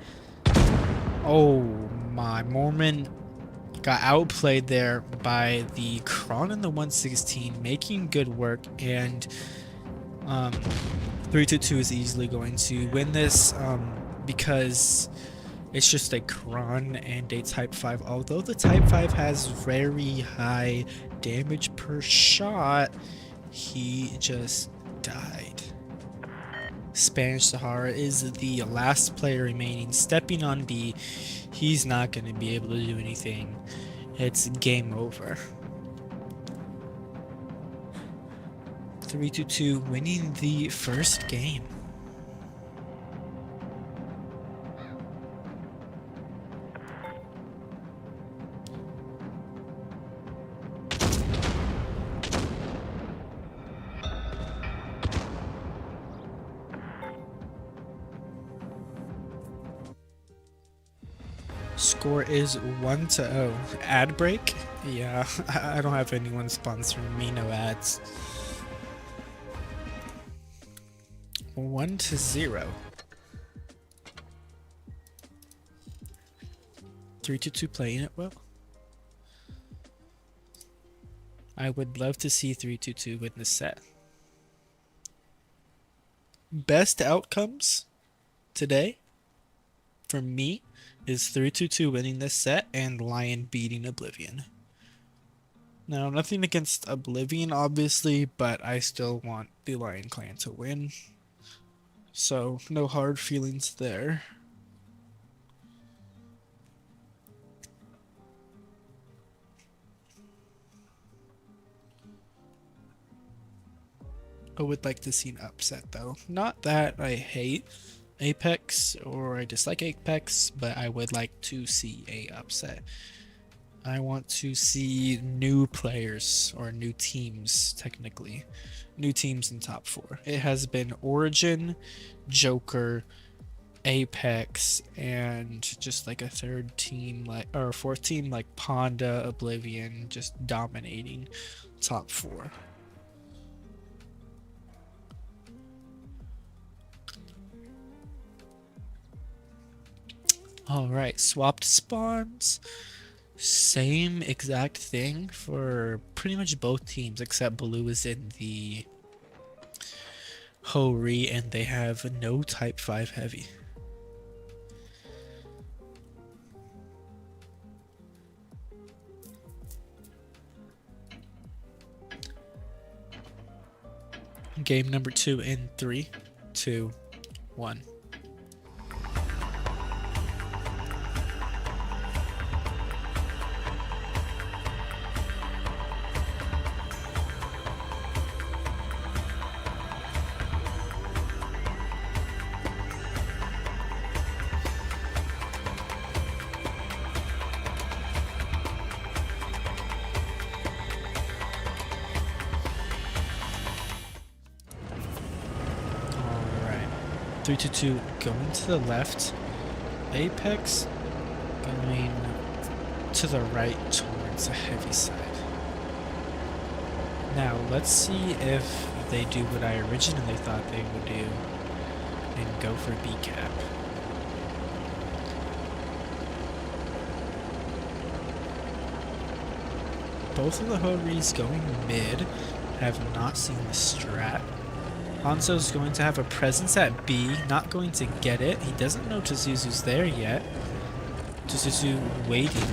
Oh my, Mormon got outplayed there by the Kron and the 116, making good work, and 322 is easily going to win this because it's just a Kron and a Type 5. Although the Type 5 has very high damage per shot, he just died. Spanish Sahara is the last player remaining, stepping on B. He's not going to be able to do anything. It's game over. 322 winning the first game. Score is 1-0. Ad break? Yeah, I don't have anyone sponsoring me, no ads. 1-0. 322 playing it well. I would love to see 322 win this set. Best outcomes today for me is 322 winning this set and Lion beating Oblivion. Now, nothing against Oblivion, obviously, but I still want the Lion clan to win. So, no hard feelings there. I would like to see an upset, though. Not that I hate Apex or I dislike Apex, but I would like to see a upset. I want to see new players or new teams, technically. New teams in top 4. It has been Origin, Joker, Apex, and just like a third team, like or a fourth team like Ponda, Oblivion, just dominating top 4. Alright, swapped spawns. Same exact thing for pretty much both teams, except Blue is in the Hori and they have no Type 5 heavy. Game number 2 in 3, 2, 1. Alright. 322 going to the left. Apex going to the right towards the heavy side. Now, let's see if they do what I originally thought they would do and go for B cap. Both of the Horis going mid have not seen the strat. Hanzo's going to have a presence at B, not going to get it. He doesn't know Tsuzu's there yet. Tsuzu waiting,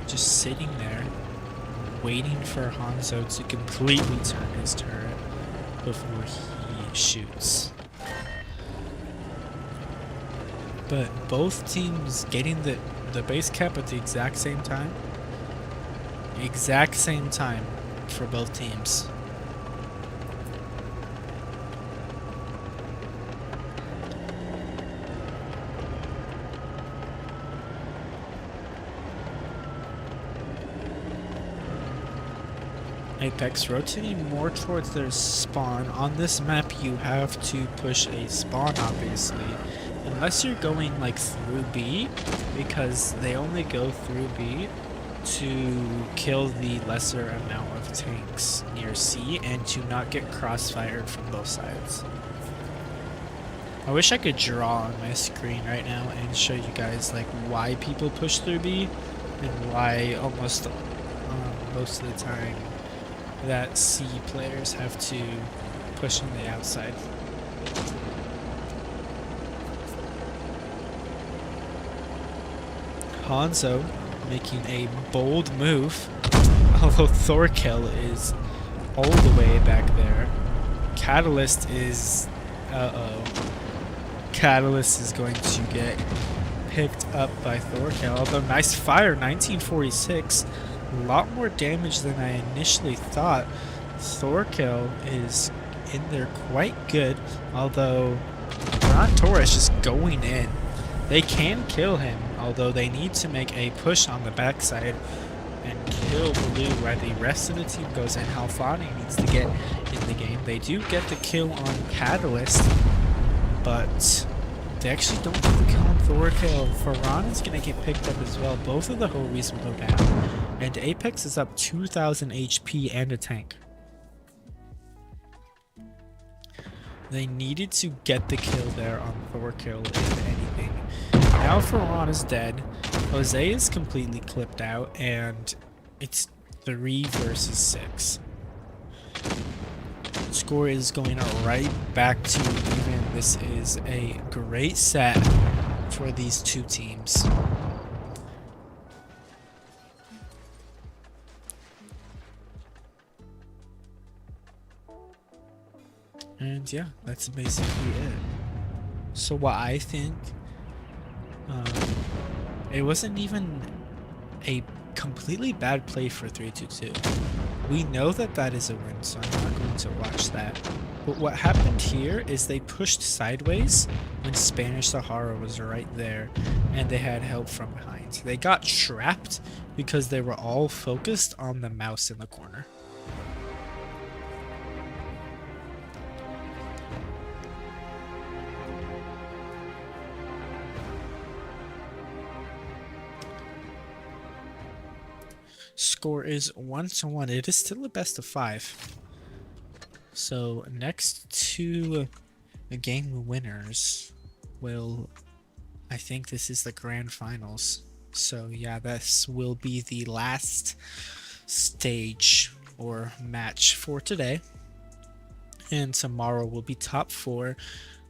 just sitting there, waiting for Hanzo to completely turn his turret before he shoots. But both teams getting the base cap at the exact same time. Exact same time for both teams. Apex rotating more towards their spawn. On this map you have to push a spawn, obviously, unless you're going like through B, because they only go through B to kill the lesser amount of tanks near C and to not get crossfired from both sides. I wish I could draw on my screen right now and show you guys like why people push through B, and why almost most of the time that C players have to push on the outside. Hanzo making a bold move, although Thorkel is all the way back there. Catalyst is... Catalyst is going to get picked up by Thorkel, although nice fire, 1946. A lot more damage than I initially thought. Thorkel is in there quite good, although Ron Torres just going in. They can kill him, although they need to make a push on the backside and kill Blue while the rest of the team goes in. Halfani needs to get in the game. They do get the kill on Catalyst, but they actually don't get the kill on Thorkel. Ferran is going to get picked up as well. Both of the Hovies will go down. And APX is up 2,000 HP and a tank. They needed to get the kill there on Thorkel, if anything. Now Ferran is dead. Jose is completely clipped out, and it's 3 versus 6. Score is going right back to even. This is a great set for these two teams. And yeah, that's basically it. So what I think, it wasn't even a completely bad play for 3-2-2. We know that that is a win, so I'm not going to watch that. But what happened here is they pushed sideways when Spanish Sahara was right there, and they had help from behind. They got trapped because they were all focused on the mouse in the corner. Score is 1-1. It is still a best of 5. So next two game winners will, I think this is the grand finals. So yeah, this will be the last stage or match for today. And tomorrow will be top 4.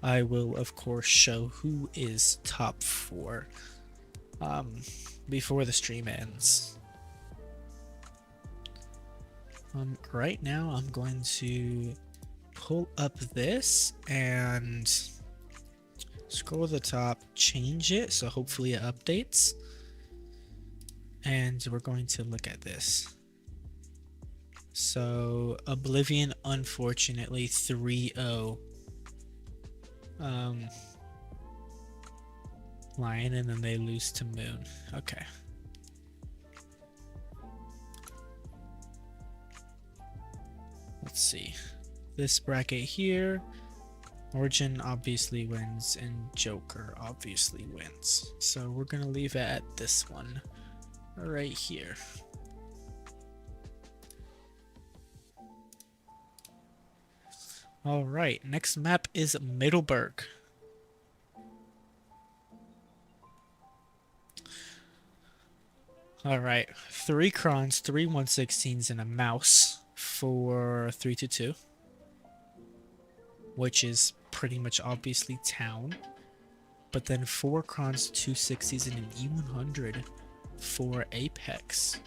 I will of course show who is top 4 before the stream ends. Right now I'm going to pull up this and scroll to the top, change it, so hopefully it updates. And we're going to look at this. So Oblivion, unfortunately 3-0 Lion, and then they lose to Moon. Okay. Let's see. This bracket here, Origin obviously wins and Joker obviously wins. So we're gonna leave it at this one right here. Alright, next map is Middleburg. Alright, 3 crons, 3 116s, and a mouse for 3-2-2, which is pretty much obviously town, but then 4 crons, 2 60s, and an E100 for Apex.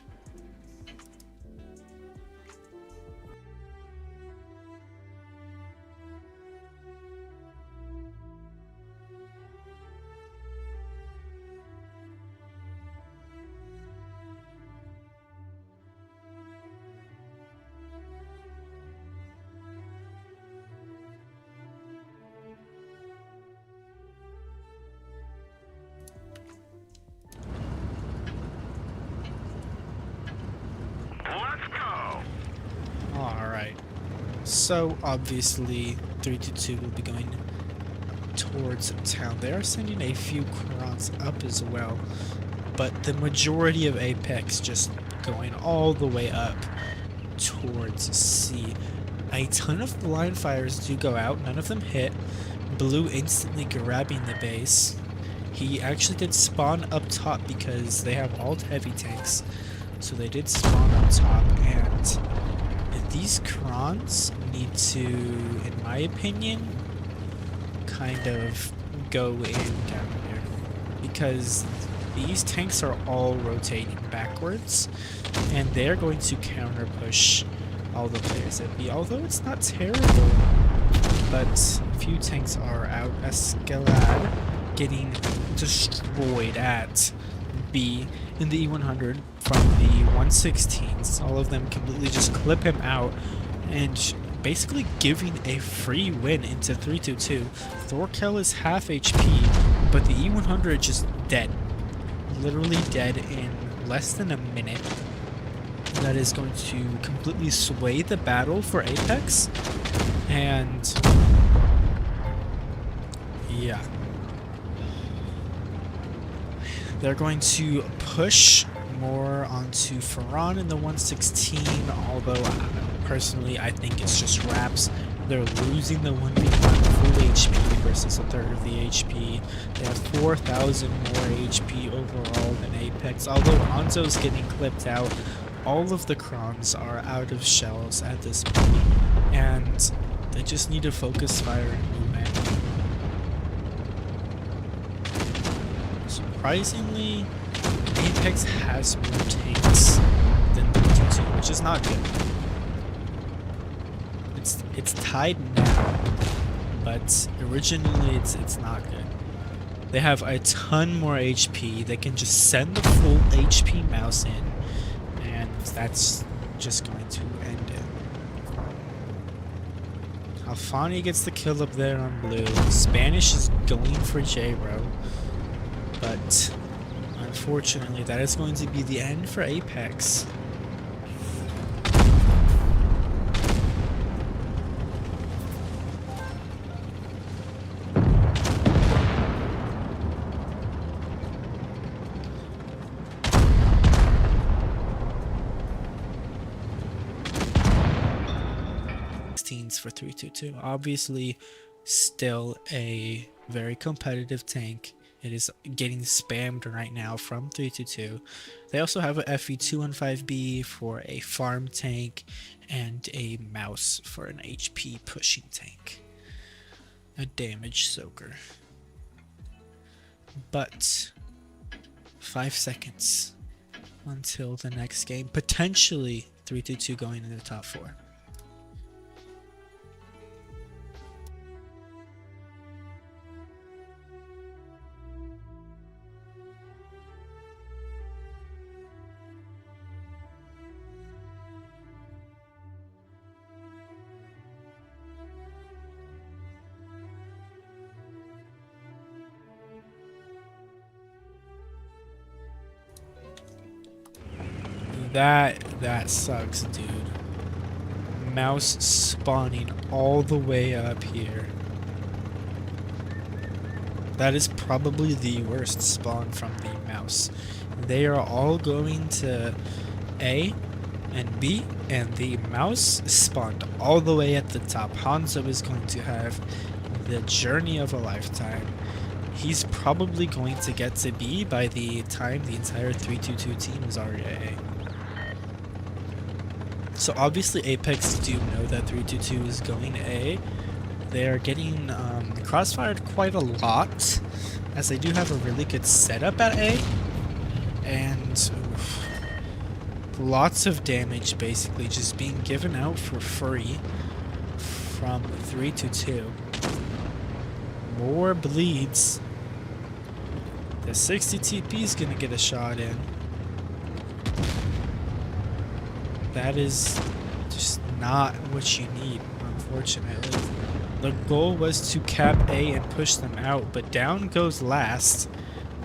So obviously 3-2-2 will be going towards town. They are sending a few crons up as well, but the majority of Apex just going all the way up towards C. A ton of blind fires do go out, none of them hit. Blue instantly grabbing the base, He actually did spawn up top because they have alt heavy tanks. So they did spawn up top, and these Krons need to, in my opinion, kind of go in down here. Because these tanks are all rotating backwards, and they're going to counter push all the players at B. Although it's not terrible, but a few tanks are out. Escalade getting destroyed at B in the E100 from the 116s. All of them completely just clip him out and basically giving a free win into 322. Thorkel is half HP, but the E100 just dead. Literally dead in less than a minute. That is going to completely sway the battle for Apex. And yeah. They're going to push more onto Ferran in the 116, although personally I think it's just wraps. They're losing the 1v1 full HP versus a third of the HP. They have 4,000 more HP overall than Apex, although Hanzo's getting clipped out. All of the Krons are out of shells at this point, and they just need to focus fire and movement. Surprisingly, Apex has more tanks than 322, which is not good. It's tied now, but originally it's not good. They have a ton more HP. They can just send the full HP mouse in, and that's just going to end it. Alfani gets the kill up there on blue. Spanish is going for J-Ro, but unfortunately that is going to be the end for Apex. For 322. Obviously still a very competitive tank. It is getting spammed right now from 322. They also have a FE215B for a farm tank and a mouse for an HP pushing tank. A damage soaker. But 5 seconds until the next game. Potentially 322 going into the top 4. That sucks, dude. Mouse spawning all the way up here. That is probably the worst spawn from the mouse. They are all going to A and B, and the mouse spawned all the way at the top. Hanzo is going to have the journey of a lifetime. He's probably going to get to B by the time the entire 322 team is already at A. So obviously Apex do know that 322 is going A. They are getting crossfired quite a lot, as they do have a really good setup at A. And lots of damage basically just being given out for free from 322. More bleeds. The 60 TP is going to get a shot in. That is just not what you need, unfortunately. The goal was to cap A and push them out, but down goes last.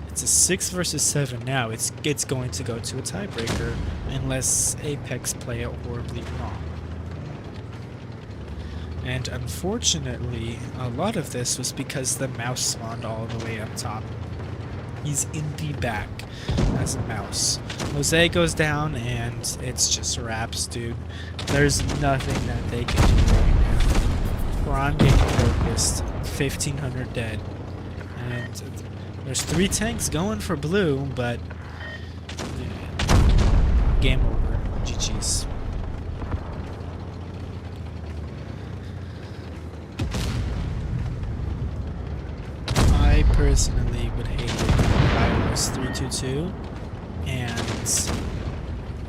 It's a 6 versus 7 now. It's going to go to a tiebreaker unless Apex play it horribly wrong. And unfortunately, a lot of this was because the mouse spawned all the way up top. He's in the back as a mouse. Jose goes down and it's just wraps, dude. There's nothing that they can do right now. Ron getting focused, 1,500 dead. And There's 3 tanks going for blue, but game over. GG's. I personally would hate it if I was 322 and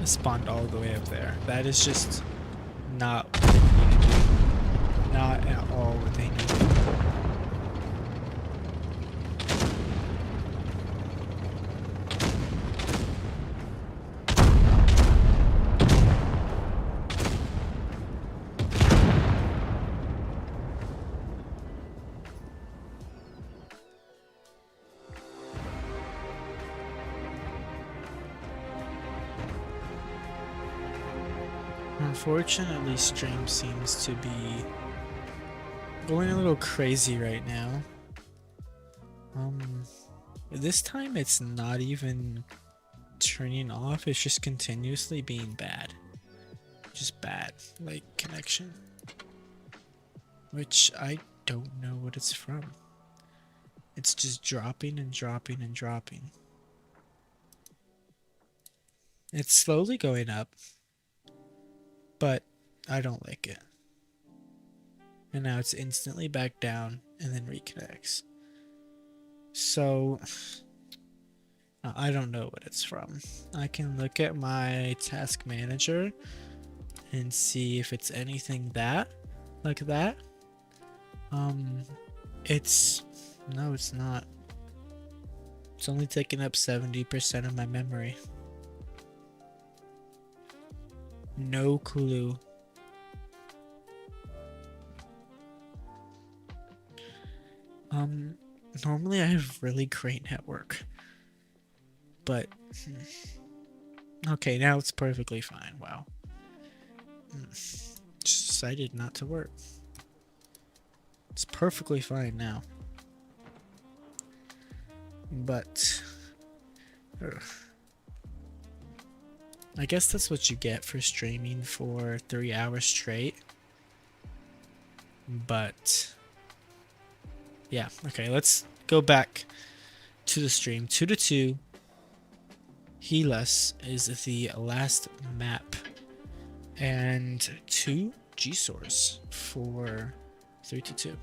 spawned all the way up there. That is just not what they need to do. Not at all what they need to do. Unfortunately, stream seems to be going a little crazy right now. This time it's not even turning off, it's just continuously being bad. Just bad, like connection. Which I don't know what it's from. It's just dropping and dropping and dropping. It's slowly going up. But I don't like it. And now it's instantly back down and then reconnects. So I don't know what it's from. I can look at my task manager and see if it's anything like that. No, it's not. It's only taking up 70% of my memory. No clue. Normally I have really great network. But okay, now it's perfectly fine. Wow. Just decided not to work. It's perfectly fine now. But I guess that's what you get for streaming for 3 hours straight. But yeah, okay, let's go back to the stream. 2-2. Helas is the last map. And 2 G-Source for 3-2.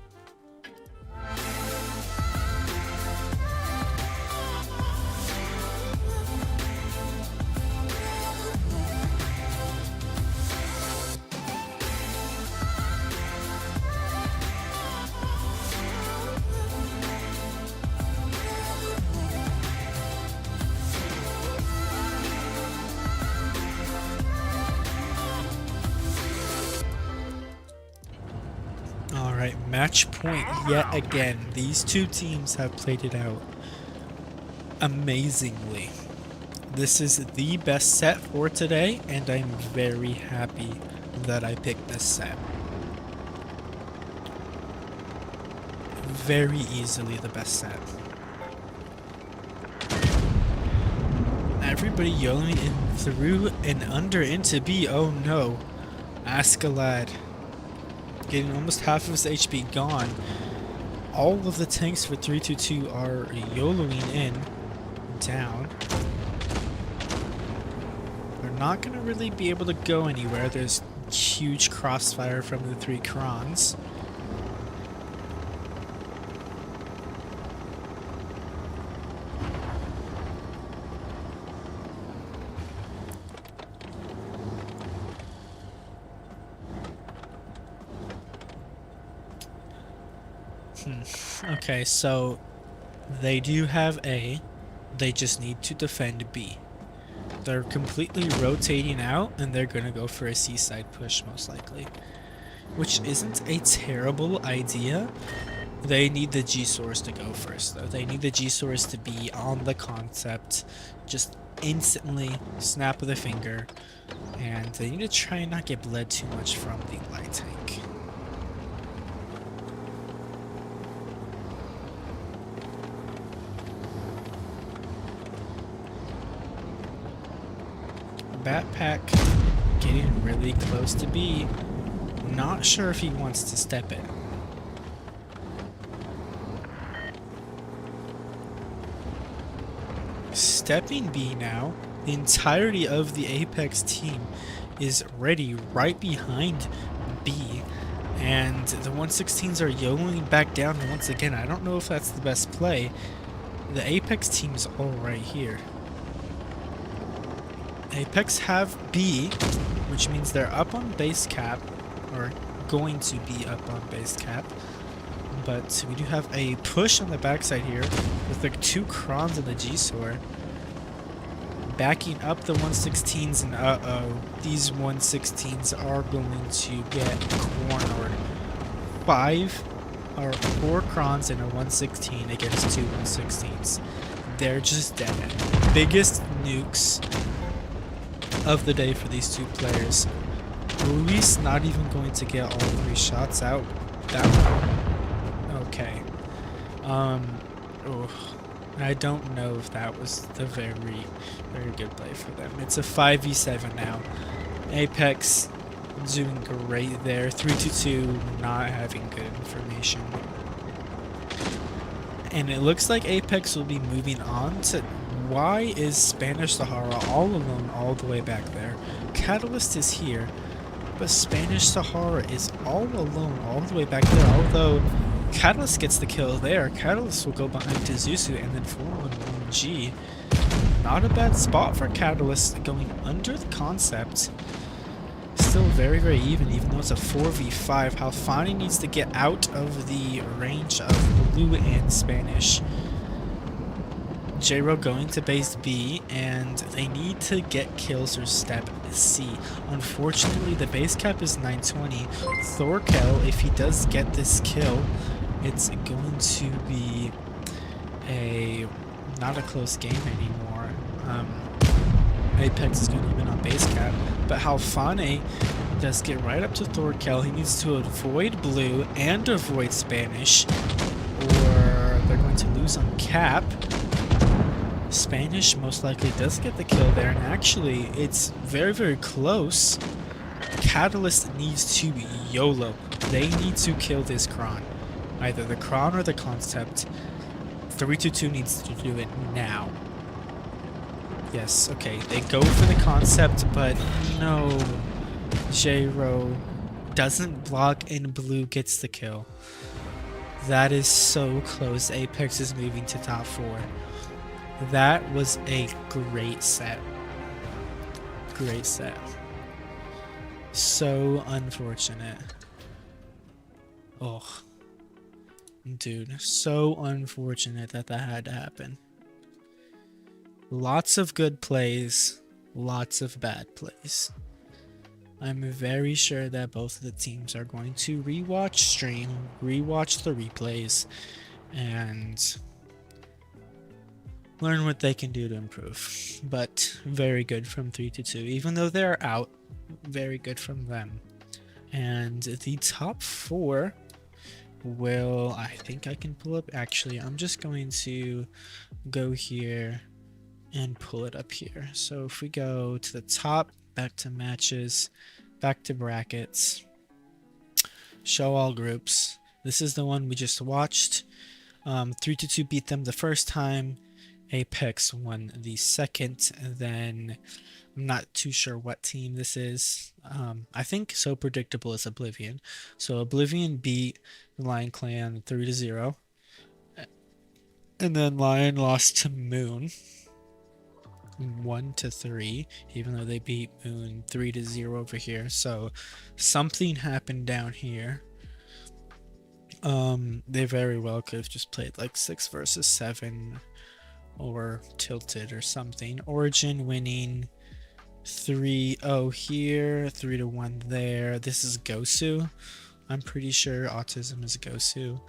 Match point yet again. These two teams have played it out amazingly. This is the best set for today, and I'm very happy that I picked this set. Very easily the best set. Everybody yelling in through and under into B. Oh no. Ascalad. Getting almost half of his HP gone. All of the tanks for 322 are YOLOing in. Down. They're not going to really be able to go anywhere. There's huge crossfire from the 3 Krons. Okay, so they do have A. They just need to defend B. They're completely rotating out, and they're going to go for a C-side push, most likely. Which isn't a terrible idea. They need the G-Source to go first, though. They need the G-Source to be on the concept, just instantly, snap of the finger. And they need to try and not get bled too much from the light tank. Backpack getting really close to B. Not sure if he wants to step it. stepping B now. The entirety of the Apex team is ready right behind B. And the 116s are YOLOing back down once again. I don't know if that's the best play. The Apex team is all right here. Apex have B, which means they're up on base cap, or going to be up on base cap. But we do have a push on the backside here with the 2 crons and the G-Sword. Backing up the 116s, and these 116s are going to get cornered. 4 crons and a 116 against 2 116s. They're just dead. Biggest nukes of the day for these 2 players. Luis not even going to get all 3 shots out. That one. Okay. I don't know if that was the very good play for them. It's a 5v7 now. Apex doing great there. 3-2-2, not having good information. And it looks like Apex will be moving on to... Why is Spanish Sahara all alone all the way back there? Catalyst is here, but Spanish Sahara is all alone all the way back there, although Catalyst gets the kill there. Catalyst will go behind Tizuzu and then 4-1-1G. Not a bad spot for Catalyst, going under the concept. Still very, very even though it's a 4v5. Halfani needs to get out of the range of Blue and Spanish. J-Ro going to base B, and they need to get kills or step C. Unfortunately, the base cap is 920. Thorkel, if he does get this kill, it's going to be not a close game anymore. Apex is going to win on base cap, but Halfane does get right up to Thorkel. He needs to avoid Blue and avoid Spanish, or they're going to lose on cap. Spanish most likely does get the kill there, and actually it's very, very close. Catalyst needs to YOLO. They need to kill this Kron. Either the Kron or the concept. 3-2-2 needs to do it now. Yes, okay, they go for the concept, but no. J-Ro doesn't block and Blue gets the kill. That is so close. Apex is moving to top 4. That was a great set. Great set. So unfortunate. Oh. Dude, so unfortunate that had to happen. Lots of good plays, lots of bad plays. I'm very sure that both of the teams are going to rewatch stream, rewatch the replays, and learn what they can do to improve. But very good from 3-2, even though they're out, very good from them. And the top 4 will, I think I can pull up, actually I'm just going to go here and pull it up here. So if we go to the top, back to matches, back to brackets, show all groups, this is the one we just watched. 3-2 beat them the first time. Apex won the second, and then I'm not too sure what team this is. I think So Predictable is Oblivion. So Oblivion beat the Lion Clan 3-0. And then Lion lost to Moon 1-3, even though they beat Moon 3-0 over here. So something happened down here. They very well could have just played like 6 versus 7 or tilted or something. Origin winning 3-0 here, 3-1 there. This is Gosu. I'm pretty sure Autism is Gosu.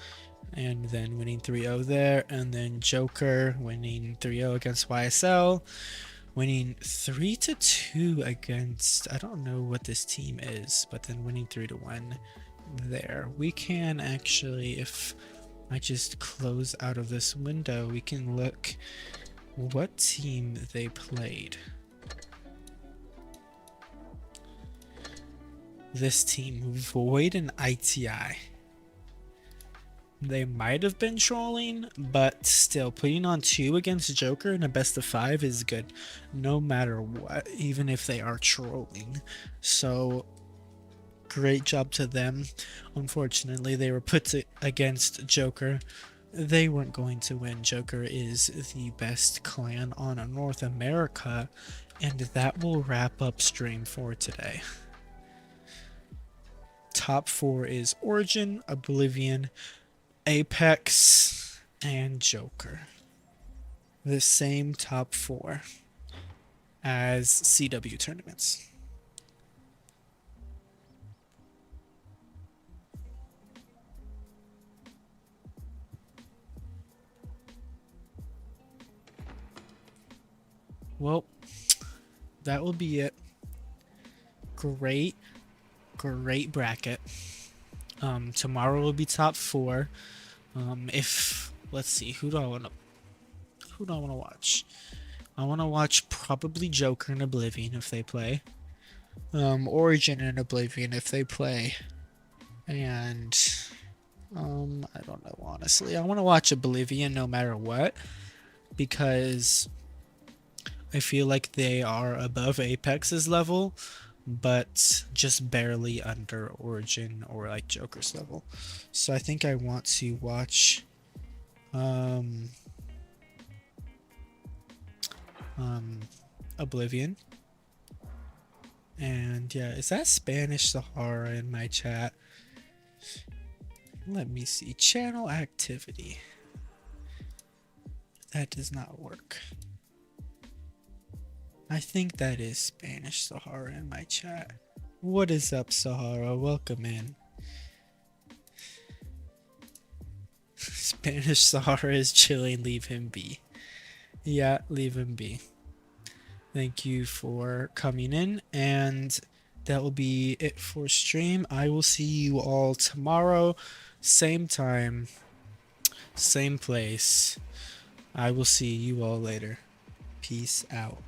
And then winning 3-0 there. And then Joker winning 3-0 against YSL. Winning 3-2 against, I don't know what this team is, but then winning 3-1 there. We can actually, if I just close out of this window, we can look what team they played. This team, Void and ITI. They might have been trolling, but still, putting on 2 against Joker in a best of 5 is good, no matter what, even if they are trolling. So, great job to them. Unfortunately, they were put against Joker. They weren't going to win. Joker is the best clan on North America, and that will wrap up stream for today. Top 4 is Origin, Oblivion, APX, and Joker. The same top 4 as CW tournaments. Well, that will be it. Great bracket. Tomorrow will be top 4. If let's see, who do I want to watch? I want to watch probably Joker and Oblivion if they play. Origin and Oblivion if they play. And I don't know, honestly. I want to watch Oblivion no matter what, because I feel like they are above Apex's level, but just barely under Origin or like Joker's level. So I think I want to watch Oblivion. And yeah, is that Spanish Sahara in my chat? Let me see. Channel activity. That does not work. I think that is Spanish Sahara in my chat. What is up, Sahara? Welcome in. Spanish Sahara is chilling. Leave him be. Yeah, leave him be. Thank you for coming in, and that will be it for stream. I will see you all tomorrow, same time, same place. I will see you all later. Peace out.